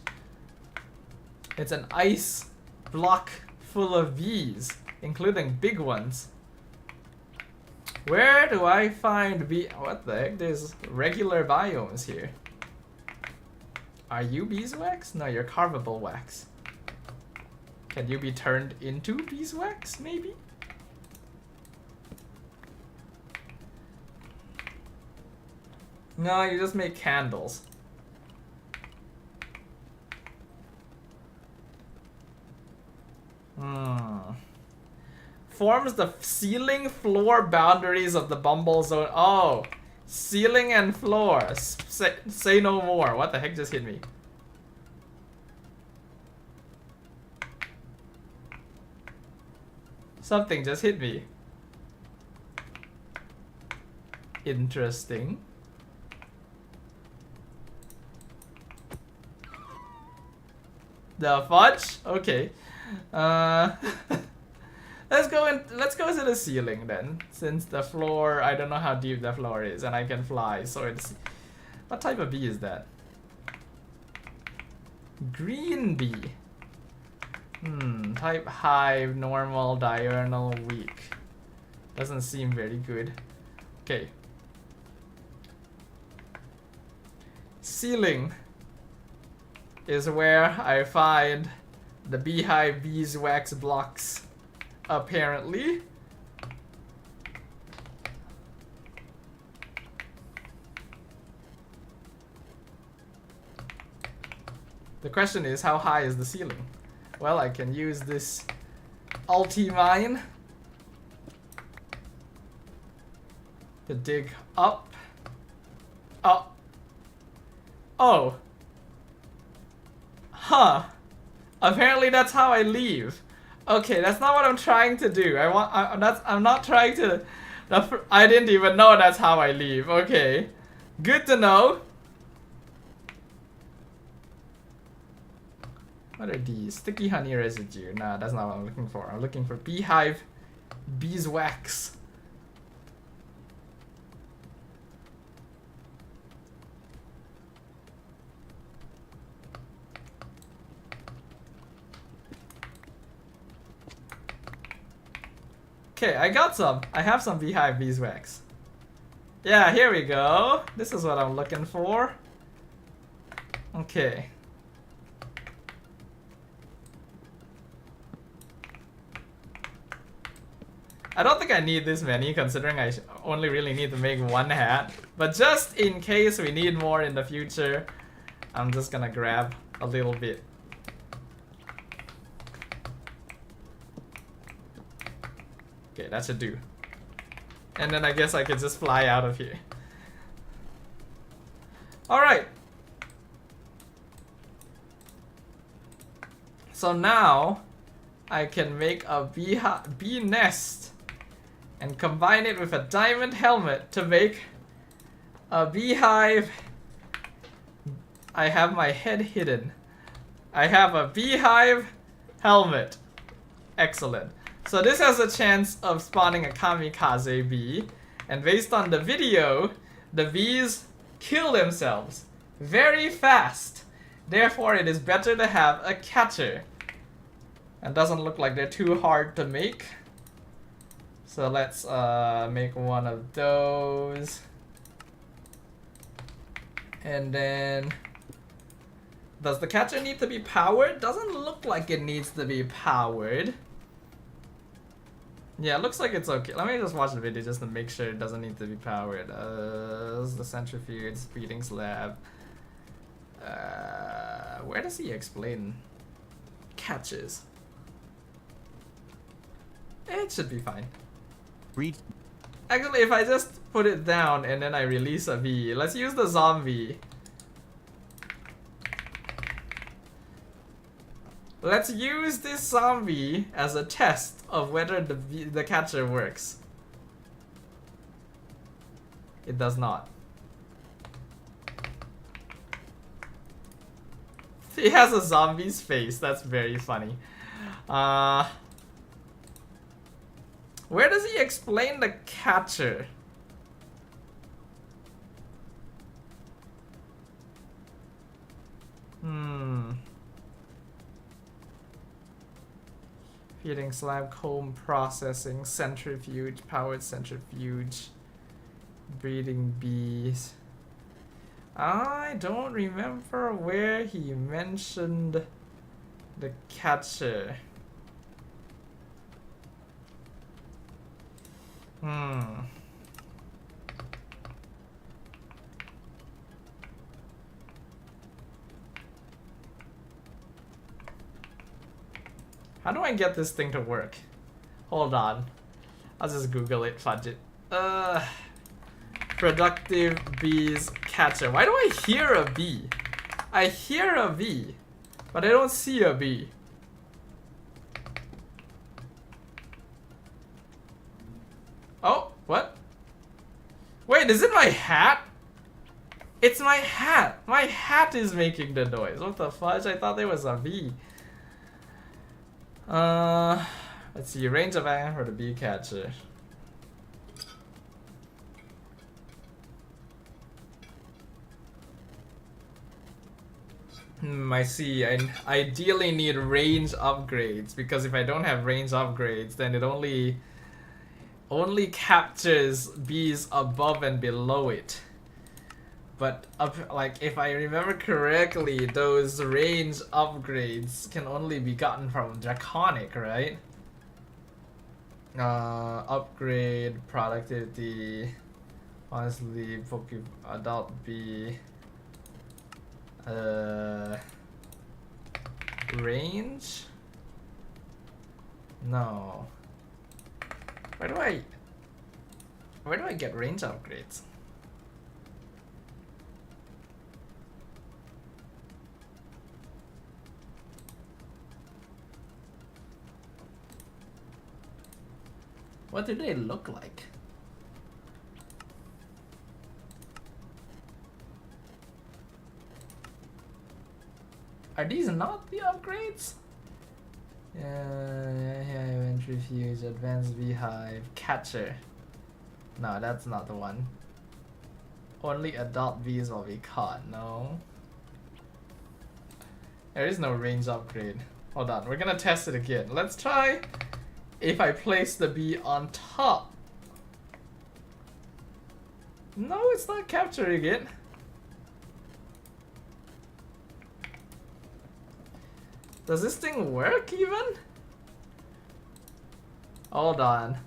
It's an ice block full of bees, including big ones. Where do I find what the heck? There's regular biomes here. Are you beeswax? No, you're carvable wax. Can you be turned into beeswax, maybe? No, you just make candles. Forms the ceiling floor boundaries of the Bumble Zone. Oh, ceiling and floor. Say no more. What the heck just hit me? Something just hit me. Interesting. The fudge? Okay. Let's go to the ceiling then. Since the floor, I don't know how deep the floor is and I can fly, so it's... What type of bee is that? Green bee. Type hive, normal, diurnal, weak. Doesn't seem very good. Okay. Ceiling is where I find the beehive beeswax blocks, apparently. The question is, how high is the ceiling? Well, I can use this ulti-mine to dig up. Oh. Huh. Apparently that's how I leave. Okay, that's not what I'm trying to do. I'm not trying to... I didn't even know that's how I leave. Okay. Good to know. What are these? Sticky honey residue. Nah, that's not what I'm looking for. I'm looking for beehive beeswax. Okay, I got some. I have some beehive beeswax. Yeah, here we go. This is what I'm looking for. Okay. I don't think I need this many, considering I only really need to make one hat. But just in case we need more in the future, I'm just gonna grab a little bit. Okay, that should do. And then I guess I could just fly out of here. Alright. So now I can make a bee nest and combine it with a diamond helmet to make a beehive. I have my head hidden. I have a beehive helmet. Excellent. So this has a chance of spawning a kamikaze bee. And based on the video, the bees kill themselves very fast. Therefore, it is better to have a catcher. And doesn't look like they're too hard to make. So let's make one of those. And then, does the catcher need to be powered? Doesn't look like it needs to be powered. Yeah, it looks like it's okay. Let me just watch the video just to make sure it doesn't need to be powered. This is the centrifuge, feeding slab. Where does he explain catches? It should be fine. Breed. Actually, if I just put it down and then I release a bee, let's use the zombie. Let's use this zombie as a test of whether the catcher works. It does not. He has a zombie's face. That's very funny. Where does he explain the catcher? Feeding slab, comb processing, centrifuge, powered centrifuge, breeding bees. I don't remember where he mentioned the catcher. How do I get this thing to work? Hold on. I'll just Google it, fudge it. Productive bees catcher. Why do I hear a bee? I hear a bee, but I don't see a bee. Oh, what? Wait, is it my hat? It's my hat. My hat is making the noise. What the fudge? I thought there was a bee. Let's see, range of action for the bee catcher. I see. I ideally need range upgrades, because if I don't have range upgrades, then it only captures bees above and below it. But like, if I remember correctly, those range upgrades can only be gotten from Draconic, right? Upgrade productivity. Honestly, adult bee. Range? No. Where do I get range upgrades? What do they look like? Are these not the upgrades? Centrifuge, advanced beehive, catcher. No, that's not the one. Only adult bees will be caught. No. There is no range upgrade. Hold on, we're gonna test it again. Let's try if I place the bee on top. No, it's not capturing it. Does this thing work even? Hold on.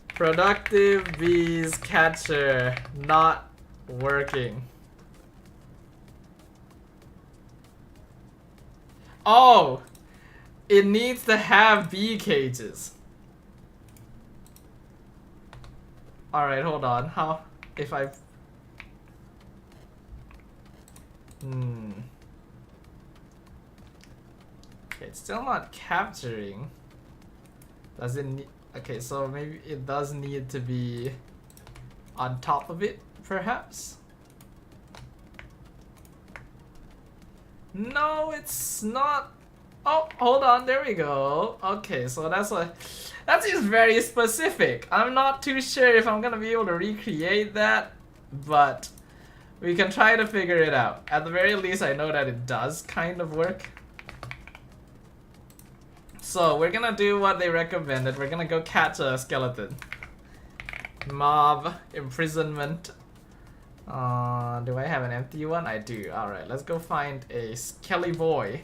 Productive bees catcher not working. Oh! It needs to have bee cages. Alright, hold on. How? If I... Okay, it's still not capturing. Does it need... Okay, so maybe it does need to be on top of it, perhaps? No, it's not. Oh, hold on, there we go. Okay, so that seems very specific. I'm not too sure if I'm gonna be able to recreate that, but we can try to figure it out. At the very least, I know that it does kind of work. So we're gonna do what they recommended. We're gonna go catch a skeleton. Mob imprisonment. Do I have an empty one? I do. Alright, let's go find a skelly boy.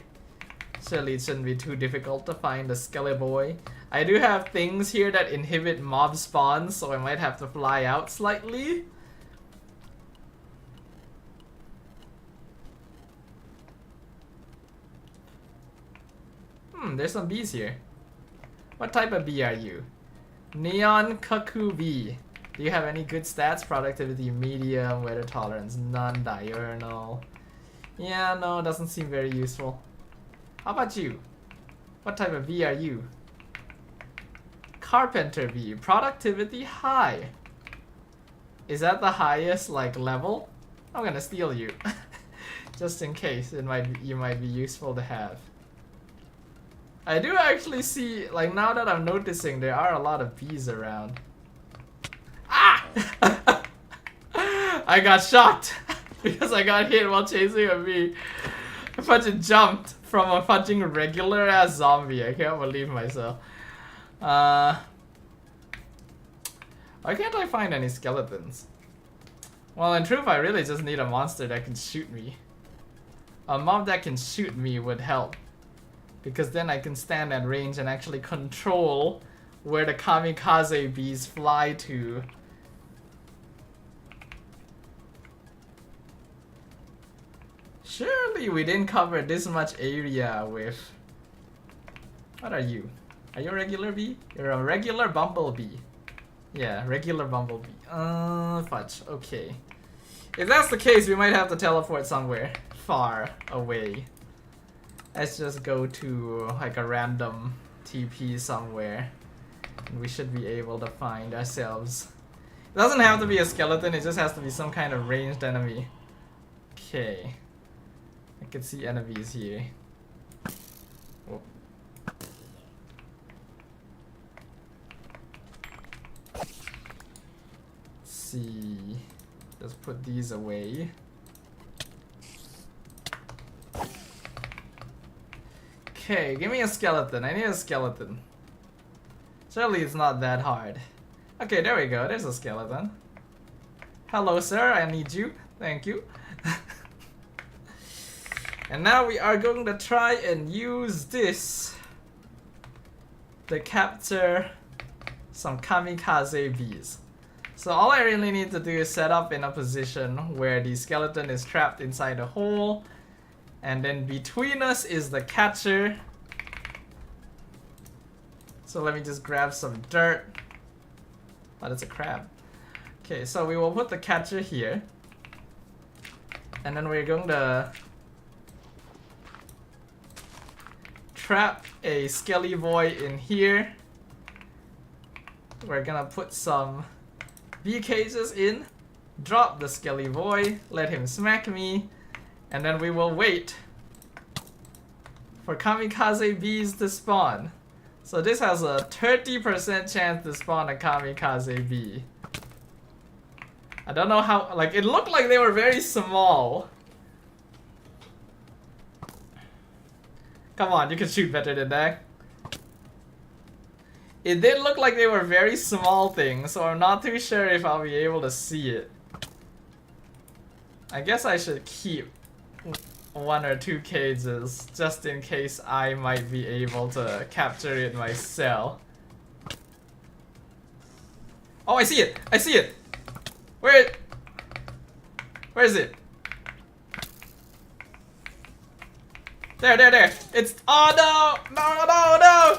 Surely it shouldn't be too difficult to find a skelly boy. I do have things here that inhibit mob spawns, so I might have to fly out slightly. There's some bees here. What type of bee are you? Neon cuckoo bee. Do you have any good stats? Productivity medium, weather tolerance none, diurnal. Yeah, no, doesn't seem very useful. How about you? What type of bee are you? Carpenter bee. Productivity high. Is that the highest like level? I'm gonna steal you. Just in case you might be useful to have. I do actually see, like, now that I'm noticing, there are a lot of bees around. Ah! I got shocked because I got hit while chasing a bee. I fucking jumped from a fucking regular ass zombie. I can't believe myself. Why can't I find any skeletons? Well, in truth, I really just need a monster that can shoot me. A mob that can shoot me would help. Because then I can stand at range and actually control where the kamikaze bees fly to. Surely we didn't cover this much area with... What are you? Are you a regular bee? You're a regular bumblebee. Yeah, regular bumblebee. Fudge. Okay. If that's the case, we might have to teleport somewhere far away. Let's just go to like a random TP somewhere. And we should be able to find ourselves. It doesn't have to be a skeleton, it just has to be some kind of ranged enemy. Okay. I can see enemies here. Oh. Let's see. Let's put these away. Okay, give me a skeleton. I need a skeleton. Surely it's not that hard. Okay, there we go. There's a skeleton. Hello, sir. I need you. Thank you. And now we are going to try and use this to capture some kamikaze bees. So all I really need to do is set up in a position where the skeleton is trapped inside a hole. And then between us is the catcher. So let me just grab some dirt. Oh, that's a crab. Okay, so we will put the catcher here. And then we're going to trap a skelly boy in here. We're gonna put some bee cages in. Drop the skelly boy. Let him smack me. And then we will wait for kamikaze bees to spawn. So this has a 30% chance to spawn a kamikaze bee. I don't know how, like, it looked like they were very small. Come on, you can shoot better than that. It did look like they were very small things, so I'm not too sure if I'll be able to see it. I guess I should keep 1 or 2 cages just in case I might be able to capture it myself. Oh, I see it! I see it! Where is it? There! It's... Oh no! No!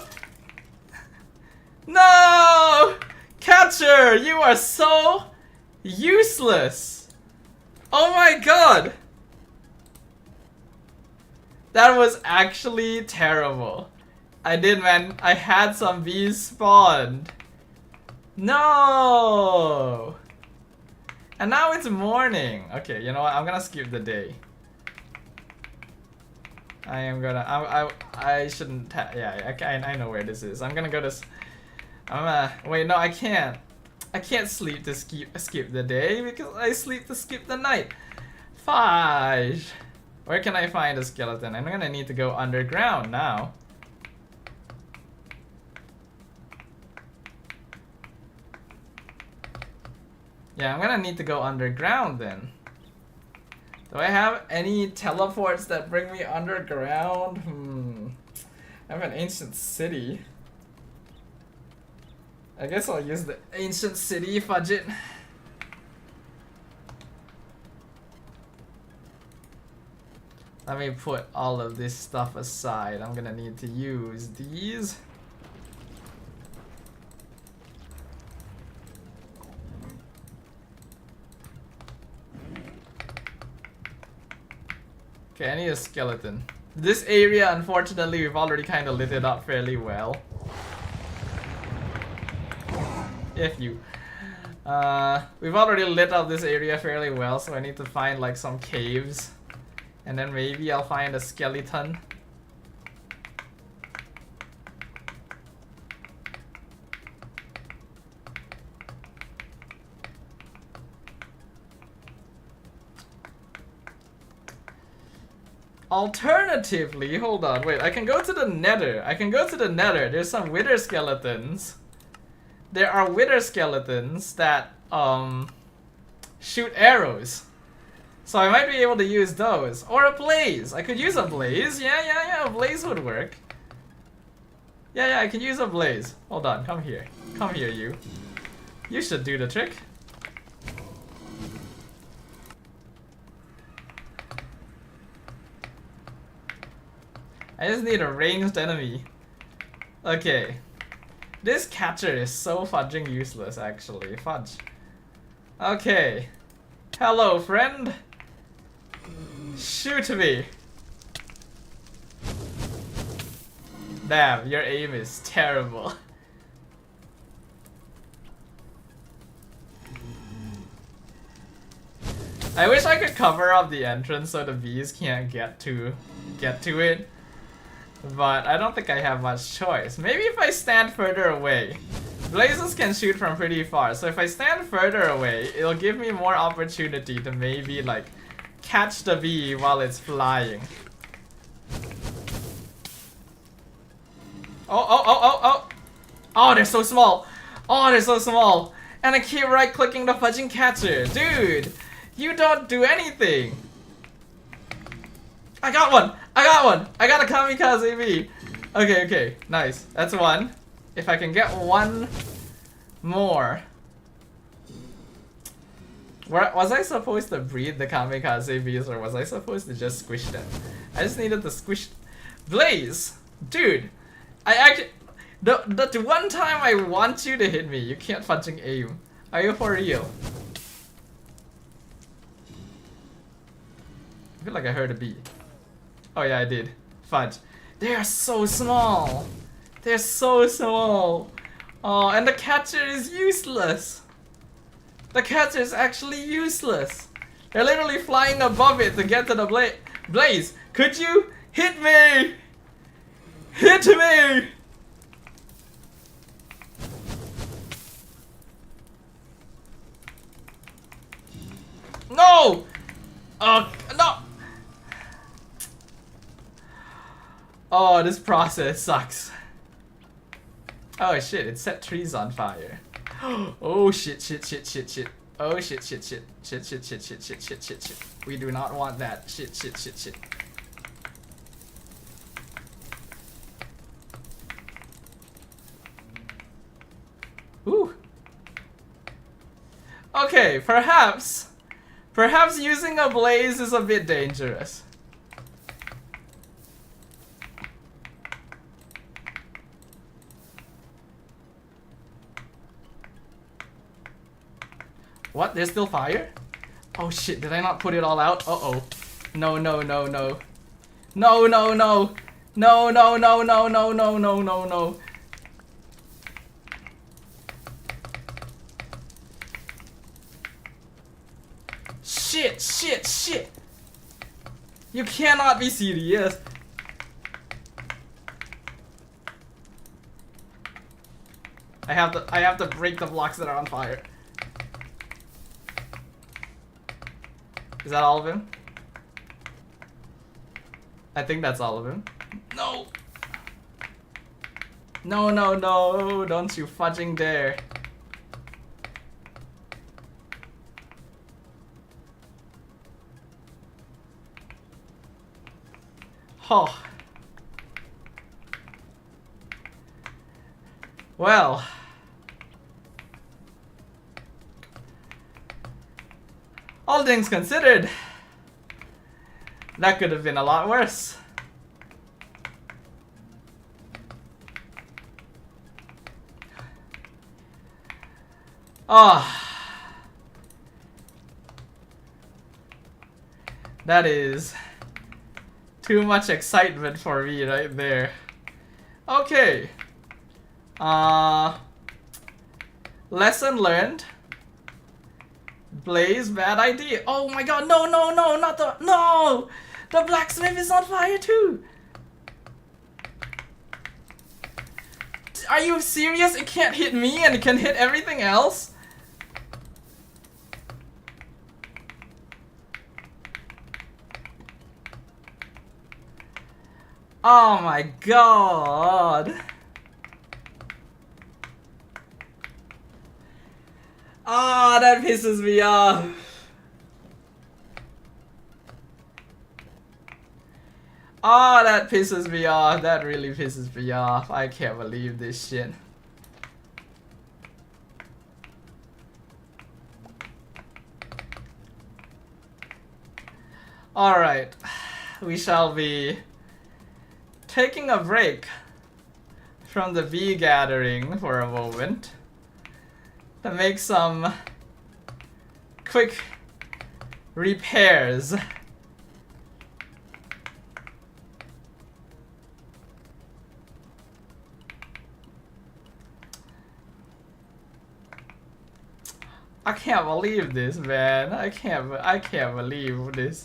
No! Catcher! You are so useless! Oh my god! That was actually terrible. I did, man. I had some bees spawned. No! And now it's morning. Okay, you know what? I'm gonna skip the day. I shouldn't yeah, I know where this is. I'm gonna go to wait, no, I can't. I can't sleep to skip the day because I sleep to skip the night. Fudge. Where can I find a skeleton? I'm gonna need to go underground now. Yeah, I'm gonna need to go underground then. Do I have any teleports that bring me underground? I have an ancient city. I guess I'll use the ancient city, fudge it. Let me put all of this stuff aside. I'm gonna need to use these. Okay, I need a skeleton. This area, unfortunately, we've already kind of lit it up fairly well. If you. We've already lit up this area fairly well, so I need to find like some caves. And then maybe I'll find a skeleton. Alternatively, hold on, wait, I can go to the nether. There's some wither skeletons. There are wither skeletons that shoot arrows. So I might be able to use those. Or a blaze. I could use a blaze. Yeah, a blaze would work. Yeah, I can use a blaze. Hold on, come here. Come here, you. You should do the trick. I just need a ranged enemy. Okay. This catcher is so fudging useless, actually. Fudge. Okay. Hello, friend. Shoot me. Damn, your aim is terrible. I wish I could cover up the entrance so the bees can't get to it. But I don't think I have much choice. Maybe if I stand further away. Blazes can shoot from pretty far, so if I stand further away, it'll give me more opportunity to maybe like catch the bee while it's flying. Oh, they're so small. Oh, they're so small. And I keep right clicking the fudging catcher. Dude, you don't do anything. I got one. I got a kamikaze bee. Okay, nice. That's one. If I can get one more. Was I supposed to breed the kamikaze bees or was I supposed to just squish them? I just needed to squish. Blaze! Dude! I actually. The one time I want you to hit me, you can't fudging aim. Are you for real? I feel like I heard a bee. Oh yeah, I did. Fudge. They are so small. They're so small. Oh, and the catcher is useless. The catcher is actually useless. They're literally flying above it to get to the blaze. Could you hit me? Hit me! No! No! Oh, this process sucks. Oh shit, it set trees on fire. Oh shit. Oh shit. We do not want that. Shit. Ooh. Okay, perhaps using a blaze is a bit dangerous. What? There's still fire? Oh shit, did I not put it all out? Uh-oh. No. No, no, no. No, no, no, no, no, no, no, no, no. Shit, shit, shit. You cannot be serious. I have to break the blocks that are on fire. Is that all of him? I think that's all of him. No! No, no, no, don't you fudging dare. Oh. Well. All things considered, that could have been a lot worse. Ah. That is too much excitement for me right there. Okay. Lesson learned. Blaze, bad idea. Oh my god, no, no, no, not the, no! The blacksmith is on fire too! Are you serious? It can't hit me and it can hit everything else? Oh my god. Ah, that pisses me off. Ah, that pisses me off. That really pisses me off. I can't believe this shit. Alright. We shall be taking a break from the bee gathering for a moment to make some quick repairs. I can't believe this, man. I can't believe this.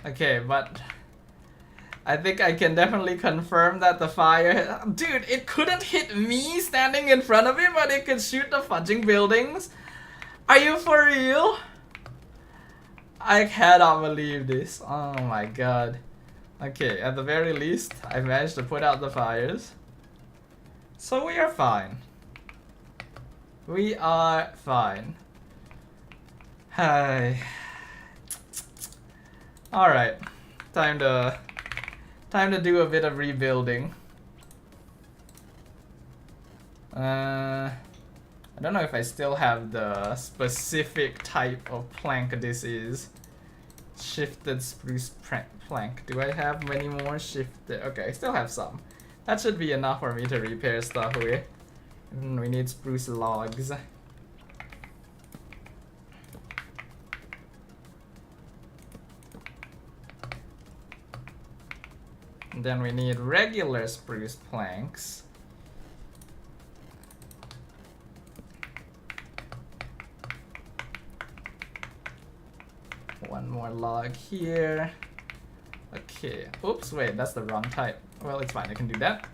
Okay, but I think I can definitely confirm that the fire... Dude, it couldn't hit me standing in front of it, but it could shoot the fudging buildings? Are you for real? I cannot believe this. Oh my god. Okay, at the very least, I managed to put out the fires. So we are fine. We are fine. Hi. Alright. Time to do a bit of rebuilding. I don't know if I still have the specific type of plank this is. Shifted spruce plank. Do I have many more shifted? Okay, I still have some. That should be enough for me to repair stuff with. We need spruce logs. And then we need regular spruce planks. One more log here. Okay. Oops, wait, that's the wrong type. Well, it's fine, I can do that.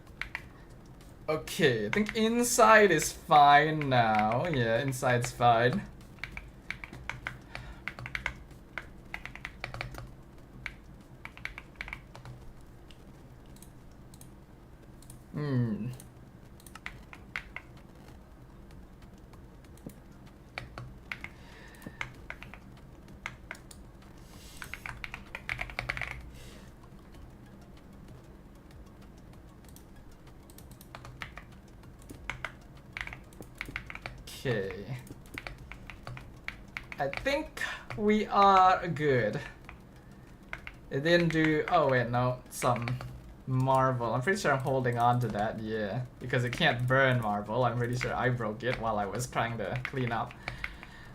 Okay, I think inside is fine now. Yeah, inside's fine. Okay. I think we are good. It didn't do... Oh wait, no. Some marble. I'm pretty sure I'm holding on to that, yeah. Because it can't burn marble. I'm pretty sure I broke it while I was trying to clean up.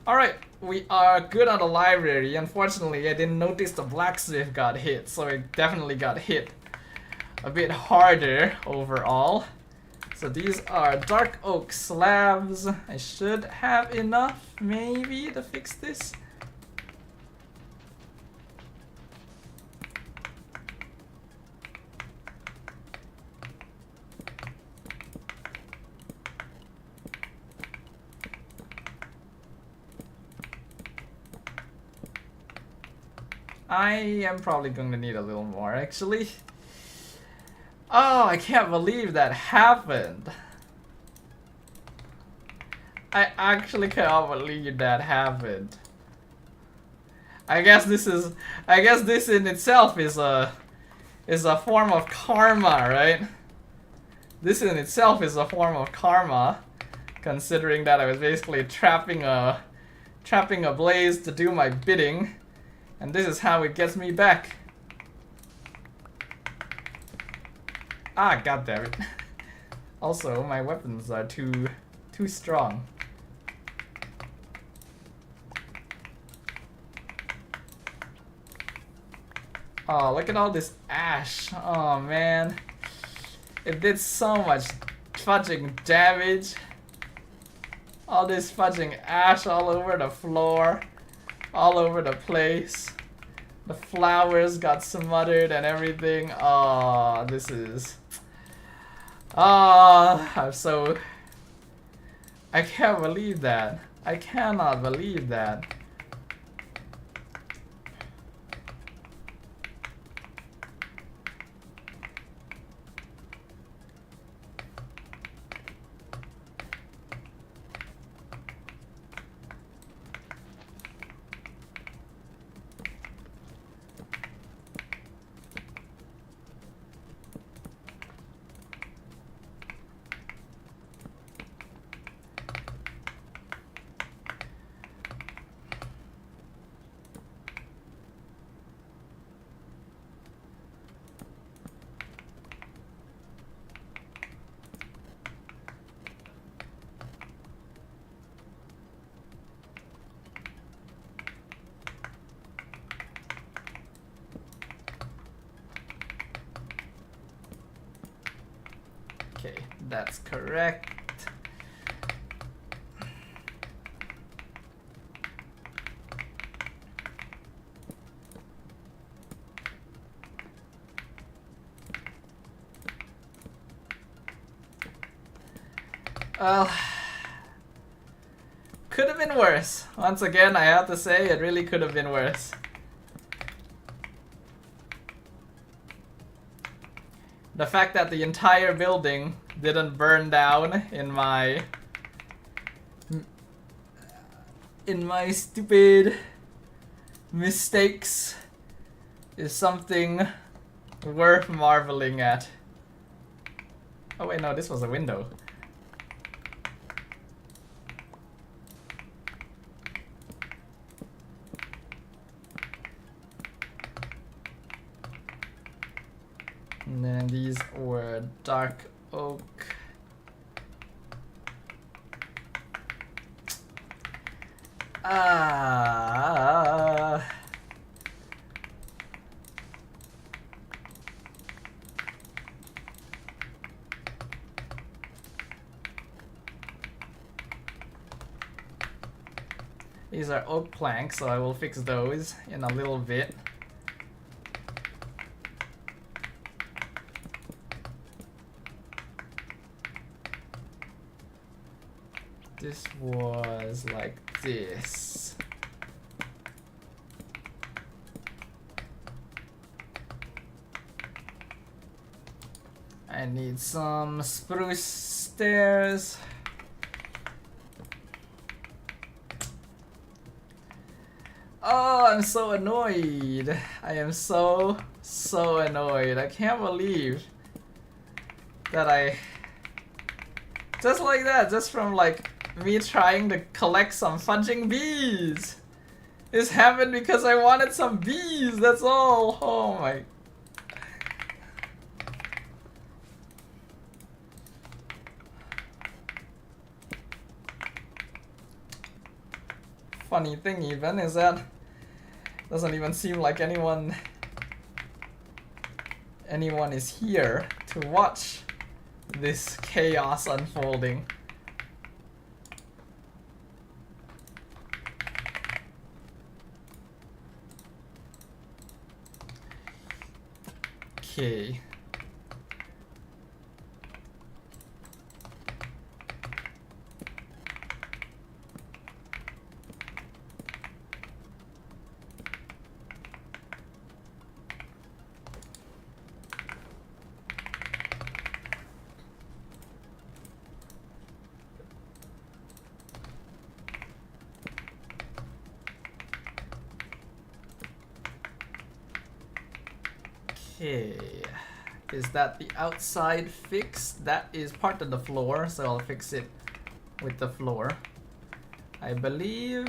Alright, we are good on the library. Unfortunately, I didn't notice the blacksmith got hit, so it definitely got hit a bit harder overall. So these are dark oak slabs. I should have enough, maybe, to fix this. I am probably going to need a little more, actually. Oh, I can't believe that happened. I actually cannot believe that happened. I guess this in itself is a form of karma, right? This in itself is a form of karma, considering that I was basically trapping a blaze to do my bidding. And this is how it gets me back. Ah, goddammit. Also, my weapons are too strong. Oh, look at all this ash. Oh man. It did so much fudging damage. All this fudging ash all over the floor. All over the place. The flowers got smothered and everything. Oh, this is... Oh, I can't believe that. I cannot believe that. Okay, that's correct. Well, could have been worse. Once again, I have to say it really could have been worse. The fact that the entire building didn't burn down in my stupid mistakes is something worth marveling at. Oh wait, no, this was a window. And then these were dark oak. These are oak planks, so I will fix those in a little bit. This was like this. I need some spruce stairs. Oh, I'm so annoyed. I am so annoyed. I can't believe that I... Just like that, just from like me trying to collect some fudging bees. This happened because I wanted some bees, that's all. Oh my... funny thing even is that doesn't even seem like anyone is here to watch this chaos unfolding. Okay. Okay, is that the outside fixed? That is part of the floor, so I'll fix it with the floor. I believe,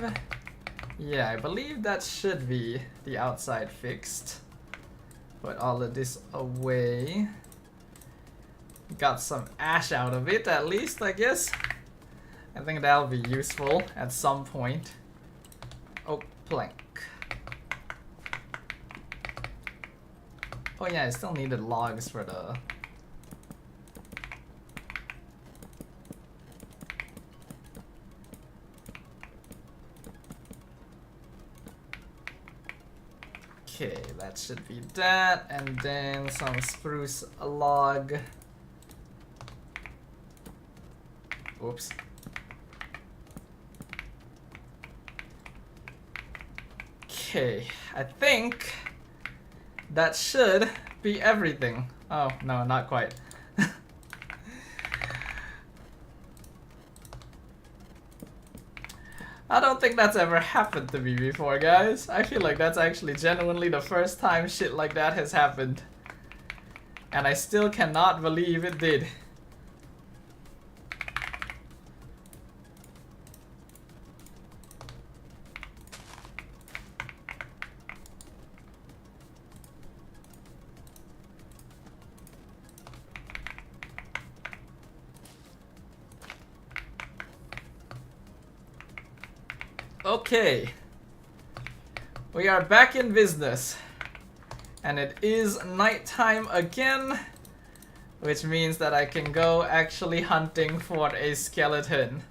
yeah, I believe that should be the outside fixed. Put all of this away. Got some ash out of it at least, I guess. I think that'll be useful at some point. Oak plank. Oh yeah, I still needed logs for the... Okay, that should be that, and then some spruce log. Oops. Okay, I think that should be everything. Oh, no, not quite. I don't think that's ever happened to me before, guys. I feel like that's actually genuinely the first time shit like that has happened. And I still cannot believe it did. Okay, we are back in business, and it is nighttime again, which means that I can go actually hunting for a skeleton.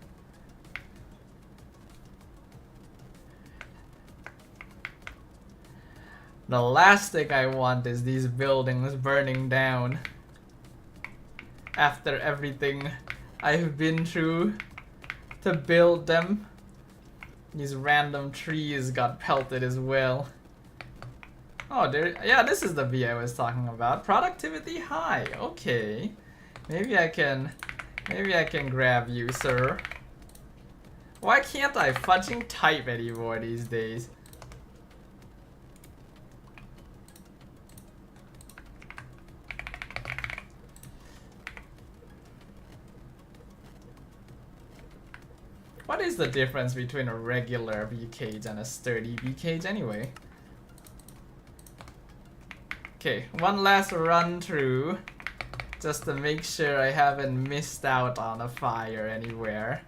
The last thing I want is these buildings burning down after everything I've been through to build them. These random trees got pelted as well. Oh, there. Yeah, this is the bee I was talking about. Productivity high. Okay. Maybe I can grab you, sir. Why can't I fudging type anymore these days? What is the difference between a regular bee cage and a sturdy bee cage anyway? Okay, one last run through just to make sure I haven't missed out on a fire anywhere.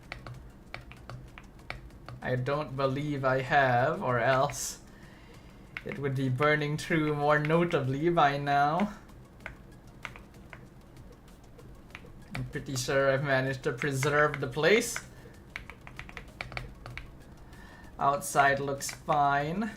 I don't believe I have, or else it would be burning through more notably by now. I'm pretty sure I've managed to preserve the place. Outside looks fine.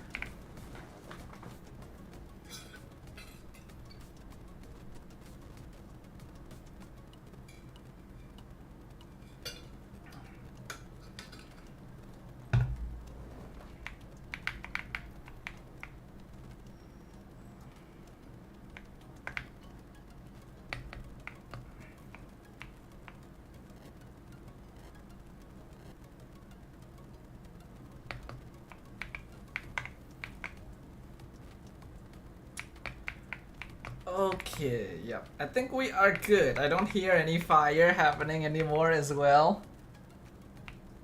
Okay, yep. I think we are good. I don't hear any fire happening anymore as well.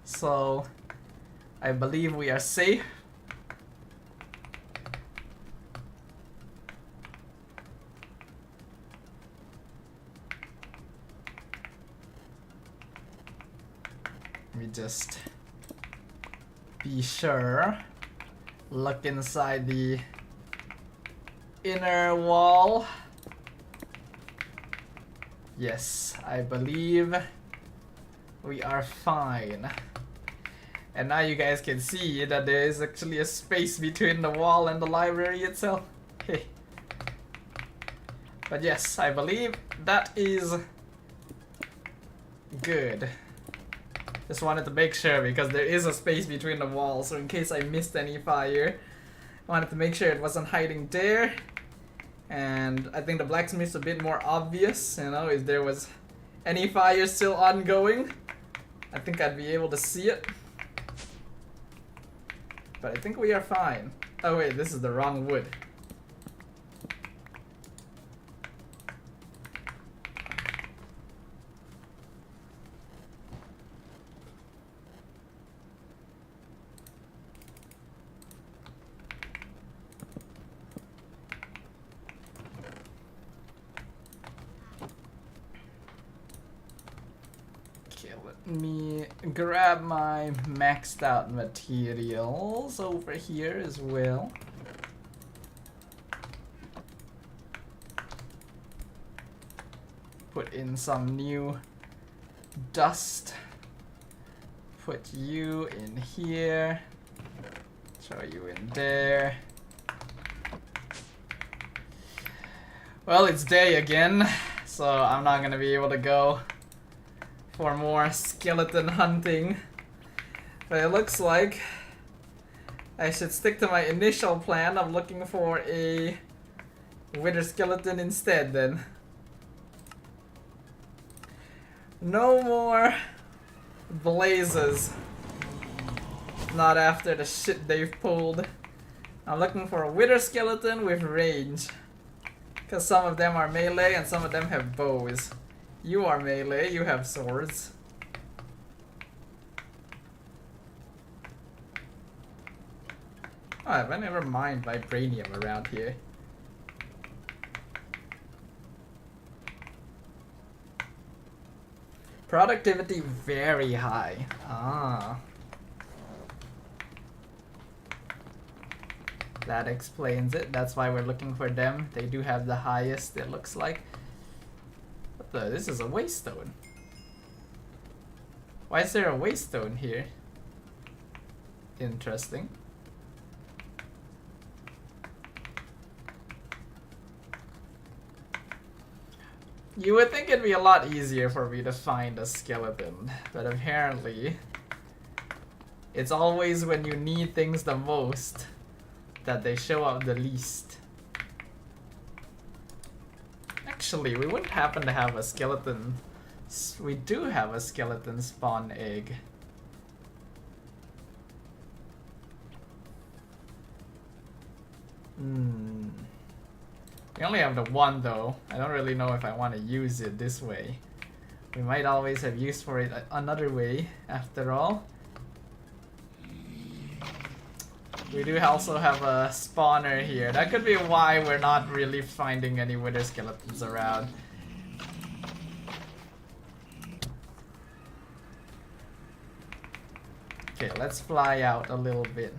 So, I believe we are safe. Let me just be sure. Look inside the inner wall. Yes, I believe we are fine. And now you guys can see that there is actually a space between the wall and the library itself. Hey. But yes, I believe that is good. Just wanted to make sure because there is a space between the walls, so in case I missed any fire, I wanted to make sure it wasn't hiding there. And I think the blacksmith's a bit more obvious, you know, if there was any fire still ongoing, I think I'd be able to see it. But I think we are fine. Oh wait, this is the wrong wood. Let me grab my maxed out materials over here as well. Put in some new dust. Put you in here. Throw you in there. Well, it's day again, so I'm not gonna be able to go for more skeleton hunting. But it looks like I should stick to my initial plan of looking for a wither skeleton instead then. No more blazes. Not after the shit they've pulled. I'm looking for a wither skeleton with range. Because some of them are melee and some of them have bows. You are melee, you have swords. Oh, I never mind vibranium around here. Productivity very high. Ah. That explains it. That's why we're looking for them. They do have the highest, it looks like. What the? This is a waystone. Why is there a waystone here? Interesting. You would think it'd be a lot easier for me to find a skeleton, but apparently it's always when you need things the most that they show up the least. Actually, we wouldn't happen to have a skeleton. We do have a skeleton spawn egg. We only have the one though. I don't really know if I want to use it this way. We might always have use for it another way after all. We do also have a spawner here. That could be why we're not really finding any wither skeletons around. Okay, let's fly out a little bit.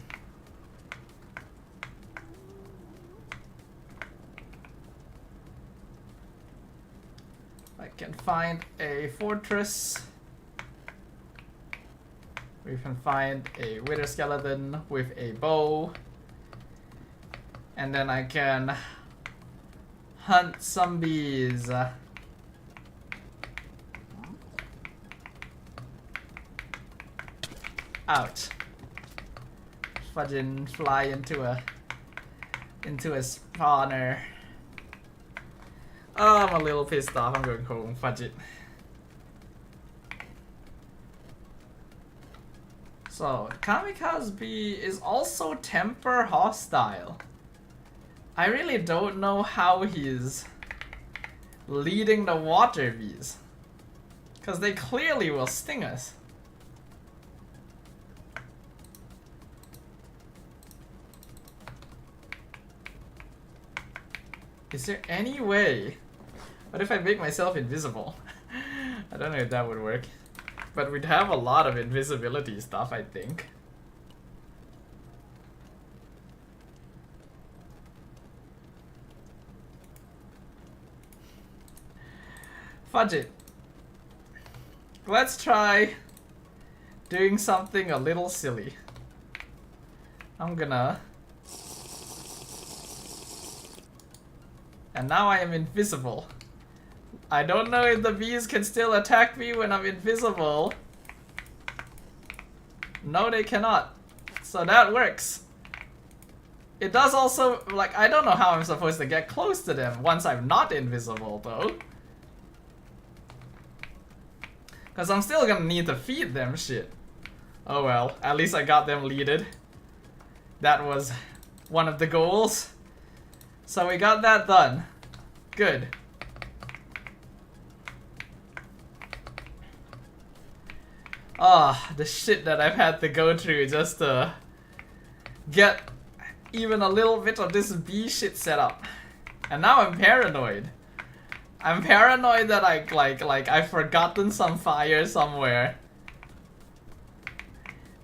I can find a fortress. We can find a wither skeleton with a bow. And then I can hunt some bees. Ouch. Fudging fly into a spawner. Oh, I'm a little pissed off. I'm going home. Fudge it. So, Kamikaze Bee is also temper hostile. I really don't know how he's leading the water bees. Because they clearly will sting us. Is there any way? What if I make myself invisible? I don't know if that would work. But we'd have a lot of invisibility stuff, I think. Fudge it. Let's try doing something a little silly. I'm gonna... And now I am invisible. I don't know if the bees can still attack me when I'm invisible. No, they cannot. So that works. It does also, like, I don't know how I'm supposed to get close to them once I'm not invisible, though. Because I'm still gonna need to feed them shit. Oh well, at least I got them leaded. That was one of the goals. So we got that done. Good. Ah, the shit that I've had to go through just to get even a little bit of this bee shit set up. And now I'm paranoid. I'm paranoid that I've forgotten some fire somewhere.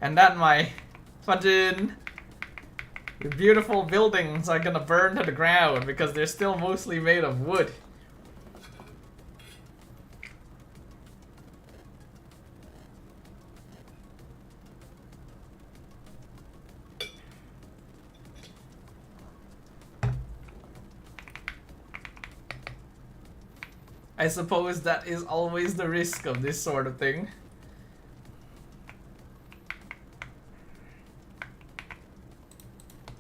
And that my fucking beautiful buildings are gonna burn to the ground because they're still mostly made of wood. I suppose that is always the risk of this sort of thing.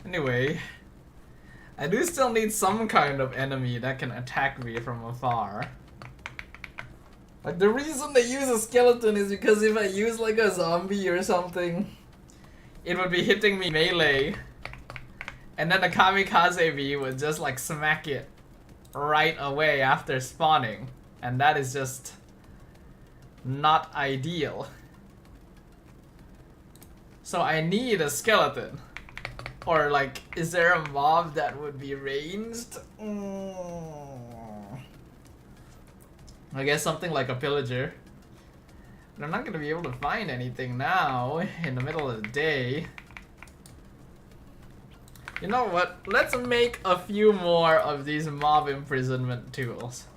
Anyway, I do still need some kind of enemy that can attack me from afar. Like, the reason they use a skeleton is because if I use like a zombie or something, it would be hitting me melee. And then the kamikaze bee would just like smack it right away after spawning. And that is just not ideal. So I need a skeleton. Or like, is there a mob that would be ranged? I guess something like a pillager. But I'm not gonna be able to find anything now in the middle of the day. You know what? Let's make a few more of these mob imprisonment tools.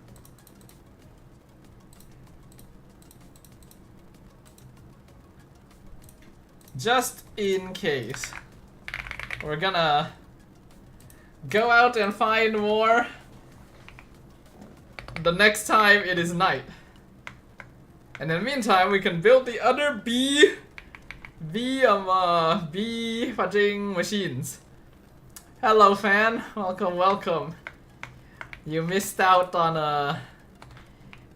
Just in case. We're gonna go out and find more the next time it is night. And in the meantime, we can build the other bee fudging machines. Hello, fan. Welcome, welcome. You missed out on a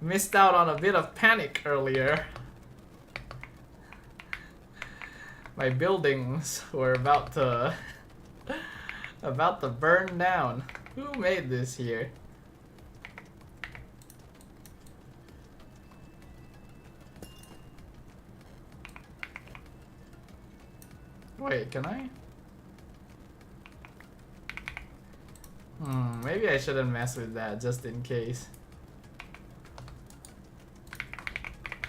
bit of panic earlier. My buildings were about to burn down. Who made this here? Wait, can I? Maybe I shouldn't mess with that just in case.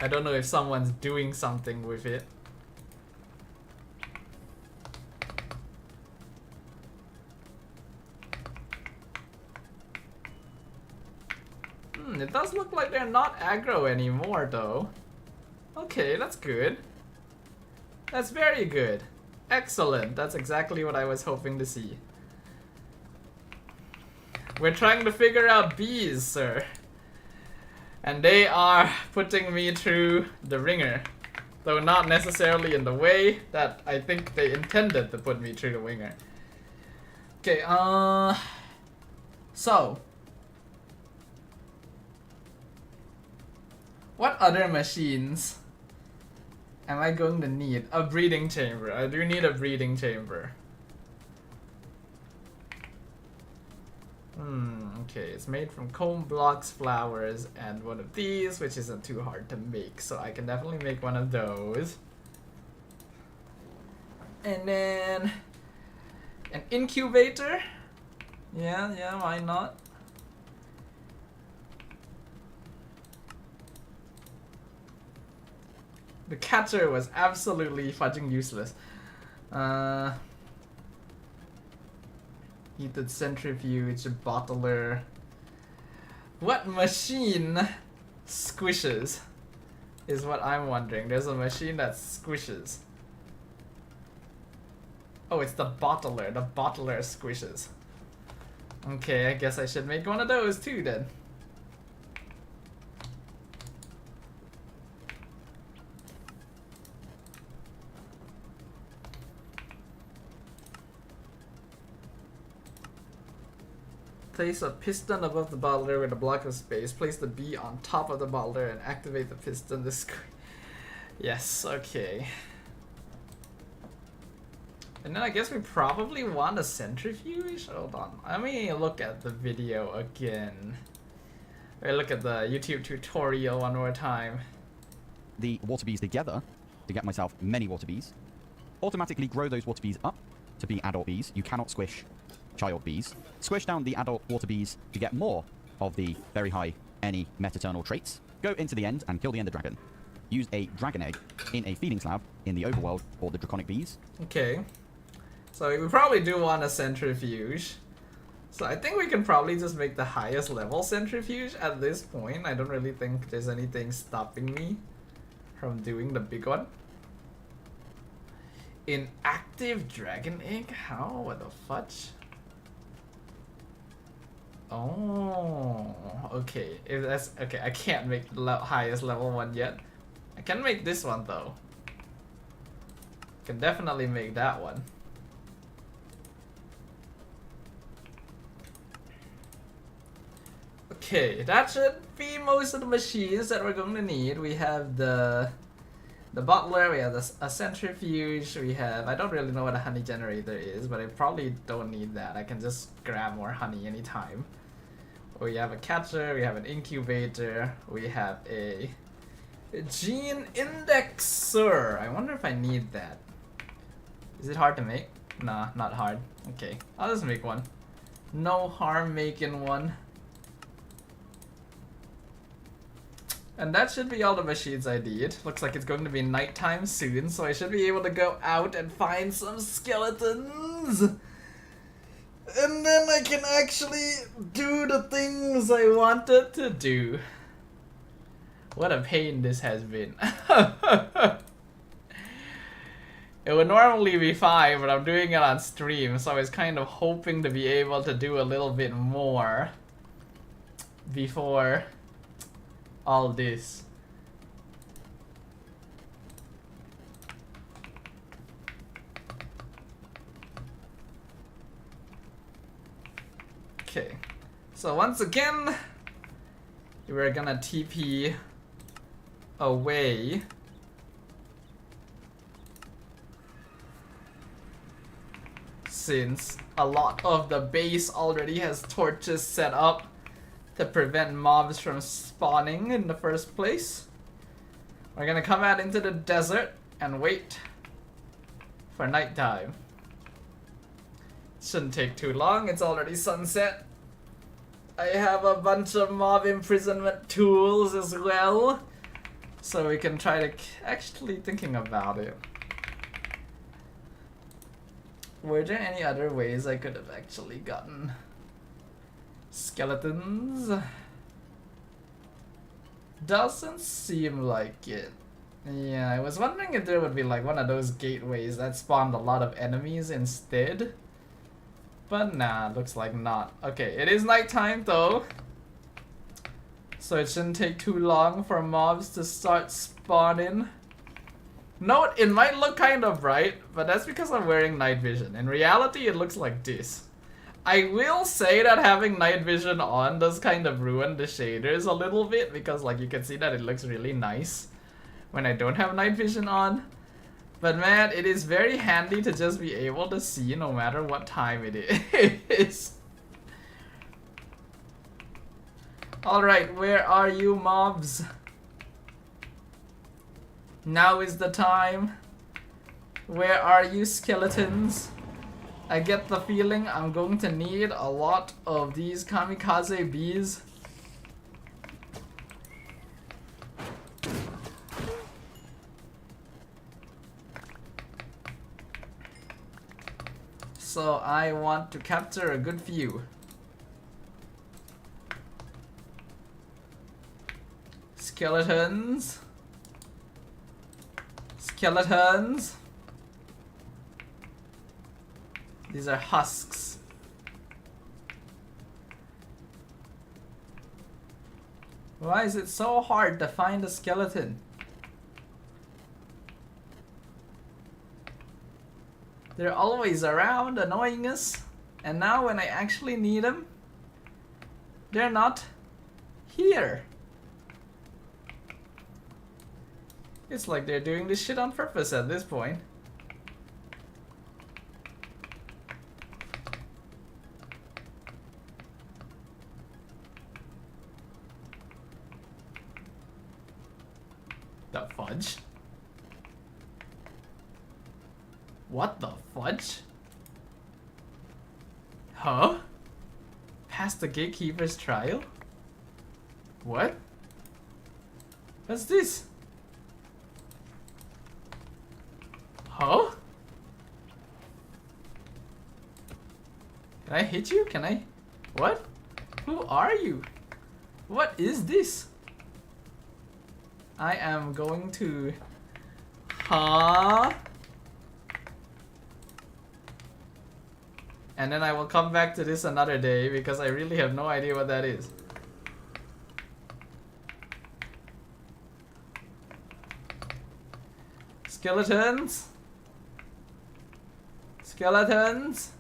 I don't know if someone's doing something with it. It does look like they're not aggro anymore though. Okay, that's good. That's very good. Excellent. That's exactly what I was hoping to see. We're trying to figure out bees, sir. And they are putting me through the ringer. Though not necessarily in the way that I think they intended to put me through the ringer. Okay, so. What other machines am I going to need? A breeding chamber. I do need a breeding chamber. Okay, it's made from comb blocks, flowers, and one of these, which isn't too hard to make, so I can definitely make one of those. And then an incubator. Yeah, why not? The catcher was absolutely fudging useless. Heated centrifuge, bottler. What machine squishes? Is what I'm wondering. There's a machine that squishes. Oh, it's the bottler. The bottler squishes. Okay, I guess I should make one of those too then. Place a piston above the bottler with a block of space. Place the bee on top of the bottler and activate the piston. Yes, okay. And then I guess we probably want a centrifuge? Hold on. Let me look at the video again. Or look at the YouTube tutorial one more time. The water bees together to get myself many water bees. Automatically grow those water bees up to be adult bees. You cannot squish child bees. Squish down the adult water bees to get more of the very high any metaternal traits. Go into the end and kill the ender dragon. Use a dragon egg in a feeding slab in the overworld for the draconic bees. Okay. So we probably do want a centrifuge. So I think we can probably just make the highest level centrifuge at this point. I don't really think there's anything stopping me from doing the big one. Inactive dragon egg? How? What the fudge? Oh, okay. If that's okay, I can't make the highest level one yet. I can make this one though. Can definitely make that one. Okay, that should be most of the machines that we're going to need. We have the bottler, we have a centrifuge, we have, I don't really know what a honey generator is, but I probably don't need that. I can just grab more honey anytime. We have a catcher, we have an incubator, we have a gene indexer. I wonder if I need that. Is it hard to make? Nah, not hard. Okay, I'll just make one. No harm making one. And that should be all the machines I need. Looks like it's going to be nighttime soon, so I should be able to go out and find some skeletons. And then I can actually do the things I wanted to do. What a pain this has been. It would normally be fine, but I'm doing it on stream, so I was kind of hoping to be able to do a little bit more before all this. Okay, so once again, we're gonna TP away. Since a lot of the base already has torches set up to prevent mobs from spawning in the first place. We're gonna come out into the desert and wait for nighttime. Shouldn't take too long, it's already sunset. I have a bunch of mob imprisonment tools as well, so we can try to actually thinking about it. Were there any other ways I could have actually gotten skeletons? Doesn't seem like it. Yeah, I was wondering if there would be like one of those gateways that spawned a lot of enemies instead. But nah, looks like not. Okay, it is nighttime though, so it shouldn't take too long for mobs to start spawning. Note, it might look kind of bright, but that's because I'm wearing night vision. In reality, it looks like this. I will say that having night vision on does kind of ruin the shaders a little bit, because like you can see that it looks really nice when I don't have night vision on. But man, it is very handy to just be able to see no matter what time it is. Alright, where are you mobs? Now is the time. Where are you skeletons? I get the feeling I'm going to need a lot of these kamikaze bees. So I want to capture a good few. Skeletons. Skeletons. These are husks. Why is it so hard to find a skeleton? They're always around annoying us, and now when I actually need them, they're not here. It's like they're doing this shit on purpose at this point. The fudge? What the fudge? Huh? Past the gatekeeper's trial? What? What's this? Huh? Can I hit you? Can I? What? Who are you? What is this? I am going to... Huh? And then I will come back to this another day because I really have no idea what that is. Skeletons? Skeletons?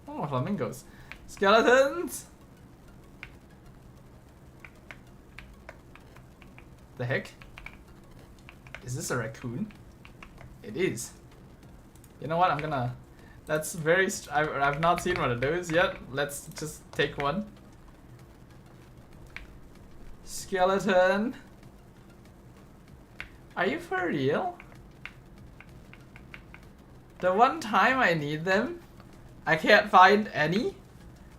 Oh, flamingos. Skeletons? The heck? Is this a raccoon? It is. You know what? I'm gonna... That's very... I've not seen one of those yet. Let's just take one. Skeleton. Are you for real? The one time I need them, I can't find any?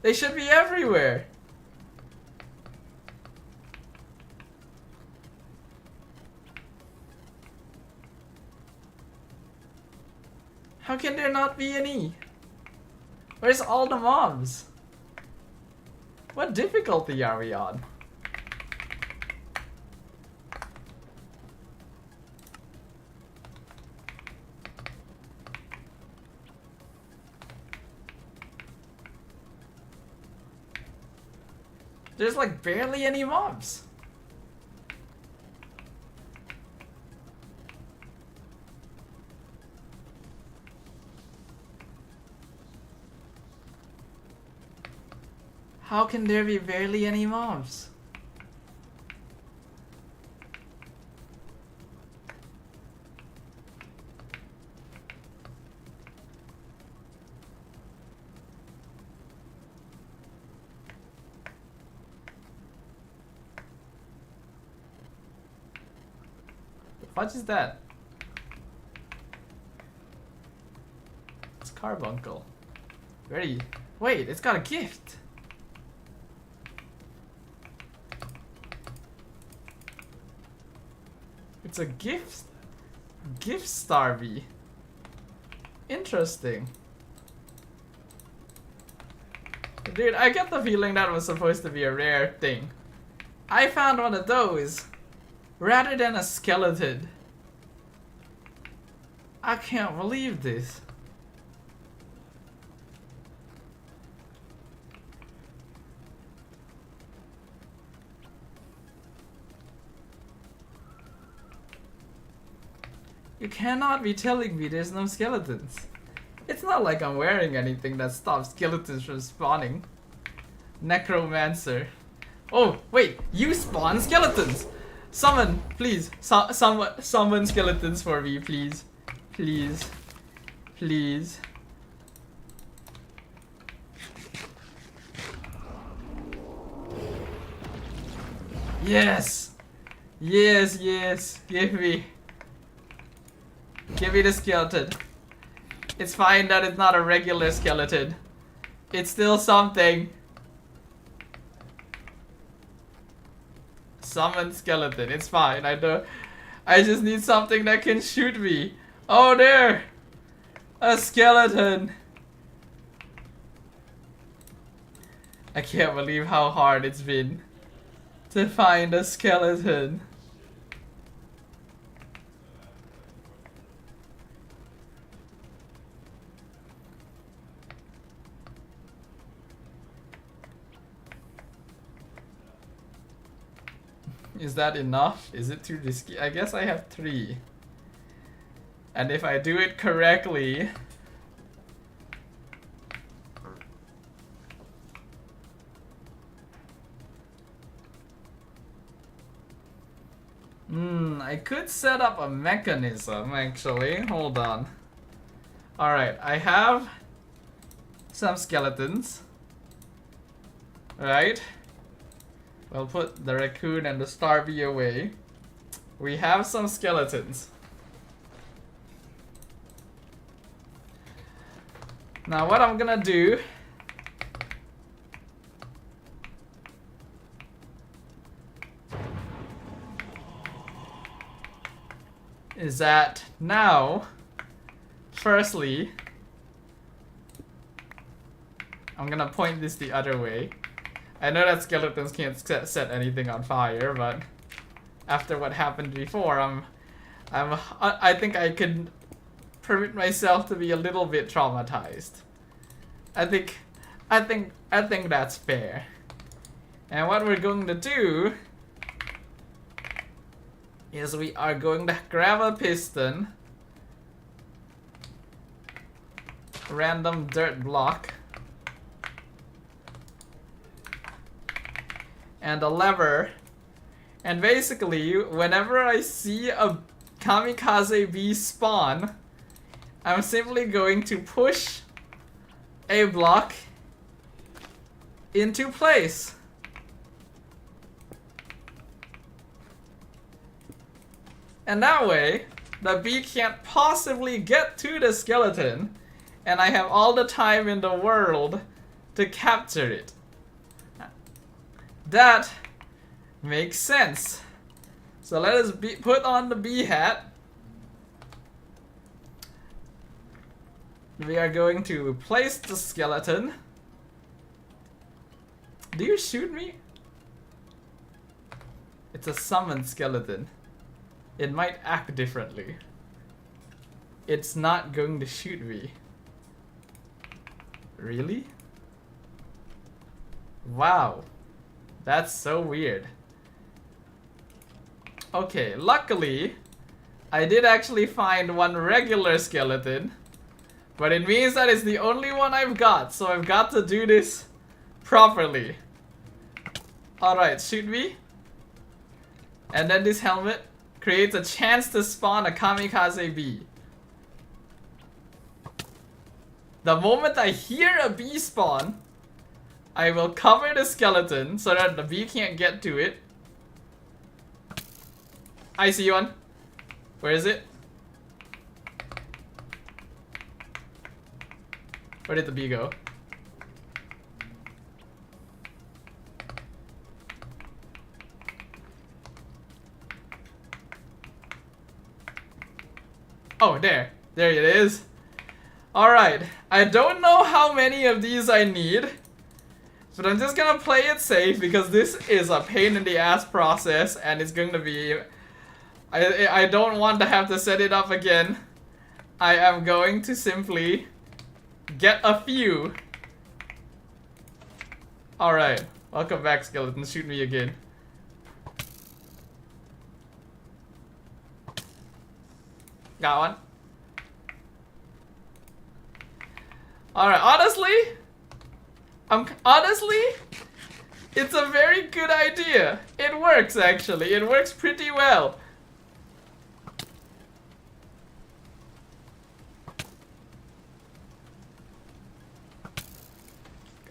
They should be everywhere. How can there not be any? Where's all the mobs? What difficulty are we on? There's like barely any mobs. How can there be barely any mobs? What is that? It's carbuncle. Ready? Wait, it's got a gift. It's a gift Starby. Interesting. Dude, I get the feeling that was supposed to be a rare thing. I found one of those rather than a skeleton. I can't believe this. You cannot be telling me there's no skeletons. It's not like I'm wearing anything that stops skeletons from spawning. Necromancer. Oh, wait, you spawn skeletons! Summon, please. Summon skeletons for me, please. Please. Please. Yes! Yes, yes. Give me. Give me the skeleton. It's fine that it's not a regular skeleton. It's still something. Summon skeleton. It's fine. I just need something that can shoot me. Oh, there! A skeleton. I can't believe how hard it's been. to find a skeleton. Is that enough? Is it too risky? I guess I have 3. And if I do it correctly... I could set up a mechanism actually. Hold on. Alright, I have some skeletons. Right? We'll put the raccoon and the starvey away. We have some skeletons. Now what I'm gonna do is that now, firstly, I'm gonna point this the other way. I know that skeletons can't set anything on fire, but after what happened before, I think I could permit myself to be a little bit traumatized. I think that's fair. And what we're going to do is we are going to grab a piston, random dirt block, and a lever, and basically whenever I see a kamikaze bee spawn, I'm simply going to push a block into place. And that way, the bee can't possibly get to the skeleton, and I have all the time in the world to capture it. That makes sense. So let us put on the bee hat. We are going to place the skeleton. Do you shoot me? It's a summoned skeleton. It might act differently. It's not going to shoot me. Really? Wow. That's so weird. Okay, luckily, I did actually find one regular skeleton. But it means that it's the only one I've got, so I've got to do this properly. Alright, shoot me. And then this helmet creates a chance to spawn a kamikaze bee. The moment I hear a bee spawn, I will cover the skeleton so that the bee can't get to it. I see one. Where is it? Where did the bee go? Oh, there. There it is. Alright. I don't know how many of these I need, but I'm just gonna play it safe because this is a pain in the ass process and it's going to be... I don't want to have to set it up again. I am going to simply get a few. Alright. Welcome back, skeleton. Shoot me again. Got one. Alright, honestly, it's a very good idea. It works, actually. It works pretty well.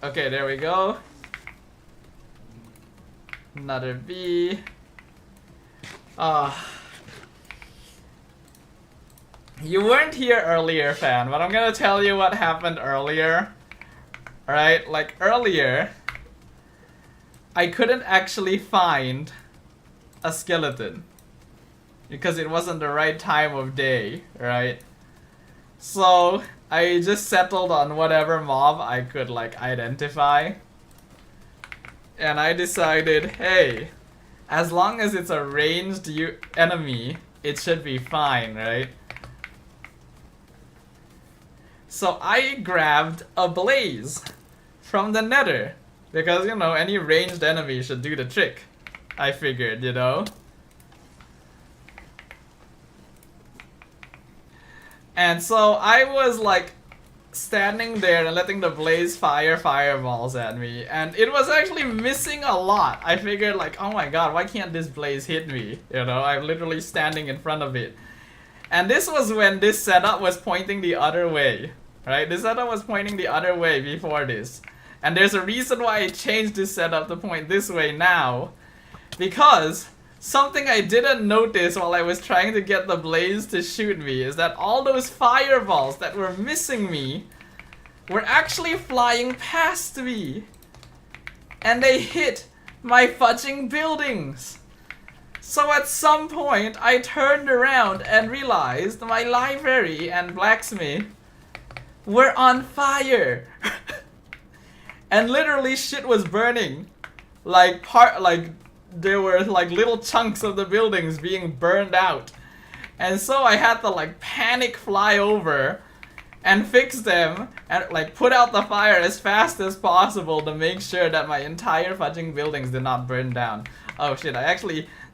Okay, there we go. Another bee. You weren't here earlier, fan, but I'm gonna tell you what happened earlier. Alright, like earlier, I couldn't actually find a skeleton because it wasn't the right time of day, right? So I just settled on whatever mob I could like identify. And I decided, hey, As long as it's a ranged enemy, it should be fine, right? So I grabbed a blaze from the nether. Because, you know, any ranged enemy should do the trick. I figured, you know? And so I was like standing there and letting the blaze fire fireballs at me, and it was actually missing a lot. I figured like, oh my god, why can't this blaze hit me? You know, I'm literally standing in front of it. And this was when this setup was pointing the other way, right? This setup was pointing the other way before this. And there's a reason why I changed this setup to point this way now. Because something I didn't notice while I was trying to get the blaze to shoot me is that all those fireballs that were missing me were actually flying past me. And they hit my fudging buildings. So at some point I turned around and realized my library and blacksmith were on fire. And literally shit was burning. Like there were like little chunks of the buildings being burned out. And so I had to like panic fly over and fix them and like put out the fire as fast as possible to make sure that my entire fudging buildings did not burn down. Oh shit,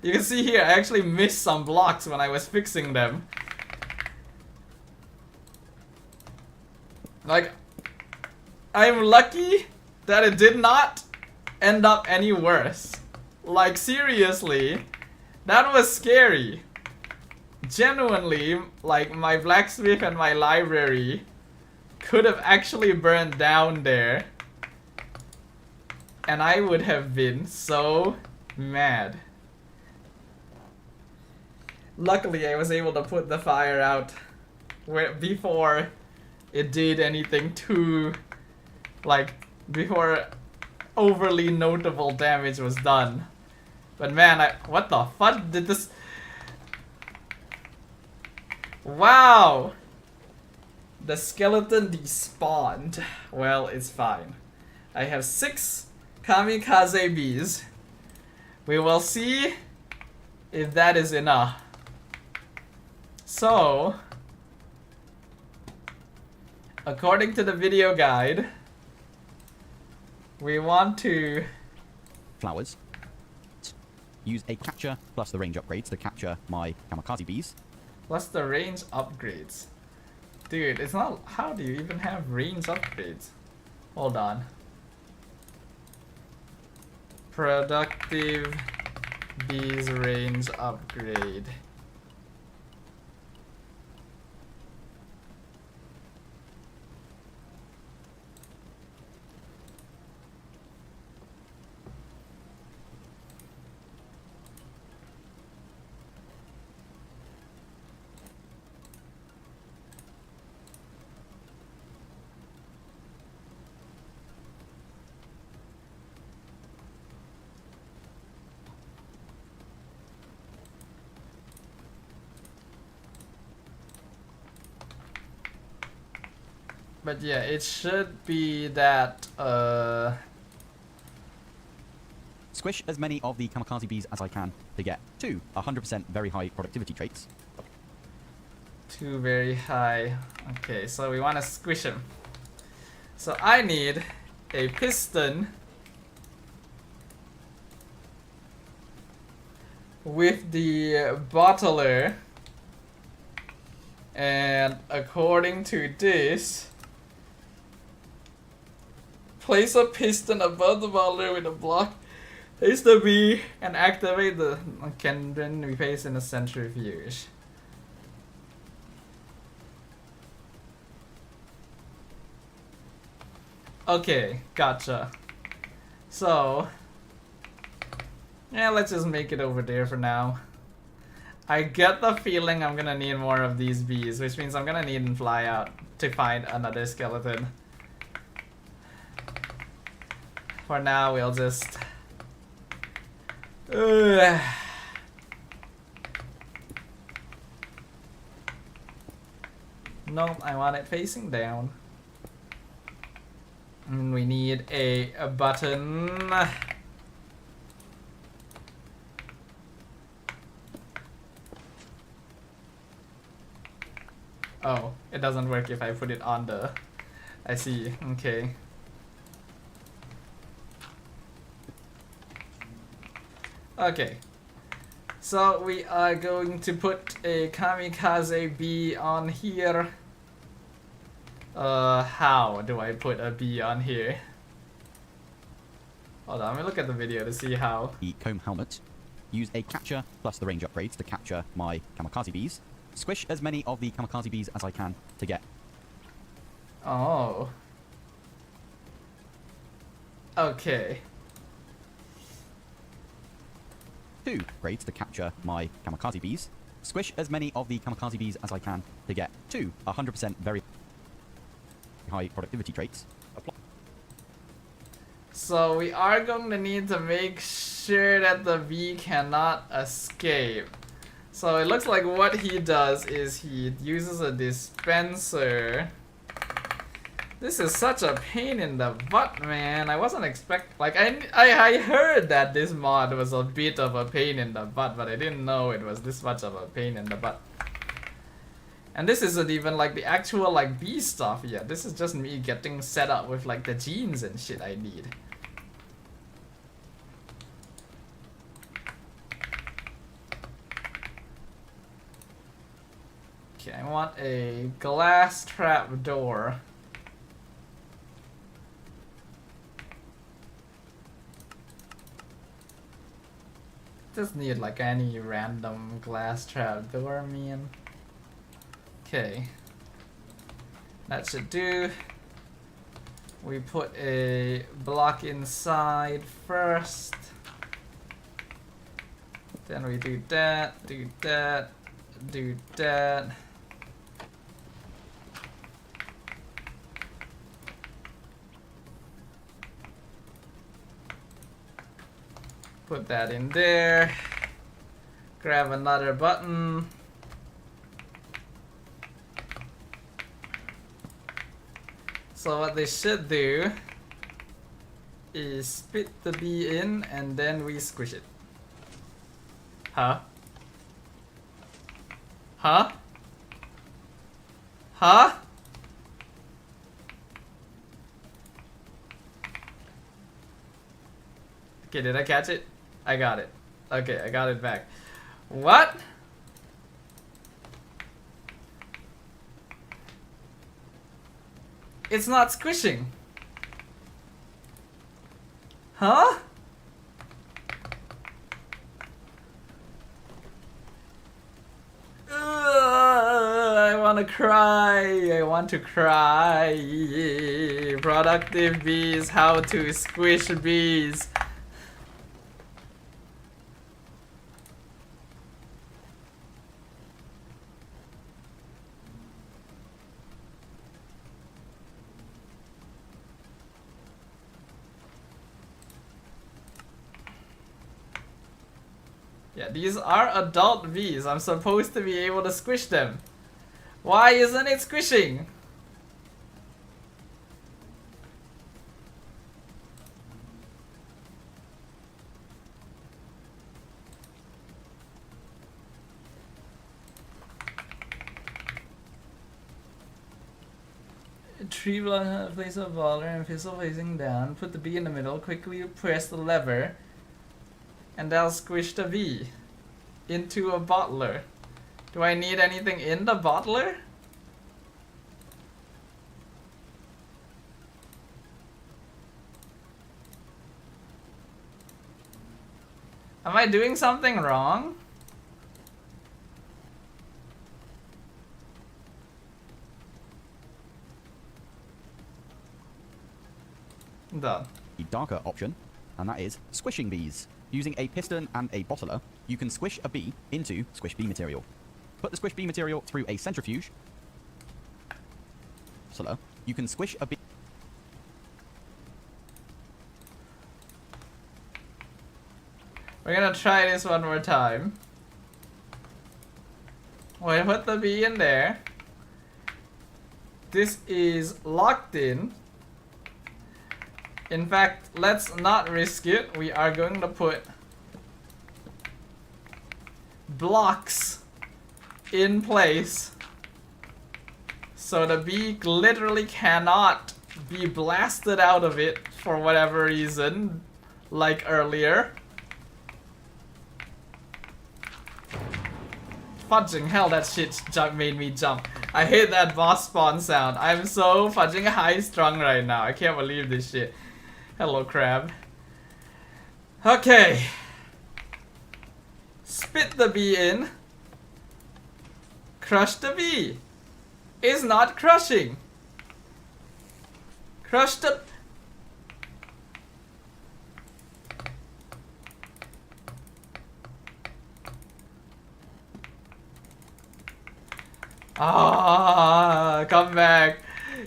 you can see here, I actually missed some blocks when I was fixing them. Like, I'm lucky that it did not end up any worse. Like, seriously, that was scary. Genuinely, like, my blacksmith and my library could have actually burned down there. And I would have been so mad. Luckily, I was able to put the fire out before it did anything too, like, before overly notable damage was done. But man, what the fuck did this? Wow! The skeleton despawned. Well, it's fine. I have 6 kamikaze bees. We will see if that is enough. So, according to the video guide, we want to flowers. Use a capture plus the range upgrades to capture my kamikaze bees. plus the range upgrades. Dude, it's not. How do you even have range upgrades? Hold on. Productive bees range upgrade. But yeah, it should be that, Squish as many of the kamikaze bees as I can to get 2 100% very high productivity traits. 2 very high. Okay, so we want to squish them. So I need a piston with the bottler. And according to this, place a piston above the bottler with a block. Place the bee and activate the can then be placed in a centrifuge. Okay, gotcha. So, yeah, let's just make it over there for now. I get the feeling I'm gonna need more of these bees, which means I'm gonna need to fly out to find another skeleton. For now, we'll just... Nope, I want it facing down. And we need a button. Oh, it doesn't work if I put it on the... I see, okay. Okay. So we are going to put a kamikaze bee on here. How do I put a bee on here? Hold on, let me look at the video to see how. The comb helmet. Use a catcher plus the range upgrades to capture my kamikaze bees. Squish as many of the kamikaze bees as I can to get. Oh. Okay. 2 upgrades to capture my kamikaze bees. Squish as many of the kamikaze bees as I can to get 2 100% very high productivity traits. Apply. So we are going to need to make sure that the bee cannot escape. So it looks like what he does is he uses a dispenser. This is such a pain in the butt, man. I wasn't like I heard that this mod was a bit of a pain in the butt, but I didn't know it was this much of a pain in the butt. And this isn't even like the actual like bee stuff yet. This is just me getting set up with like the genes and shit I need. Okay, I want a glass trap door. Just need like any random glass trap door, man. Okay. That should do. We put a block inside first. Then we do that, do that, do that. Put that in there. Grab another button. So what they should do is spit the bee in and then we squish it. Huh? Huh? Huh? Okay, did I catch it? I got it. Okay, I got it back. What? It's not squishing. Huh? I wanna cry. I want to cry. Productive bees, how to squish bees. Yeah, these are adult bees. I'm supposed to be able to squish them. Why isn't it squishing? Tree block, place a baller and pistol facing down. Put the bee in the middle. Quickly press the lever. And that'll squish the bee into a bottler. Do I need anything in the bottler? Am I doing something wrong? Done. The darker option, and that is squishing bees. Using a piston and a bottler, you can squish a bee into squish bee material. Put the squish bee material through a centrifuge. Bottler, you can squish a bee. We're gonna try this one more time. We put the bee in there. This is locked in. In fact, let's not risk it. We are going to put blocks in place So the bee literally cannot be blasted out of it for whatever reason, like earlier. Fudging hell, that shit made me jump. I hate that boss spawn sound. I'm so fudging high strung right now. I can't believe this shit. Hello, crab. Okay. Spit the bee in. Crush the bee. Is not crushing. Crush the... Ah, come back.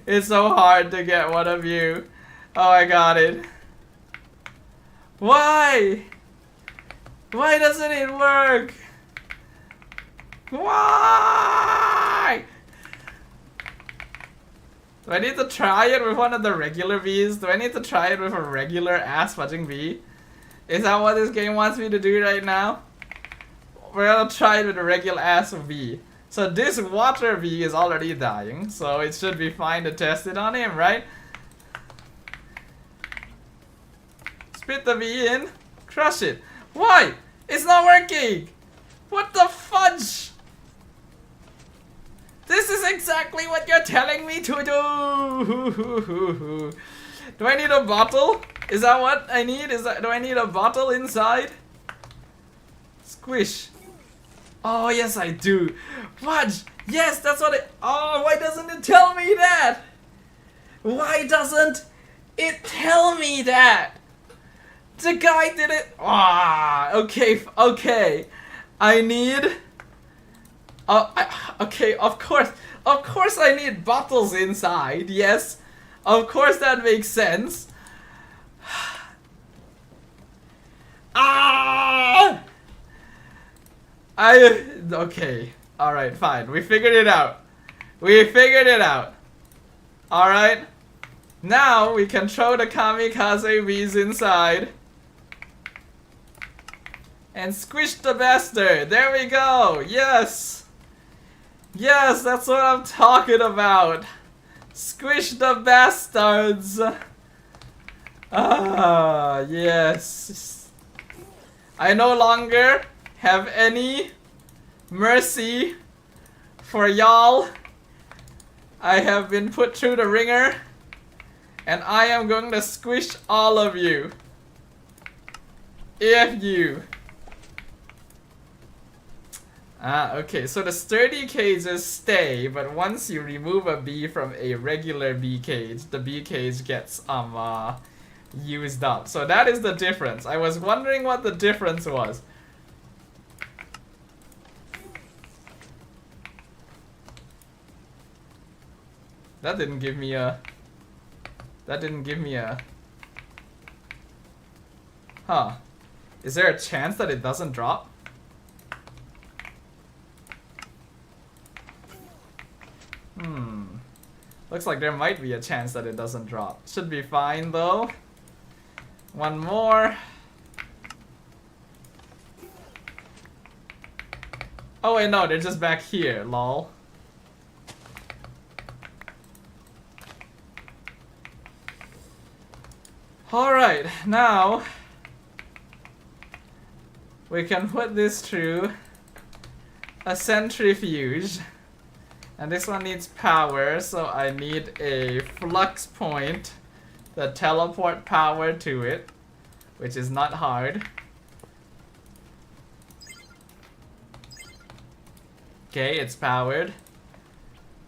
It's so hard to get one of you. Oh, I got it. Why? Why doesn't it work? Why? Do I need to try it with one of the regular bees? Do I need to try it with a regular ass fudging bee? Is that what this game wants me to do right now? We're gonna try it with a regular ass bee. So this water bee is already dying, so it should be fine to test it on him, right? Spit the bee in, crush it. Why? It's not working! What the fudge? This is exactly what you're telling me to do! Do I need a bottle? Is that what I need? Do I need a bottle inside? Squish. Oh, yes, I do. Fudge! Yes, that's what it... Oh, why doesn't it tell me that? Why doesn't it tell me that? The guy did it... Ah, okay, okay. I need... okay, of course I need bottles inside, yes. Of course that makes sense. Ah! Okay, alright, fine. We figured it out. We figured it out. Alright. Now we can throw the kamikaze bees inside. And squish the bastard. There we go. Yes. Yes, that's what I'm talking about. Squish the bastards. Ah, yes. I no longer have any mercy for y'all. I have been put through the ringer, and I am going to squish all of you. If you... Ah, okay, so the sturdy cages stay, but once you remove a bee from a regular bee cage, the bee cage gets used up. So that is the difference. I was wondering what the difference was. That didn't give me a... That didn't give me a... Huh. Is there a chance that it doesn't drop? Looks like there might be a chance that it doesn't drop. Should be fine though. One more. Oh wait, no, they're just back here, lol. Alright, now we can put this through a centrifuge. And this one needs power, so I need a flux point that teleport power to it, which is not hard. Okay, it's powered.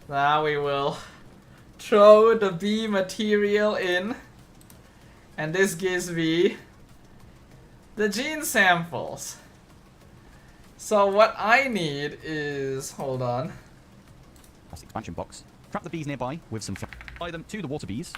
Now we will throw the bee material in, and this gives me the gene samples. So what I need is, hold on. Expansion box. Trap the bees nearby with some apply them to the water bees.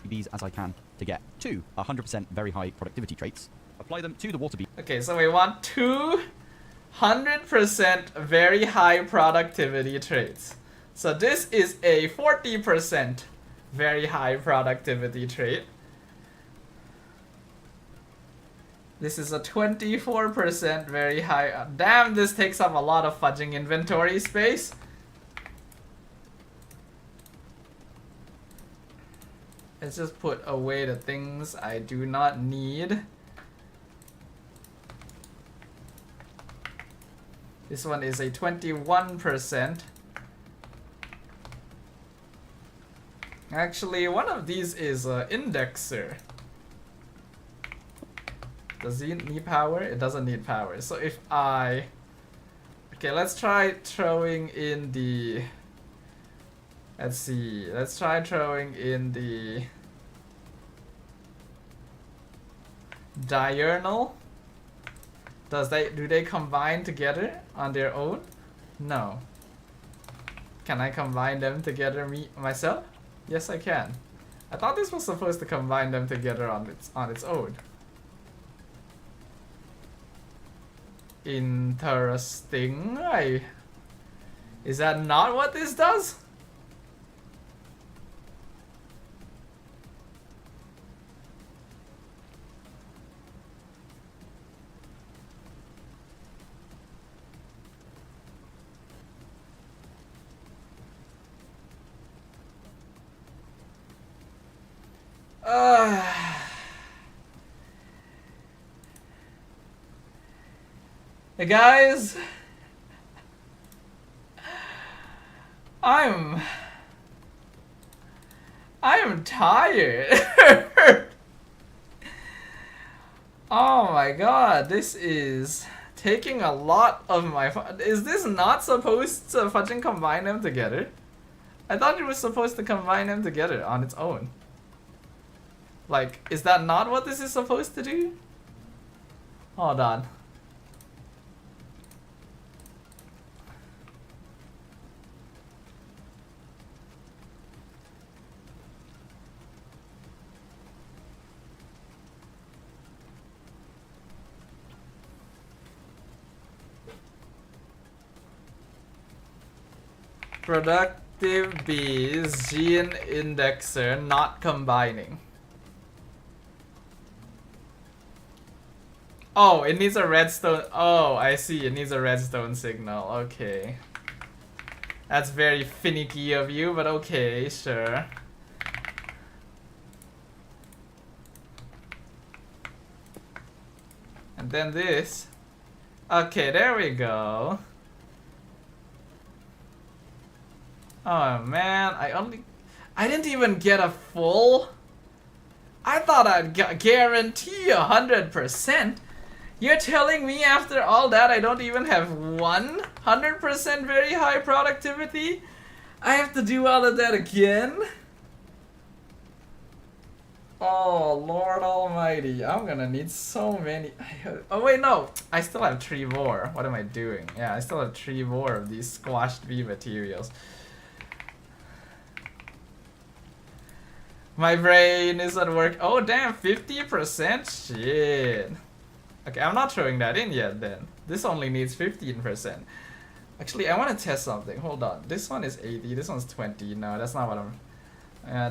Bees as I can to get 2 100% very high productivity traits. Apply them to the water bees. Okay, so we want 200% very high productivity traits. So this is a 40% very high productivity trait. This is a 24% very high. Damn, this takes up a lot of fudging inventory space. Let's just put away the things I do not need. This one is a 21%. Actually, one of these is an indexer. Does it need power? It doesn't need power. So if I... Okay, let's try throwing in the... Let's see. Let's try throwing in the... diurnal. Do they combine together on their own? No. Can I combine them together myself? Yes, I can. I thought this was supposed to combine them together on its own. Interesting. Is that not what this does? Hey guys, I am tired. Oh my god, this is taking a lot of my fun. Is this not supposed to fucking combine them together? I thought it was supposed to combine them together on its own. Like, is that not what this is supposed to do? Hold on. Productive bees, gene indexer, not combining. Oh, it needs a redstone. Oh, I see. It needs a redstone signal. Okay. That's very finicky of you, but okay, sure. And then this. Okay, there we go. Oh man, I didn't even get a full. I thought I'd guarantee 100%. You're telling me after all that I don't even have 100% very high productivity? I have to do all of that again? Oh Lord Almighty, I'm gonna need so many. Oh wait, no, I still have 3 more. What am I doing? Yeah, I still have 3 more of these squashed bee materials. My brain isn't working. Oh damn, 50%? Shit. Okay, I'm not throwing that in yet then. This only needs 15%. Actually, I want to test something. Hold on. This one is 80, this one's 20. No, that's not what I'm...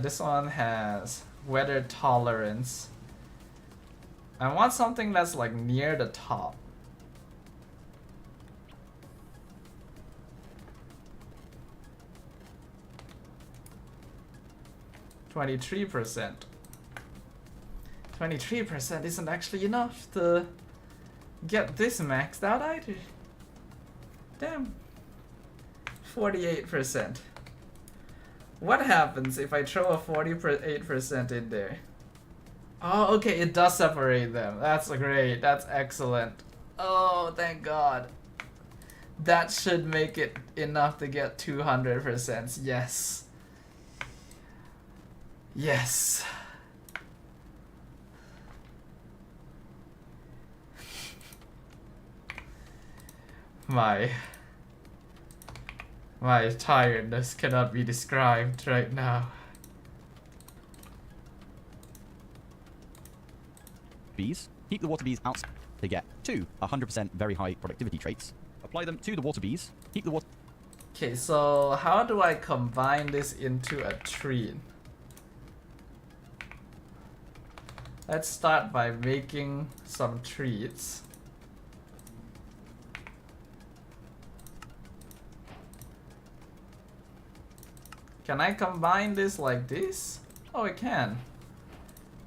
this one has weather tolerance. I want something that's like near the top. %. 23% isn't actually enough to get this maxed out either. Damn. 48%. What happens if I throw a 48% in there? Oh, okay, it does separate them. That's great. That's excellent. Oh, thank God. That should make it enough to get 200%. Yes. Yes. My tiredness cannot be described right now. Bees. Keep the water bees out to get 2 100% very high productivity traits. Apply them to the water bees. Keep the water... Okay, so how do I combine this into a tree? Let's start by making some treats. Can I combine this like this? Oh, it can.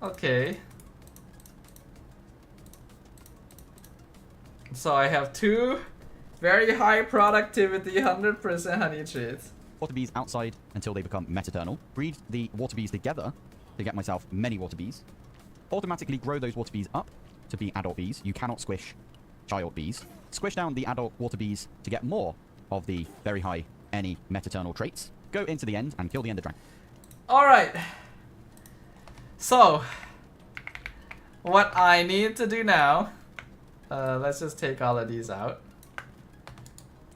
Okay. So I have 2 very high productivity 100% honey treats. Water bees outside until they become metaternal. Breed the water bees together to get myself many water bees. Automatically grow those water bees up to be adult bees. You cannot squish child bees. Squish down the adult water bees to get more of the very high any metaternal traits. Go into the end and kill the ender dragon. Alright. So, what I need to do now, let's just take all of these out.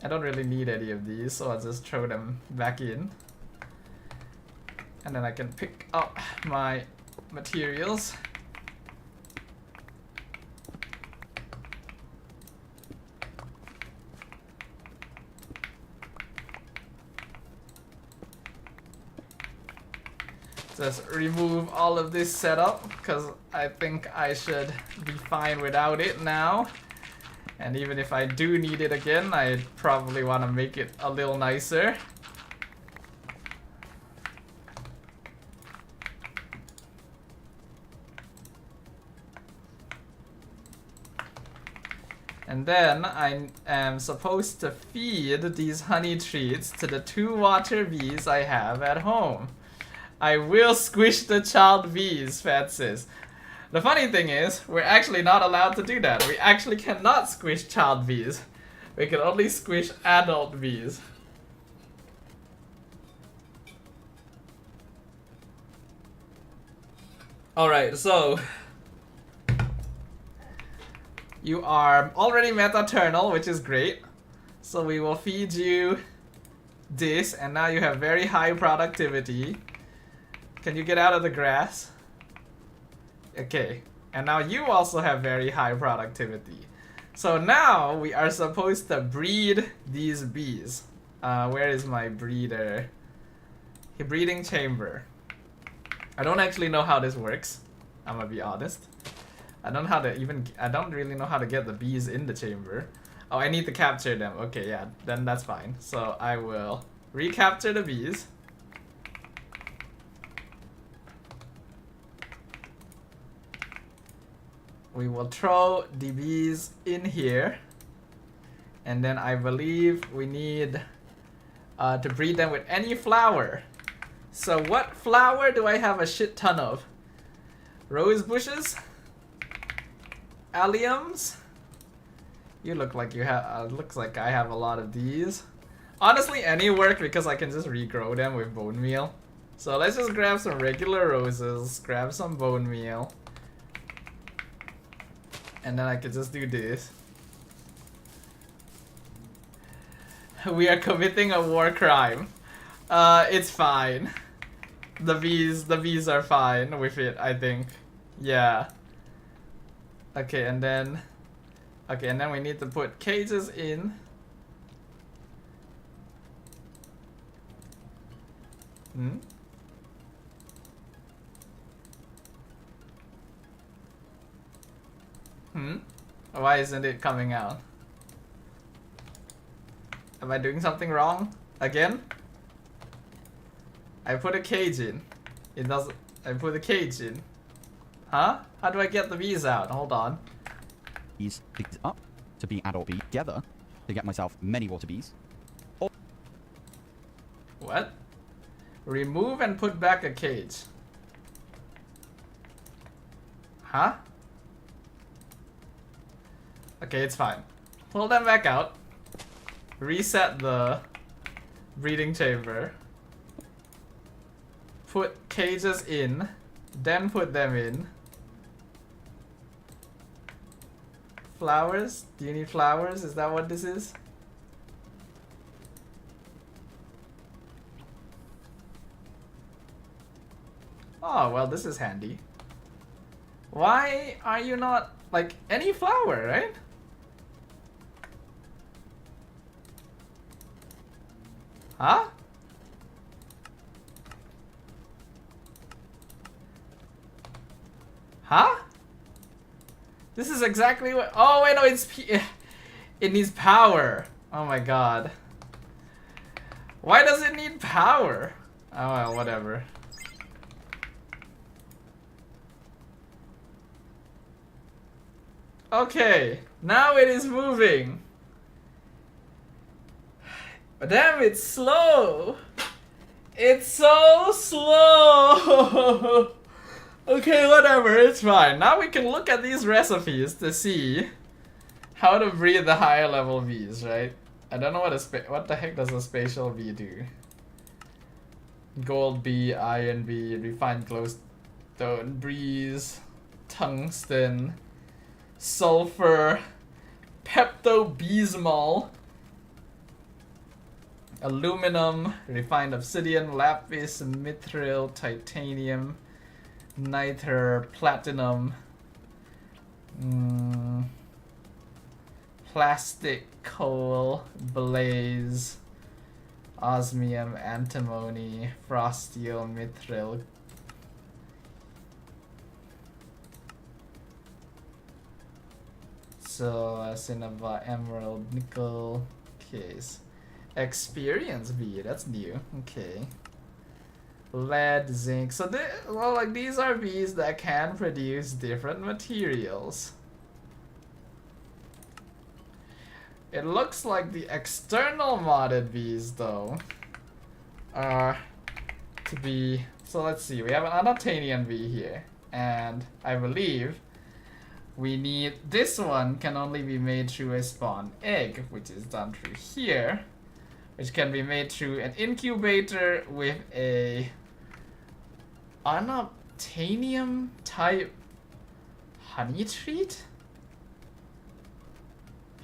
I don't really need any of these, so I'll just throw them back in. And then I can pick up my materials. Just remove all of this setup, because I think I should be fine without it now. And even if I do need it again, I probably want to make it a little nicer. And then I am supposed to feed these honey treats to the 2 water bees I have at home. I will squish the child bees, Fat says. The funny thing is, we're actually not allowed to do that. We actually cannot squish child bees. We can only squish adult bees. Alright, so you are already metaternal, which is great. So we will feed you this, and now you have very high productivity. Can you get out of the grass? Okay, and now you also have very high productivity. So now we are supposed to breed these bees. Where is my breeder? Breeding chamber. I don't actually know how this works. I'm gonna be honest. I don't really know how to get the bees in the chamber. Oh, I need to capture them. Okay, yeah, then that's fine. So I will recapture the bees. We will throw the bees in here. And then I believe we need to breed them with any flower. So what flower do I have a shit ton of? Rose bushes? Alliums? You look like you have, looks like I have a lot of these. Honestly, any work because I can just regrow them with bone meal. So let's just grab some regular roses, grab some bone meal. And then I could just do this. We are committing a war crime. It's fine. The bees are fine with it, I think. Yeah. Okay, and then we need to put cages in. Why isn't it coming out? Am I doing something wrong? Again? I put a cage in. It doesn't. I put a cage in. Huh? How do I get the bees out? Hold on. Bees up to be adult bee together to get myself many water bees. What? Remove and put back a cage. Huh? Okay, it's fine. Pull them back out. Reset the breeding chamber. Put cages in. Then put them in. Flowers? Do you need flowers? Is that what this is? Oh, well, this is handy. Why are you not, like, any flower, right? Huh? Huh? This is exactly what. Oh wait, no, it needs power. Oh my god. Why does it need power? Oh well, whatever. Okay, now it is moving. But damn, it's slow. It's so slow. Okay, whatever, it's fine. Now we can look at these recipes to see how to breed the higher level bees, right? I don't know what the heck does a spatial bee do. Gold bee, iron bee, refined glowstone breeze, tungsten, sulfur, pepto-bismol, aluminum, refined obsidian, lapis, mithril, titanium, niter, platinum, plastic, coal, blaze, osmium, antimony, frost steel, mithril, so cinnabar, emerald, nickel, case, experience bee, that's new, okay. Lead, zinc, so well, like these are bees that can produce different materials. It looks like the external modded bees though are to be, so let's see, we have an unobtainium bee here, and I believe we need, this one can only be made through a spawn egg, which is done through here, which can be made through an incubator with a unobtainium type honey treat?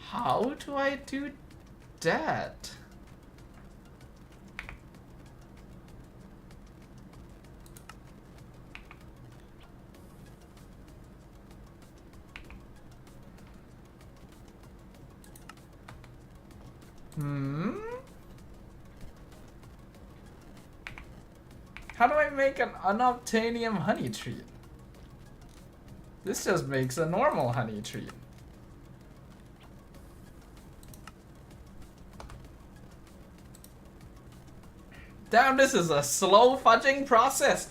How do I do that? How do I make an unobtainium honey treat? This just makes a normal honey treat. Damn, this is a slow fudging process.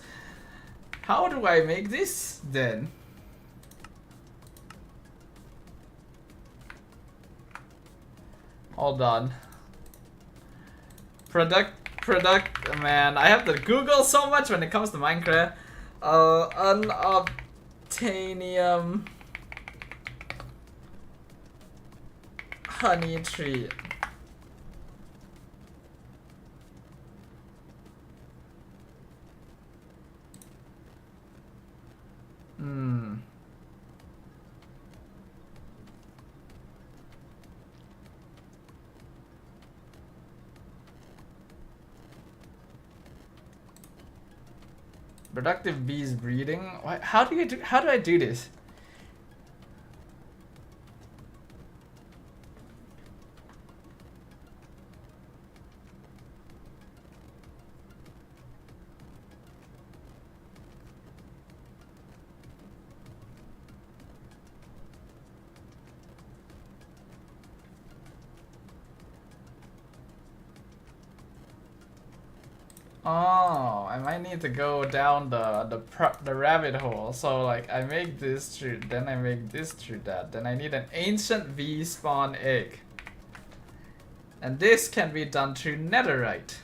How do I make this then? Hold on. Product, man. I have to Google so much when it comes to Minecraft. Unobtainium honey treat. Productive bees breeding. How do I do this? Oh, I might need to go down the rabbit hole. So like I make this through, then I make this through that. Then I need an ancient bee spawn egg. And this can be done through netherite.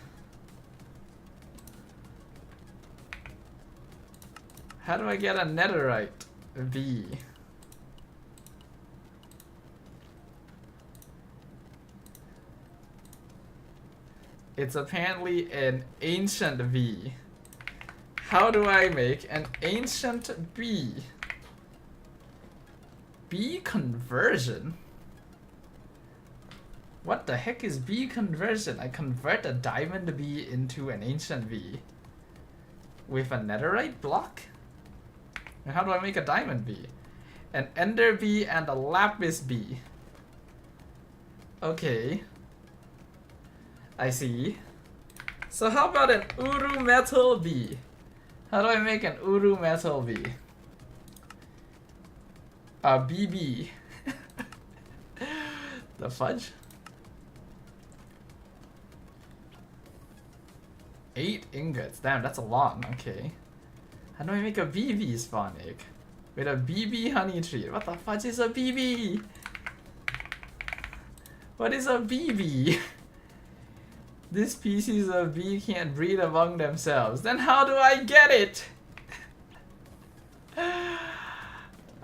How do I get a netherite bee? It's apparently an ancient bee. How do I make an ancient bee? Bee conversion? What the heck is bee conversion? I convert a diamond bee into an ancient bee with a netherite block? And how do I make a diamond bee? An ender bee and a lapis bee. Okay. I see. So how about an uru metal bee? How do I make an uru metal bee? A BB. The fudge? 8 ingots. Damn, that's a lot. Okay. How do I make a BB spawn egg? with a BB honey tree. What the fudge is a BB? What is a BB? This species of bee can't breed among themselves. Then how do I get it?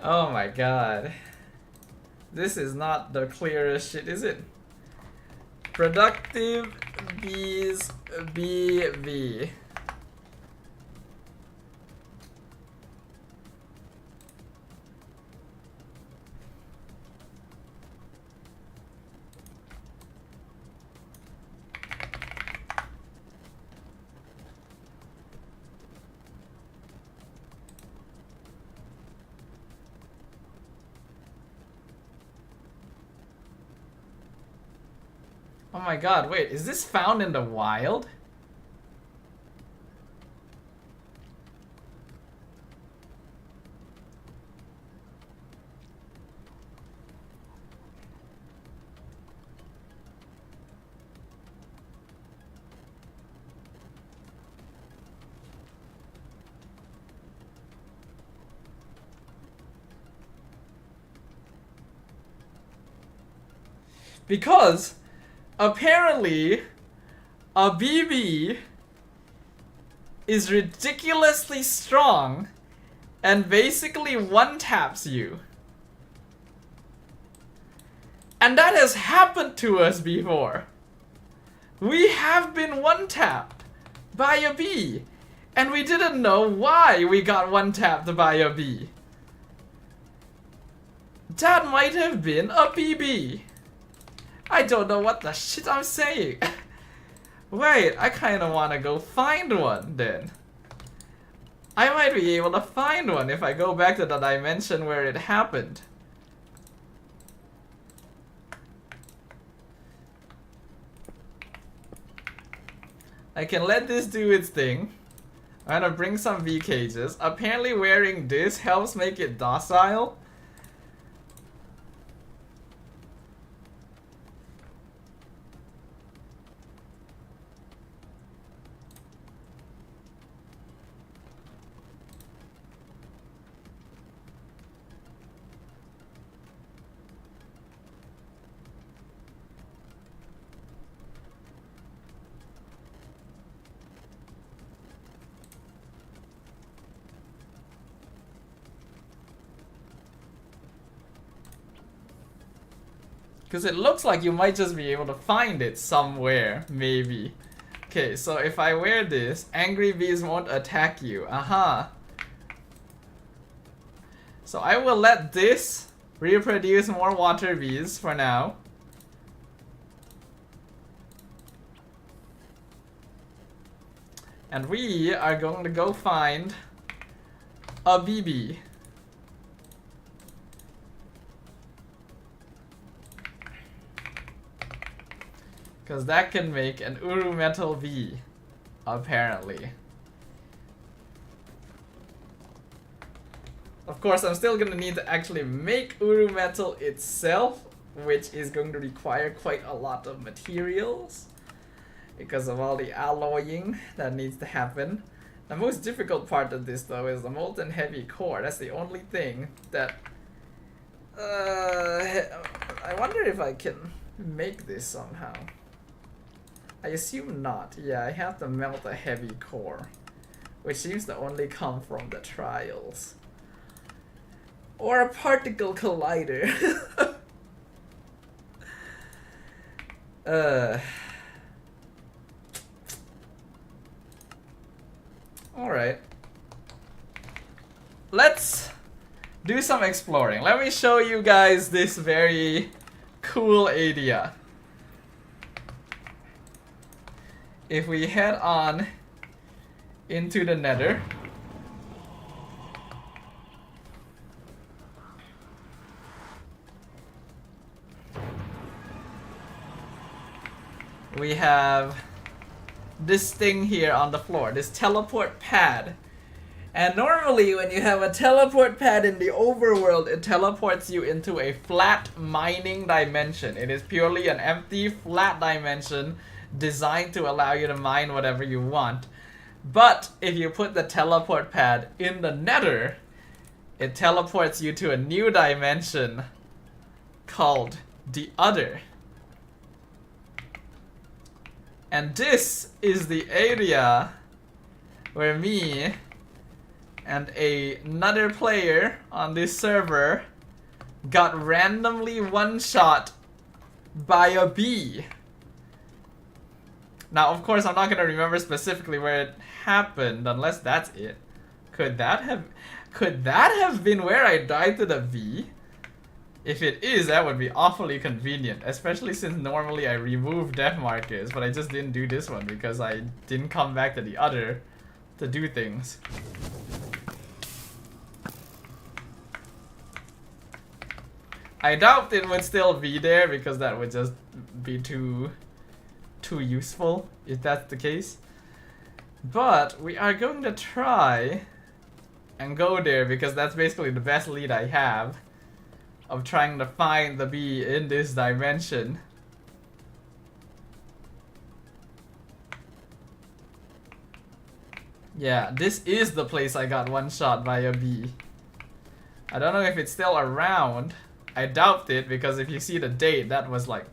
Oh my god. This is not the clearest shit, is it? Productive bees BB. Oh my god, wait, is this found in the wild? Because apparently a BB is ridiculously strong and basically one-taps you. And that has happened to us before. We have been one-tapped by a bee, and we didn't know why we got one-tapped by a bee. That might have been a BB. I don't know what the shit I'm saying. Wait, I kinda wanna go find one then. I might be able to find one if I go back to the dimension where it happened. I can let this do its thing. I'm gonna bring some bee cages. Apparently wearing this helps make it docile. Because it looks like you might just be able to find it somewhere, maybe. Okay, so if I wear this, angry bees won't attack you. Aha. So I will let this reproduce more water bees for now. And we are going to go find a BB. Because that can make an Uru metal bee, apparently. Of course, I'm still gonna need to actually make Uru metal itself, which is going to require quite a lot of materials because of all the alloying that needs to happen. The most difficult part of this, though, is the molten heavy core. That's the only thing that I wonder if I can make this somehow. I assume not. Yeah, I have to melt a heavy core, which seems to only come from the trials. Or a particle collider. Alright. Let's do some exploring. Let me show you guys this very cool area. If we head on into the nether, we have this thing here on the floor, this teleport pad. And normally when you have a teleport pad in the overworld, it teleports you into a flat mining dimension. It is purely an empty flat dimension designed to allow you to mine whatever you want. But if you put the teleport pad in the nether, it teleports you to a new dimension called the Other. And this is the area where me and another player on this server got randomly one-shot by a bee. Now, of course, I'm not gonna remember specifically where it happened, unless that's it. Could that have been where I died to the bee? If it is, that would be awfully convenient, especially since normally I remove death markers, but I just didn't do this one because I didn't come back to the Other to do things. I doubt it would still be there because that would just be too useful if that's the case. But we are going to try and go there because that's basically the best lead I have of trying to find the bee in this dimension. Yeah, this is the place I got one shot by a bee. I don't know if it's still around. I doubt it because if you see the date, that was like...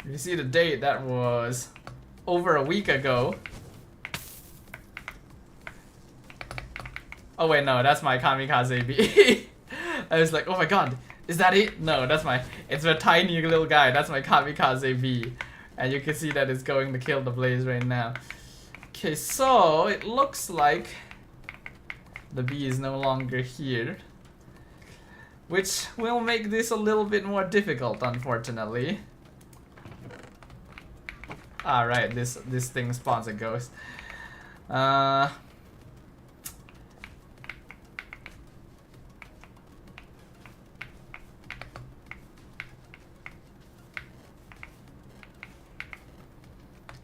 If you see the date, that was over a week ago. Oh wait, no, that's my kamikaze bee. I was like, oh my god, is that it? No, that's my... It's a tiny little guy. That's my kamikaze bee. And you can see that it's going to kill the blaze right now. Okay, so it looks like the bee is no longer here, which will make this a little bit more difficult, unfortunately. Alright, this thing spawns a ghost. I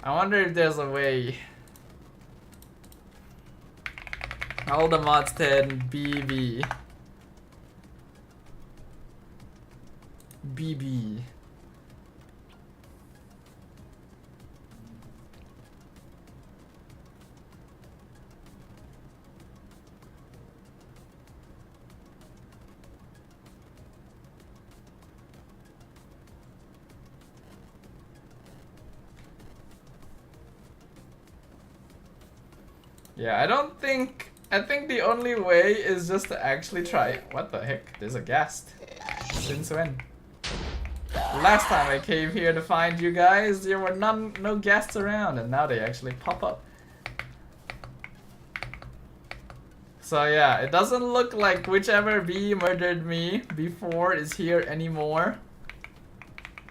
wonder if there's a way. All the mods 10 BB. BB. Yeah, I think the only way is just to actually try. What the heck? There's a ghast. Since when? Last time I came here to find you guys, there were no ghasts around, and now they actually pop up. So yeah, it doesn't look like whichever bee murdered me before is here anymore.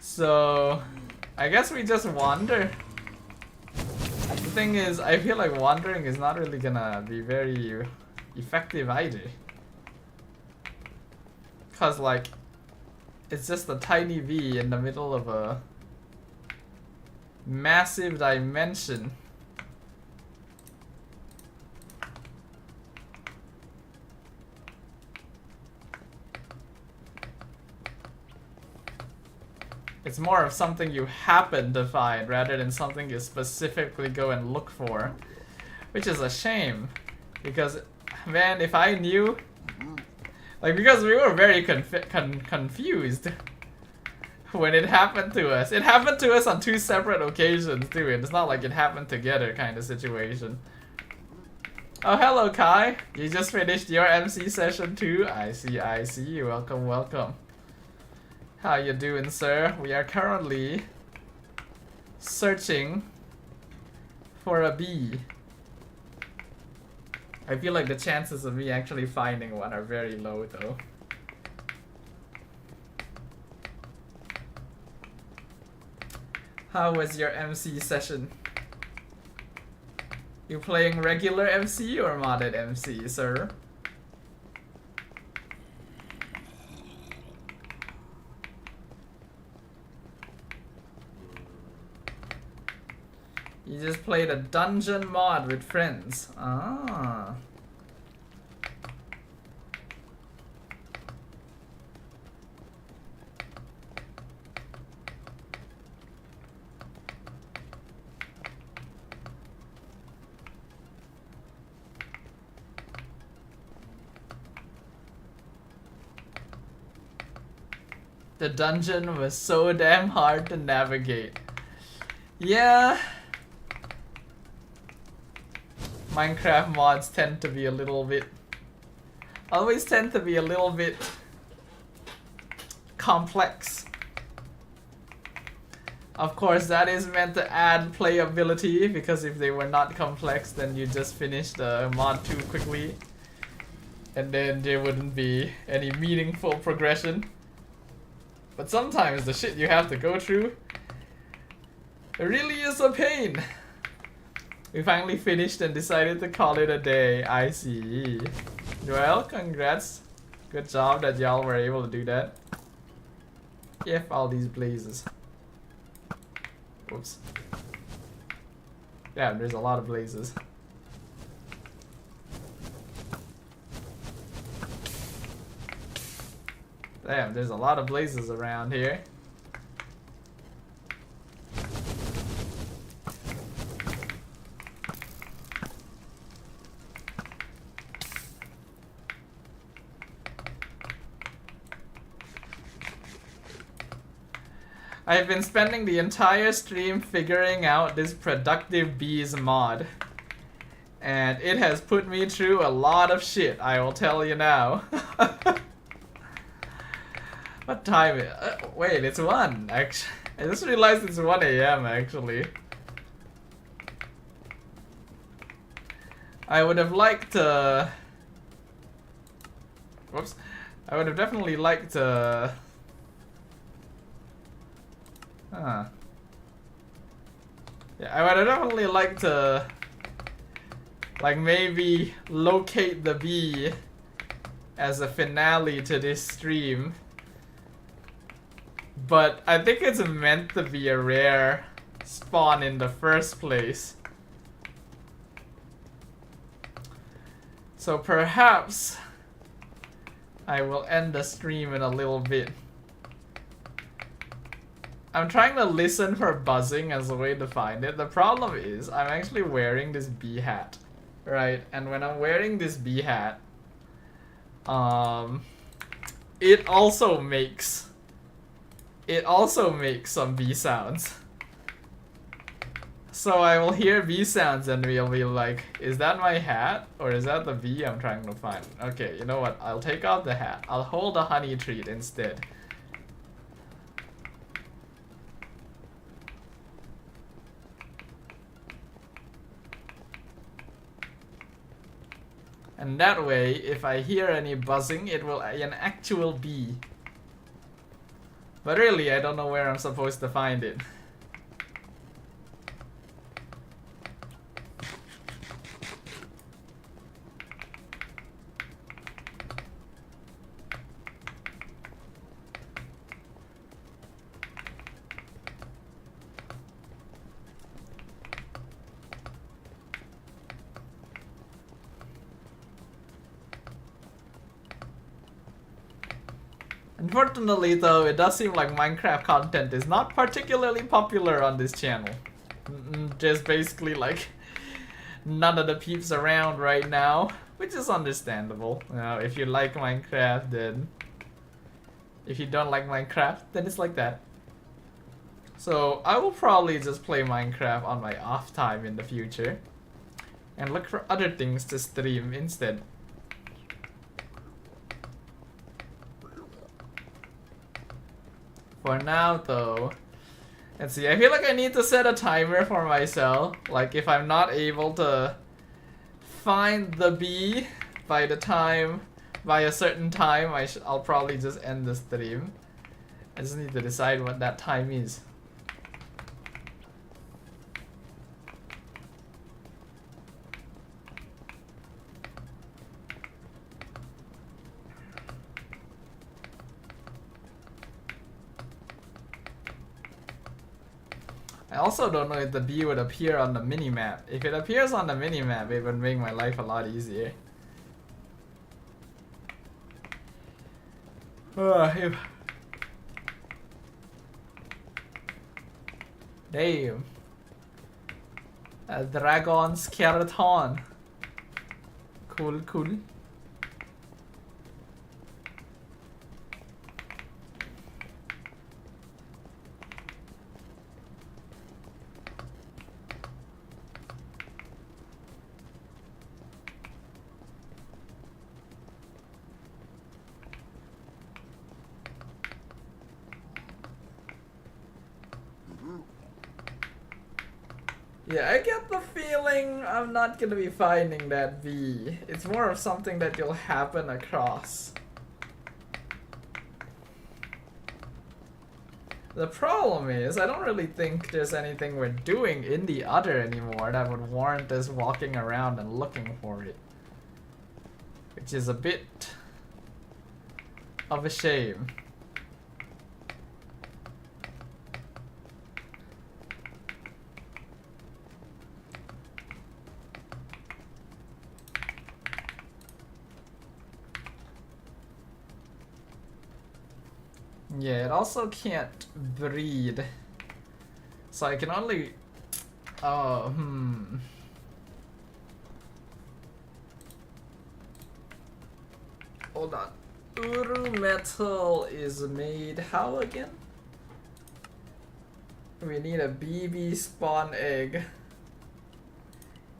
So I guess we just wander. The thing is, I feel like wandering is not really gonna be very effective either. Cause like, it's just a tiny bee in the middle of a massive dimension. It's more of something you happen to find rather than something you specifically go and look for. Which is a shame. Because, man, if I knew... Like, because we were very confused when it happened to us. It happened to us on 2 separate occasions, too. It's not like it happened together kind of situation. Oh, hello, Kai. You just finished your MC session, too? I see. Welcome, welcome. How you doing, sir? We are currently searching for a bee. I feel like the chances of me actually finding one are very low, though. How was your MC session? You playing regular MC or modded MC, sir? You just played a dungeon mod with friends. Ah. The dungeon was so damn hard to navigate. Yeah. Minecraft mods tend to be a little bit... always tend to be a little bit complex. Of course, that is meant to add playability, because if they were not complex, then you just finish the mod too quickly. And then there wouldn't be any meaningful progression. But sometimes the shit you have to go through, it really is a pain. We finally finished and decided to call it a day. I see. Well, congrats. Good job that y'all were able to do that. F all these blazes. Whoops. Yeah, there's a lot of blazes. Damn, there's a lot of blazes around here. I've been spending the entire stream figuring out this productive bees mod. And it has put me through a lot of shit, I will tell you now. What time is it? Wait, it's 1 actually. I just realized it's 1 AM actually. I would have liked to... Whoops. I would have definitely liked to... Huh. Yeah, I would have definitely liked to... like maybe locate the bee as a finale to this stream. But I think it's meant to be a rare spawn in the first place. So perhaps I will end the stream in a little bit. I'm trying to listen for buzzing as a way to find it. The problem is I'm actually wearing this bee hat, right? And when I'm wearing this bee hat, it also makes some bee sounds. So I will hear bee sounds and we'll be like, is that my hat? Or is that the bee I'm trying to find? Okay, you know what? I'll take out the hat. I'll hold a honey treat instead. And that way, if I hear any buzzing, it will be an actual bee. But really, I don't know where I'm supposed to find it. Unfortunately though, it does seem like Minecraft content is not particularly popular on this channel. Just basically like none of the peeps around right now, which is understandable. You know, if you like Minecraft, then if you don't like Minecraft, then it's like that. So I will probably just play Minecraft on my off time in the future and look for other things to stream instead. For now though, let's see, I feel like I need to set a timer for myself. Like if I'm not able to find the bee by a certain time, I'll probably just end the stream. I just need to decide what that time is. I also don't know if the bee would appear on the minimap. If it appears on the minimap, it would make my life a lot easier. Damn. A dragon skeleton. Cool, cool. Yeah, I get the feeling I'm not gonna be finding that bee. It's more of something that you'll happen across. The problem is, I don't really think there's anything we're doing in the other anymore that would warrant us walking around and looking for it. Which is a bit of a shame. Yeah, it also can't breed. So I can only... Oh, Hold on. Uru metal is made how again? We need a BB spawn egg.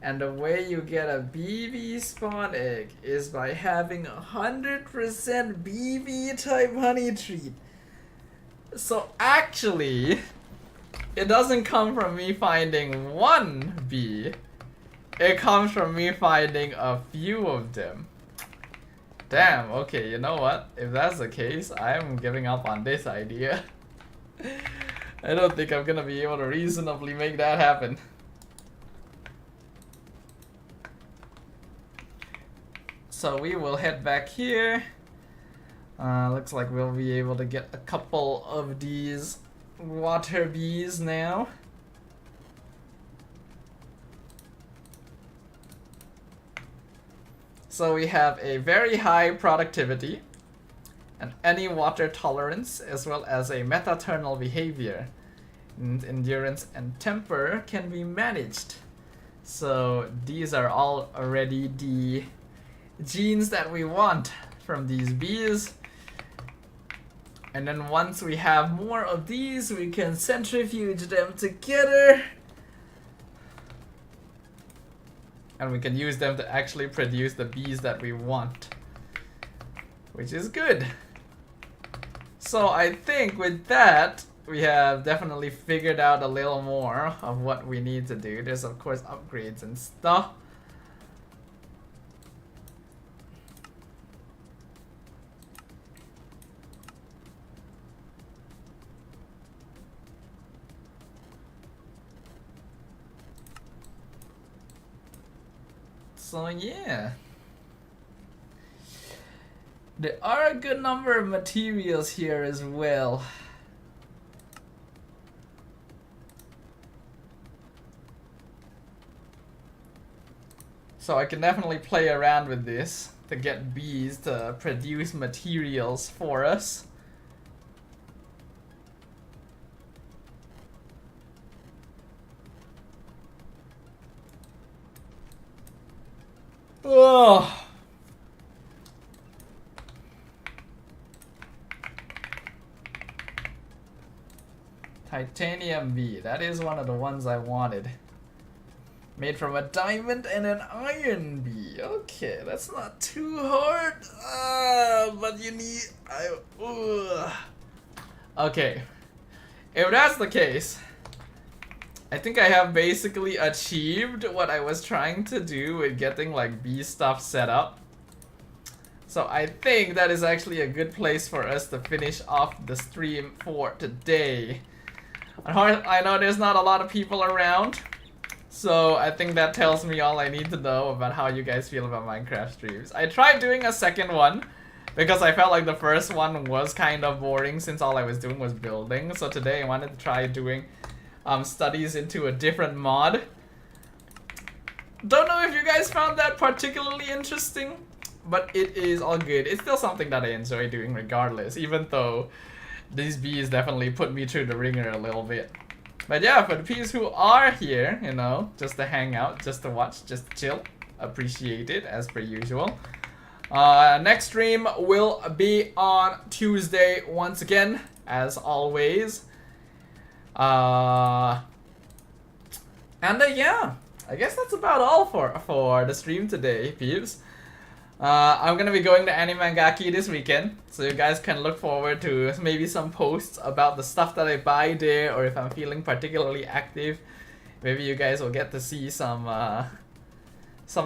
And the way you get a BB spawn egg is by having 100% BB type honey treat. So actually, it doesn't come from me finding one bee. It comes from me finding a few of them. Damn, okay, you know what? If that's the case, I'm giving up on this idea. I don't think I'm gonna be able to reasonably make that happen. So we will head back here. Looks like we'll be able to get a couple of these water bees now. So we have a very high productivity, and any water tolerance, as well as a metaternal behavior. And endurance and temper can be managed. So these are all already the genes that we want from these bees. And then once we have more of these, we can centrifuge them together. And we can use them to actually produce the bees that we want. Which is good. So I think with that, we have definitely figured out a little more of what we need to do. There's of course upgrades and stuff. So yeah, there are a good number of materials here as well. So I can definitely play around with this to get bees to produce materials for us. Oh. Titanium bee, that is one of the ones I wanted. Made from a diamond and an iron bee. Okay, that's not too hard. But you need... Okay. If that's the case, I think I have basically achieved what I was trying to do with getting like bee stuff set up. So I think that is actually a good place for us to finish off the stream for today. I know there's not a lot of people around, so I think that tells me all I need to know about how you guys feel about Minecraft streams. I tried doing a second one because I felt like the first one was kind of boring since all I was doing was building. So today I wanted to try doing studies into a different mod. Don't know if you guys found that particularly interesting, but it is all good. It's still something that I enjoy doing regardless, even though these bees definitely put me through the ringer a little bit. But yeah, for the peeps who are here, you know, just to hang out, just to watch, just to chill, appreciate it as per usual. Next stream will be on Tuesday once again, as always. Yeah, I guess that's about all for the stream today, peeps. I'm gonna be going to Animangaki this weekend, so you guys can look forward to maybe some posts about the stuff that I buy there, or if I'm feeling particularly active Maybe you guys will get to see some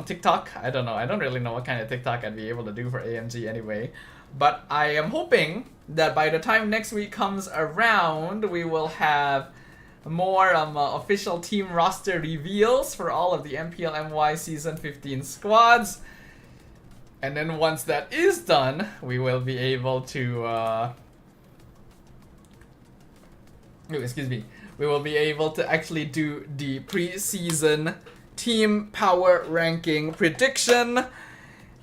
TikTok. I don't know. I don't really know what kind of TikTok I'd be able to do for AMG anyway. But I am hoping that by the time next week comes around, we will have more official team roster reveals for all of the MPLMY Season 15 squads. And then once that is done, we will be able to... We will be able to actually do the pre-season team power ranking prediction,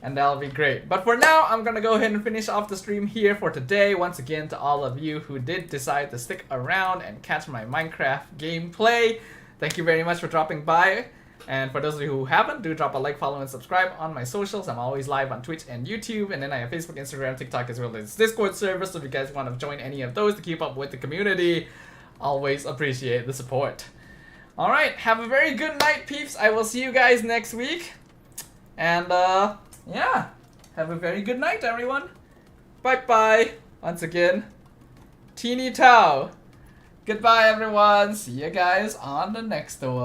and that'll be great. But for now, I'm gonna go ahead and finish off the stream here for today. Once again, to all of you who did decide to stick around and catch my Minecraft gameplay, thank you very much for dropping by. And for those of you who haven't, do drop a like, follow, and subscribe on my socials. I'm always live on Twitch and YouTube, and then I have Facebook, Instagram, TikTok, as well as Discord server. So if you guys want to join any of those to keep up with the community, always appreciate the support. Alright, have a very good night, peeps. I will see you guys next week. And, yeah. Have a very good night, everyone. Bye-bye. Once again, Teeny Tao. Goodbye, everyone. See you guys on the next one.